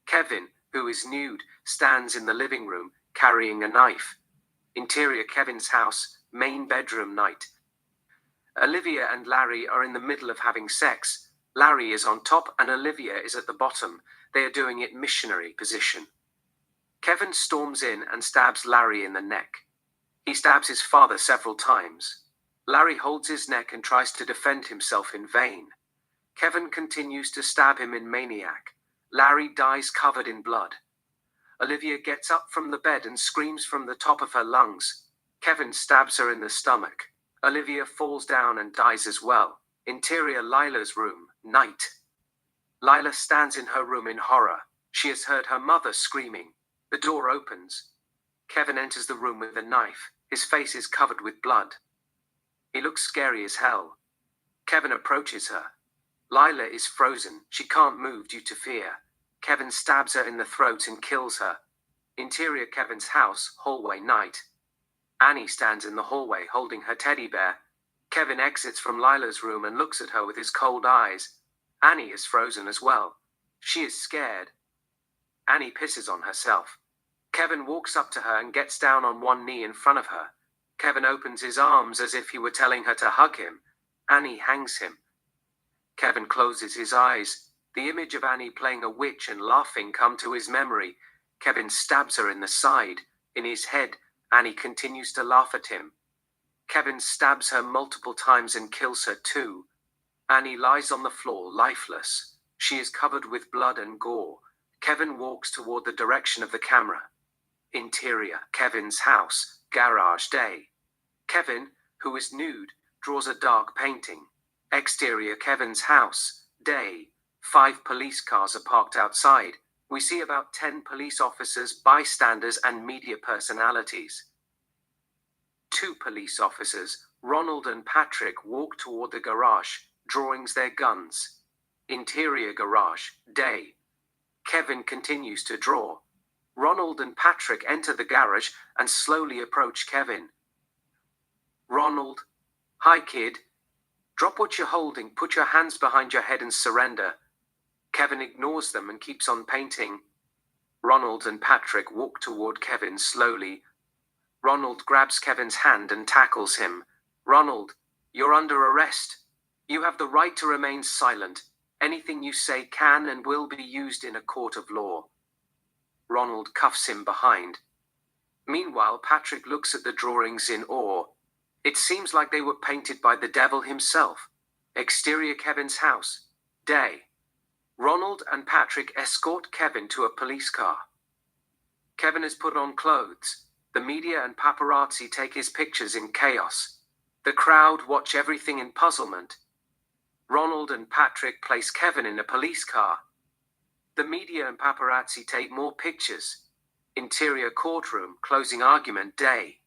Kevin, who is nude, stands in the living room, carrying a knife. Interior Kevin's house, main bedroom night. Olivia and Larry are in the middle of having sex. Larry is on top and Olivia is at the bottom. They are doing it missionary position. Kevin storms in and stabs Larry in the neck. He stabs his father several times. Larry holds his neck and tries to defend himself in vain. Kevin continues to stab him in maniac. Larry dies covered in blood. Olivia gets up from the bed and screams from the top of her lungs. Kevin stabs her in the stomach. Olivia falls down and dies as well. Interior Lila's room, night. Lila stands in her room in horror. She has heard her mother screaming. The door opens. Kevin enters the room with a knife. His face is covered with blood. He looks scary as hell. Kevin approaches her. Lila is frozen. She can't move due to fear. Kevin stabs her in the throat and kills her. Interior Kevin's house, hallway night. Annie stands in the hallway holding her teddy bear. Kevin exits from Lila's room and looks at her with his cold eyes. Annie is frozen as well. She is scared. Annie pisses on herself. Kevin walks up to her and gets down on one knee in front of her. Kevin opens his arms as if he were telling her to hug him. Annie hangs him. Kevin closes his eyes. The image of Annie playing a witch and laughing come to his memory. Kevin stabs her in the side. In his head, Annie continues to laugh at him. Kevin stabs her multiple times and kills her too. Annie lies on the floor, lifeless. She is covered with blood and gore. Kevin walks toward the direction of the camera. Interior, Kevin's house, garage day. Kevin, who is nude, draws a dark painting. Exterior, Kevin's house, day. 5 police cars are parked outside. We see about 10 police officers, bystanders, and media personalities. 2 police officers, Ronald and Patrick, walk toward the garage, drawing their guns. Interior garage, day. Kevin continues to draw. Ronald and Patrick enter the garage and slowly approach Kevin. Ronald, hi kid. Drop what you're holding, put your hands behind your head and surrender. Kevin ignores them and keeps on painting. Ronald and Patrick walk toward Kevin slowly. Ronald grabs Kevin's hand and tackles him. Ronald, you're under arrest. You have the right to remain silent. Anything you say can and will be used in a court of law. Ronald cuffs him behind. Meanwhile, Patrick looks at the drawings in awe. It seems like they were painted by the devil himself. Exterior Kevin's house, day. Ronald and Patrick escort Kevin to a police car. Kevin has put on clothes. The media and paparazzi take his pictures in chaos. The crowd watch everything in puzzlement. Ronald and Patrick place Kevin in a police car. The media and paparazzi take more pictures. Interior courtroom, closing argument day.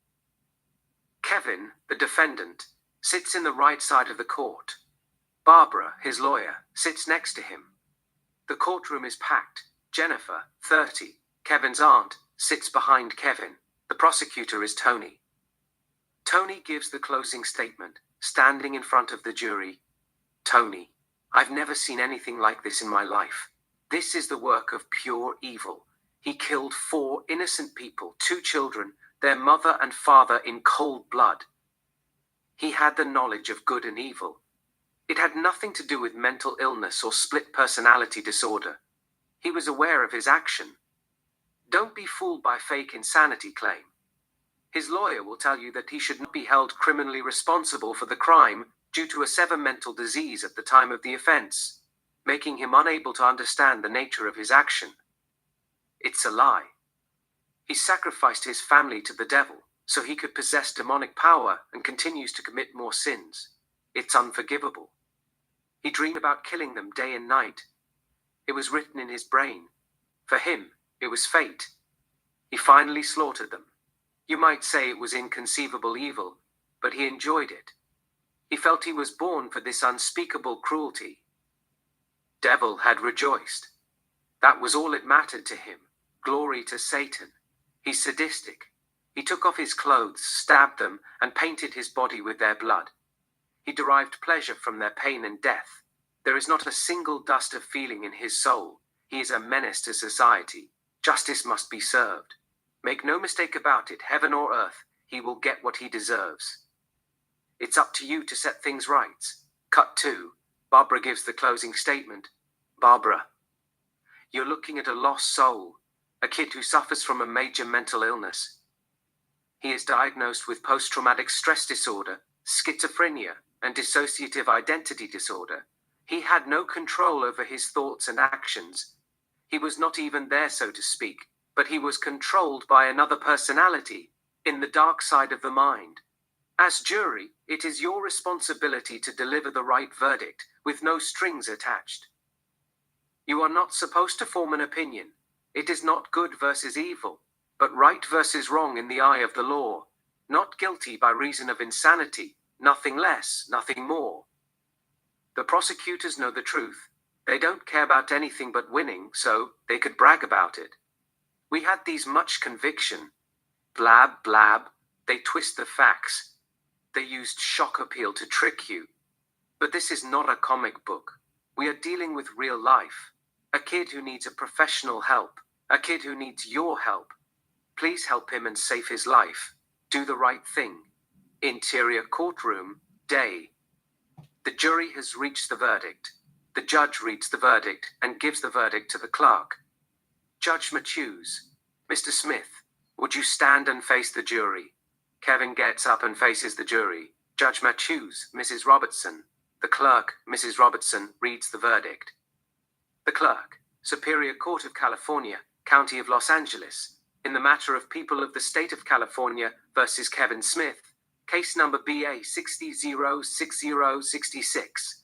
Kevin, the defendant, sits in the right side of the court. Barbara, his lawyer, sits next to him. The courtroom is packed. Jennifer, 30, Kevin's aunt, sits behind Kevin. The prosecutor is Tony. Tony gives the closing statement, standing in front of the jury. Tony, I've never seen anything like this in my life. This is the work of pure evil. He killed 4 innocent people, 2 children, their mother and father in cold blood. He had the knowledge of good and evil. It had nothing to do with mental illness or split personality disorder. He was aware of his action. Don't be fooled by fake insanity claim. His lawyer will tell you that he should not be held criminally responsible for the crime due to a severe mental disease at the time of the offense, making him unable to understand the nature of his action. It's a lie. He sacrificed his family to the devil so he could possess demonic power and continues to commit more sins. It's unforgivable. He dreamed about killing them day and night. It was written in his brain. For him, it was fate. He finally slaughtered them. You might say it was inconceivable evil, but he enjoyed it. He felt he was born for this unspeakable cruelty. Devil had rejoiced. That was all it mattered to him. Glory to Satan. He's sadistic. He took off his clothes, stabbed them, and painted his body with their blood. He derived pleasure from their pain and death. There is not a single dust of feeling in his soul. He is a menace to society. Justice must be served. Make no mistake about it, heaven or earth, he will get what he deserves. It's up to you to set things right. Cut 2. Barbara gives the closing statement. Barbara, you're looking at a lost soul, a kid who suffers from a major mental illness. He is diagnosed with post-traumatic stress disorder, schizophrenia, and dissociative identity disorder. He had no control over his thoughts and actions. He was not even there, so to speak, but he was controlled by another personality, in the dark side of the mind. As jury, it is your responsibility to deliver the right verdict, with no strings attached. You are not supposed to form an opinion. It is not good versus evil, but right versus wrong in the eye of the law. Not guilty by reason of insanity, nothing less, nothing more. The prosecutors know the truth. They don't care about anything but winning, so they could brag about it. We had these much conviction. Blab, blab. They twist the facts. They used shock appeal to trick you. But this is not a comic book. We are dealing with real life. A kid who needs a professional help. A kid who needs your help. Please help him and save his life. Do the right thing. Interior courtroom, day. The jury has reached the verdict. The judge reads the verdict and gives the verdict to the clerk. Judge Matthews, Mr. Smith, would you stand and face the jury? Kevin gets up and faces the jury. Judge Matthews, Mrs. Robertson. The clerk, Mrs. Robertson, reads the verdict. The clerk, Superior Court of California, County of Los Angeles, in the matter of People of the State of California versus Kevin Smith, case number BA 606066.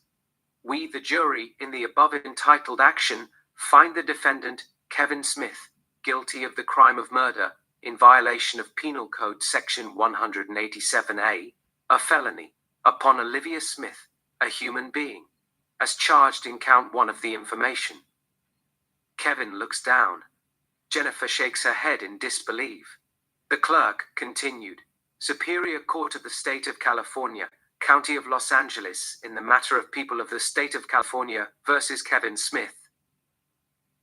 We, the jury, in the above entitled action, find the defendant, Kevin Smith, guilty of the crime of murder, in violation of Penal Code Section 187A, a felony, upon Olivia Smith, a human being, as charged in count 1 of the information. Kevin looks down. Jennifer shakes her head in disbelief. The clerk continued, Superior Court of the State of California, County of Los Angeles, in the matter of People of the State of California versus Kevin Smith.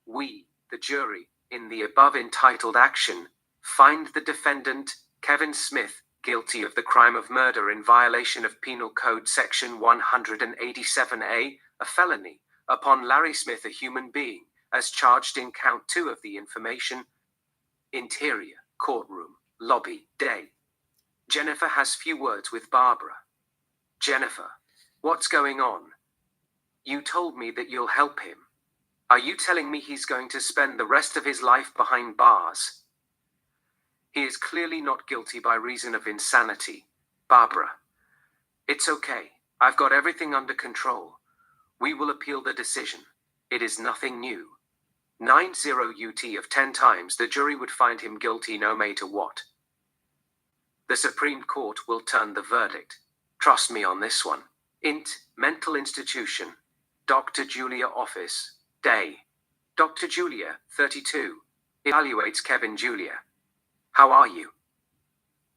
We, the jury, in the above entitled action, find the defendant, Kevin Smith, guilty of the crime of murder in violation of Penal Code Section 187A, a felony, upon Larry Smith, a human being, as charged in count 2 of the information. Interior, courtroom, lobby, day. Jennifer has few words with Barbara. Jennifer, what's going on? You told me that you'll help him. Are you telling me he's going to spend the rest of his life behind bars? He is clearly not guilty by reason of insanity. Barbara, it's okay. I've got everything under control. We will appeal the decision. It is nothing new. 90 UT of 10 times the jury would find him guilty no matter what. The Supreme Court will turn the verdict. Trust me on this one. Int, mental institution. Dr. Julia office, day. Dr. Julia, 32. Evaluates Kevin Julia. How are you?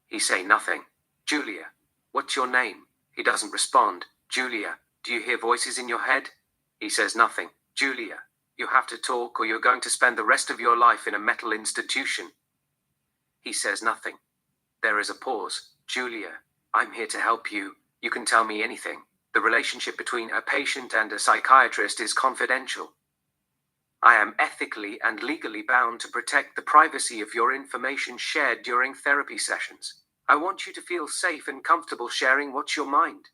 He say nothing. Julia, what's your name? He doesn't respond. Julia, do you hear voices in your head? He says nothing. Julia, you have to talk or you're going to spend the rest of your life in a mental institution. He says nothing. There is a pause. Julia, I'm here to help you. You can tell me anything. The relationship between a patient and a psychiatrist is confidential. I am ethically and legally bound to protect the privacy of your information shared during therapy sessions. I want you to feel safe and comfortable sharing what's your mind.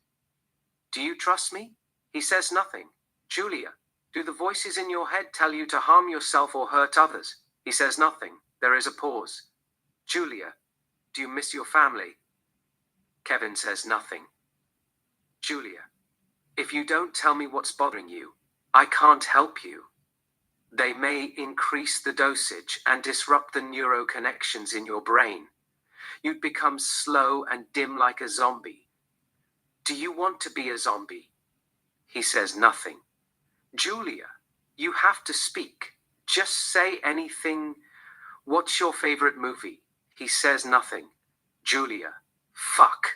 Do you trust me? He says nothing. Julia, do the voices in your head tell you to harm yourself or hurt others? He says nothing. There is a pause. Julia, do you miss your family? Kevin says nothing. Julia, if you don't tell me what's bothering you, I can't help you. They may increase the dosage and disrupt the neuroconnections in your brain. You'd become slow and dim like a zombie. Do you want to be a zombie? He says nothing. Julia, you have to speak. Just say anything. What's your favorite movie? He says nothing. Julia. Fuck.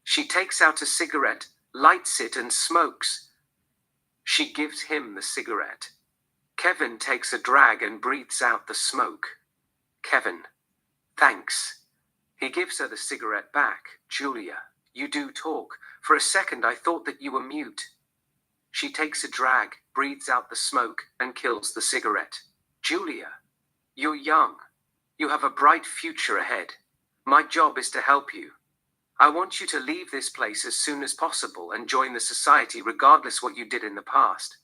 She takes out a cigarette, lights it, and smokes. She gives him the cigarette. Kevin takes a drag and breathes out the smoke. Kevin. Thanks. He gives her the cigarette back. Julia. You do talk. For a second I thought that you were mute. She takes a drag, breathes out the smoke, and kills the cigarette. Julia. You're young. You have a bright future ahead. My job is to help you. I want you to leave this place as soon as possible and join the society regardless what you did in the past.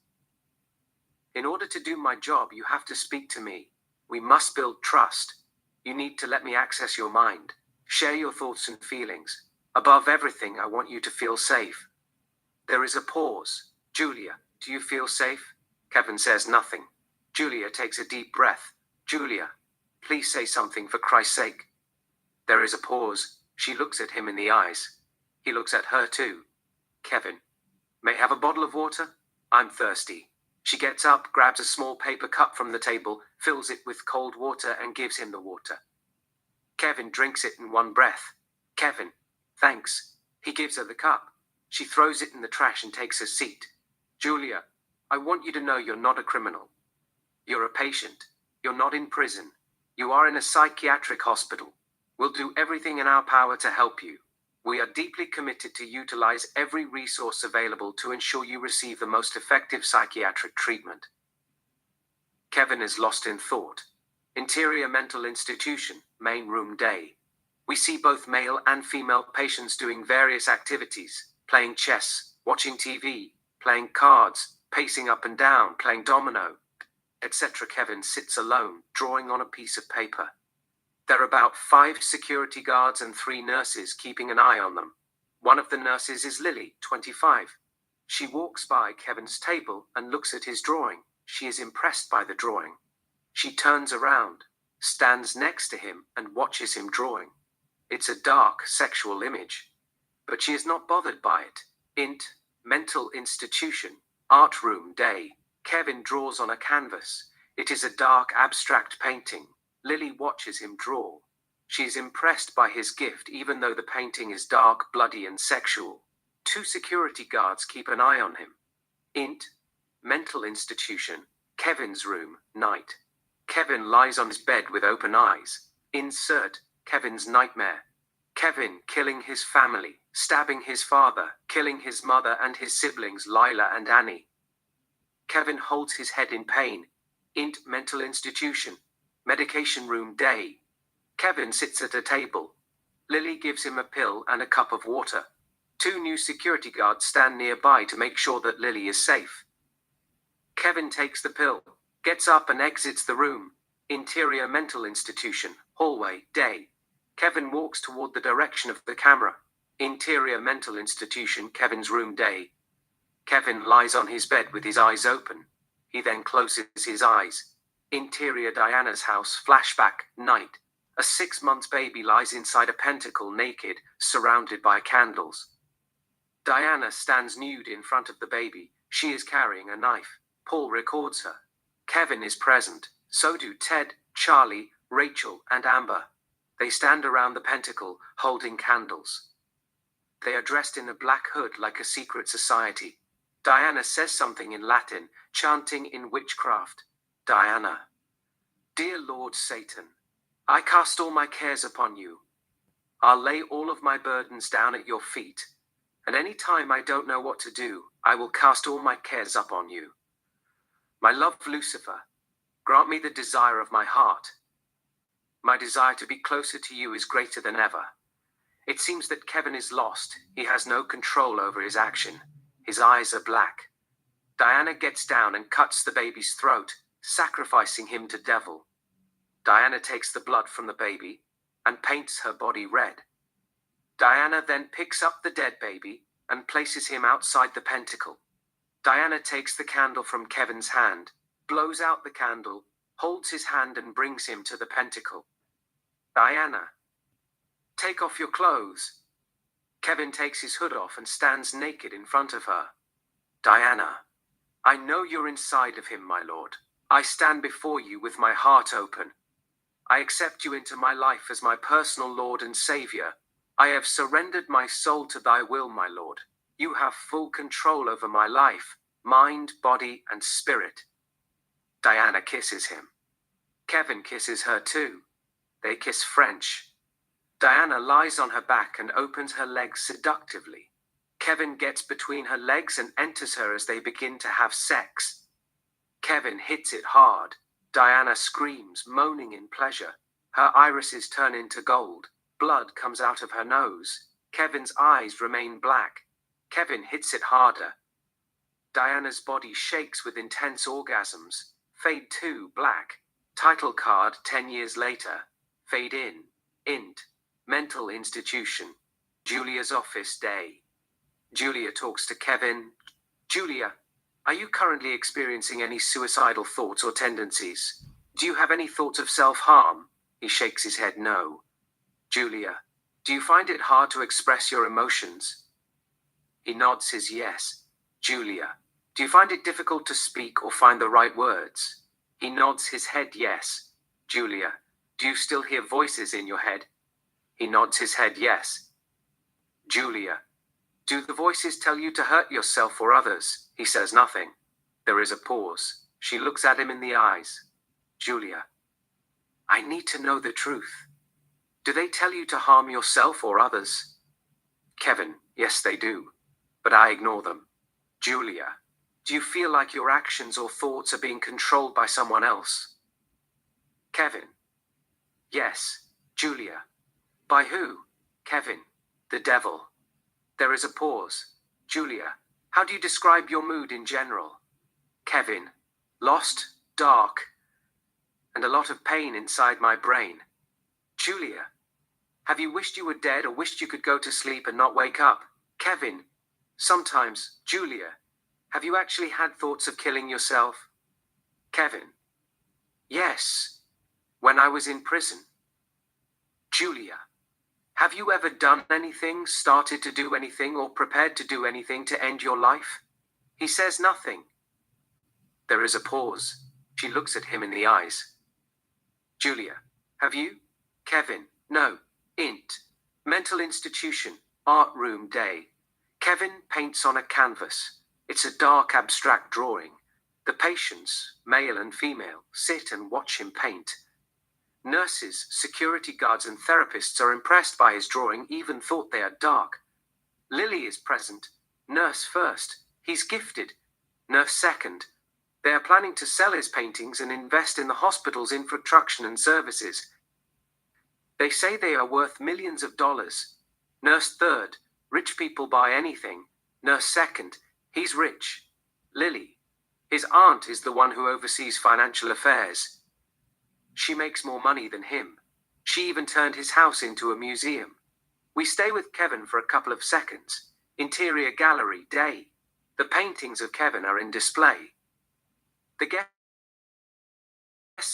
In order to do my job, you have to speak to me. We must build trust. You need to let me access your mind. Share your thoughts and feelings. Above everything, I want you to feel safe. There is a pause. Julia, do you feel safe? Kevin says nothing. Julia takes a deep breath. Julia, please say something for Christ's sake. There is a pause. She looks at him in the eyes. He looks at her too. Kevin, may I have a bottle of water? I'm thirsty. She gets up, grabs a small paper cup from the table, fills it with cold water, and gives him the water. Kevin drinks it in one breath. Kevin, thanks. He gives her the cup. She throws it in the trash and takes a seat. Julia, I want you to know you're not a criminal. You're a patient. You're not in prison. You are in a psychiatric hospital. We'll do everything in our power to help you. We are deeply committed to utilize every resource available to ensure you receive the most effective psychiatric treatment. Kevin is lost in thought. Interior mental institution, main room day. We see both male and female patients doing various activities, playing chess, watching TV, playing cards, pacing up and down, playing domino, etc. Kevin sits alone, drawing on a piece of paper. There are about 5 security guards and 3 nurses keeping an eye on them. One of the nurses is Lily, 25. She walks by Kevin's table and looks at his drawing. She is impressed by the drawing. She turns around, stands next to him, and watches him drawing. It's a dark, sexual image. But she is not bothered by it. Mental institution, art room day. Kevin draws on a canvas. It is a dark, abstract painting. Lily watches him draw. She is impressed by his gift even though the painting is dark, bloody, and sexual. 2 security guards keep an eye on him. Mental institution, Kevin's room, night. Kevin lies on his bed with open eyes. Kevin's nightmare. Kevin killing his family, stabbing his father, killing his mother and his siblings Lila and Annie. Kevin holds his head in pain. Mental institution, medication room day. Kevin sits at a table. Lily gives him a pill and a cup of water. 2 new security guards stand nearby to make sure that Lily is safe. Kevin takes the pill, gets up and exits the room. Interior mental institution, hallway, day. Kevin walks toward the direction of the camera. Interior mental institution, Kevin's room, day. Kevin lies on his bed with his eyes open. He then closes his eyes. Interior Diana's house, flashback, night. A 6-month baby lies inside a pentacle naked, surrounded by candles. Diana stands nude in front of the baby. She is carrying a knife. Paul records her. Kevin is present. So do Ted, Charlie, Rachel, and Amber. They stand around the pentacle, holding candles. They are dressed in a black hood like a secret society. Diana says something in Latin, chanting in witchcraft. Diana. Dear Lord Satan, I cast all my cares upon you. I'll lay all of my burdens down at your feet, and any time I don't know what to do, I will cast all my cares upon you. My love Lucifer, grant me the desire of my heart. My desire to be closer to you is greater than ever. It seems that Kevin is lost. He has no control over his action. His eyes are black. Diana gets down and cuts the baby's throat, sacrificing him to devil. Diana takes the blood from the baby and paints her body red. Diana then picks up the dead baby and places him outside the pentacle. Diana takes the candle from Kevin's hand, blows out the candle, holds his hand and brings him to the pentacle. Diana, take off your clothes. Kevin takes his hood off and stands naked in front of her. Diana, I know you're inside of him, my lord. I stand before you with my heart open. I accept you into my life as my personal Lord and Savior. I have surrendered my soul to thy will, my Lord. You have full control over my life, mind, body, and spirit. Diana kisses him. Kevin kisses her too. They kiss French. Diana lies on her back and opens her legs seductively. Kevin gets between her legs and enters her as they begin to have sex. Kevin hits it hard. Diana screams, moaning in pleasure. Her irises turn into gold. Blood comes out of her nose. Kevin's eyes remain black. Kevin hits it harder. Diana's body shakes with intense orgasms. Fade to black. Title card 10 years later. Fade in. Int. Mental institution. Julia's office day. Julia talks to Kevin. Julia, are you currently experiencing any suicidal thoughts or tendencies? Do you have any thoughts of self-harm? He shakes his head no. Julia, do you find it hard to express your emotions? He nods his yes. Julia, do you find it difficult to speak or find the right words? He nods his head yes. Julia, do you still hear voices in your head? He nods his head yes. Julia, do the voices tell you to hurt yourself or others? He says nothing. There is a pause. She looks at him in the eyes. Julia, I need to know the truth. Do they tell you to harm yourself or others? Kevin, yes they do. But I ignore them. Julia, do you feel like your actions or thoughts are being controlled by someone else? Kevin, yes. Julia, by who? Kevin, the devil. There is a pause. Julia, how do you describe your mood in general? Kevin, lost, dark, and a lot of pain inside my brain. Julia, have you wished you were dead or wished you could go to sleep and not wake up? Kevin, sometimes. Julia, have you actually had thoughts of killing yourself? Kevin, yes, when I was in prison. Julia, have you ever done anything, started to do anything, or prepared to do anything to end your life? He says nothing. There is a pause. She looks at him in the eyes. Julia, have you? Kevin, no. Int. Mental institution, art room day. Kevin paints on a canvas. It's a dark abstract drawing. The patients, male and female, sit and watch him paint. Nurses, security guards, and therapists are impressed by his drawing, even thought they are dark. Lily is present. Nurse first. He's gifted. Nurse second. They are planning to sell his paintings and invest in the hospital's infrastructure and services. They say they are worth millions of dollars. Nurse third. Rich people buy anything. Nurse second. He's rich. Lily. His aunt is the one who oversees financial affairs. She makes more money than him. She even turned his house into a museum. We stay with Kevin for a couple of seconds. Interior gallery day. The paintings of Kevin are in display. The guest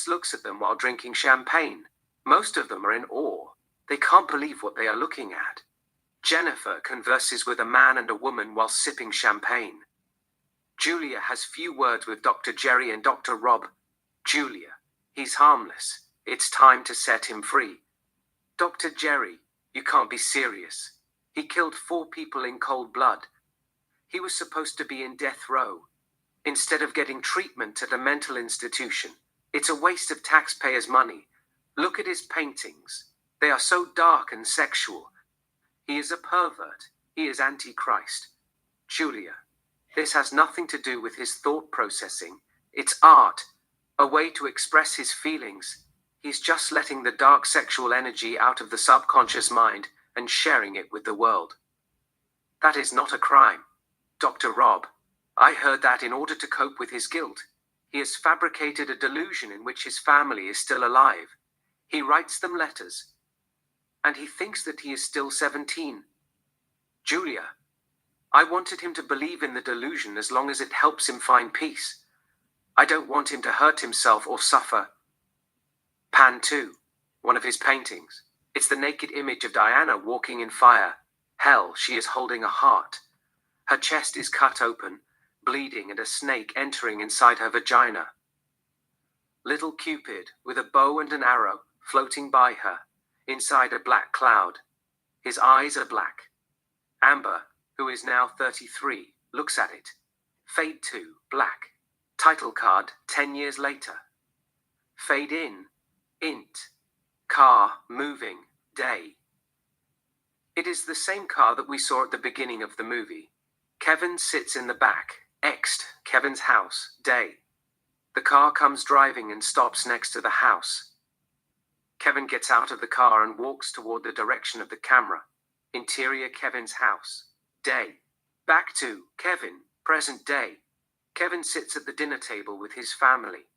looks at them while drinking champagne. Most of them are in awe. They can't believe what they are looking at. Jennifer converses with a man and a woman while sipping champagne. Julia has few words with Dr. Jerry and Dr. Rob. Julia, he's harmless. It's time to set him free. Dr. Jerry, you can't be serious. He killed 4 people in cold blood. He was supposed to be in death row. Instead of getting treatment at a mental institution, it's a waste of taxpayers' money. Look at his paintings. They are so dark and sexual. He is a pervert. He is Antichrist. Julia, this has nothing to do with his thought processing. It's art, a way to express his feelings. He's just letting the dark sexual energy out of the subconscious mind and sharing it with the world. That is not a crime. Dr. Rob, I heard that in order to cope with his guilt, he has fabricated a delusion in which his family is still alive. He writes them letters, and he thinks that he is still 17. Julia, I wanted him to believe in the delusion as long as it helps him find peace. I don't want him to hurt himself or suffer. Pan 2, one of his paintings. It's the naked image of Diana walking in fire. Hell, she is holding a heart. Her chest is cut open, bleeding, and a snake entering inside her vagina. Little Cupid, with a bow and an arrow, floating by her, inside a black cloud. His eyes are black. Amber, who is now 33, looks at it. Fade to black. Title card 10 years later. Fade in. Int. Car, moving, day. It is the same car that we saw at the beginning of the movie. Kevin sits in the back. Ext. Kevin's house, day. The car comes driving and stops next to the house. Kevin gets out of the car and walks toward the direction of the camera. Interior Kevin's house, day. Back to Kevin, present day. Kevin sits at the dinner table with his family.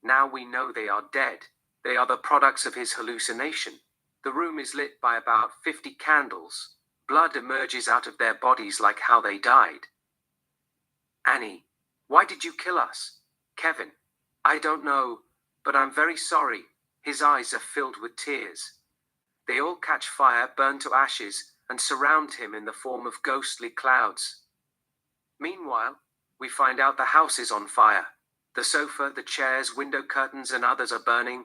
Now we know they are dead. They are the products of his hallucination. The room is lit by about 50 candles. Blood emerges out of their bodies like how they died. Annie, why did you kill us? Kevin, I don't know, but I'm very sorry. His eyes are filled with tears. They all catch fire, burn to ashes, and surround him in the form of ghostly clouds. Meanwhile, we find out the house is on fire. The sofa, the chairs, window curtains, and others are burning.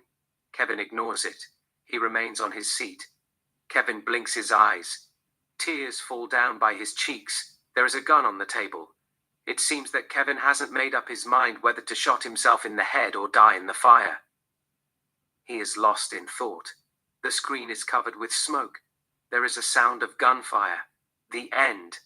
Kevin ignores it. He remains on his seat. Kevin blinks his eyes. Tears fall down by his cheeks. There is a gun on the table. It seems that Kevin hasn't made up his mind whether to shot himself in the head or die in the fire. He is lost in thought. The screen is covered with smoke. There is a sound of gunfire. The end.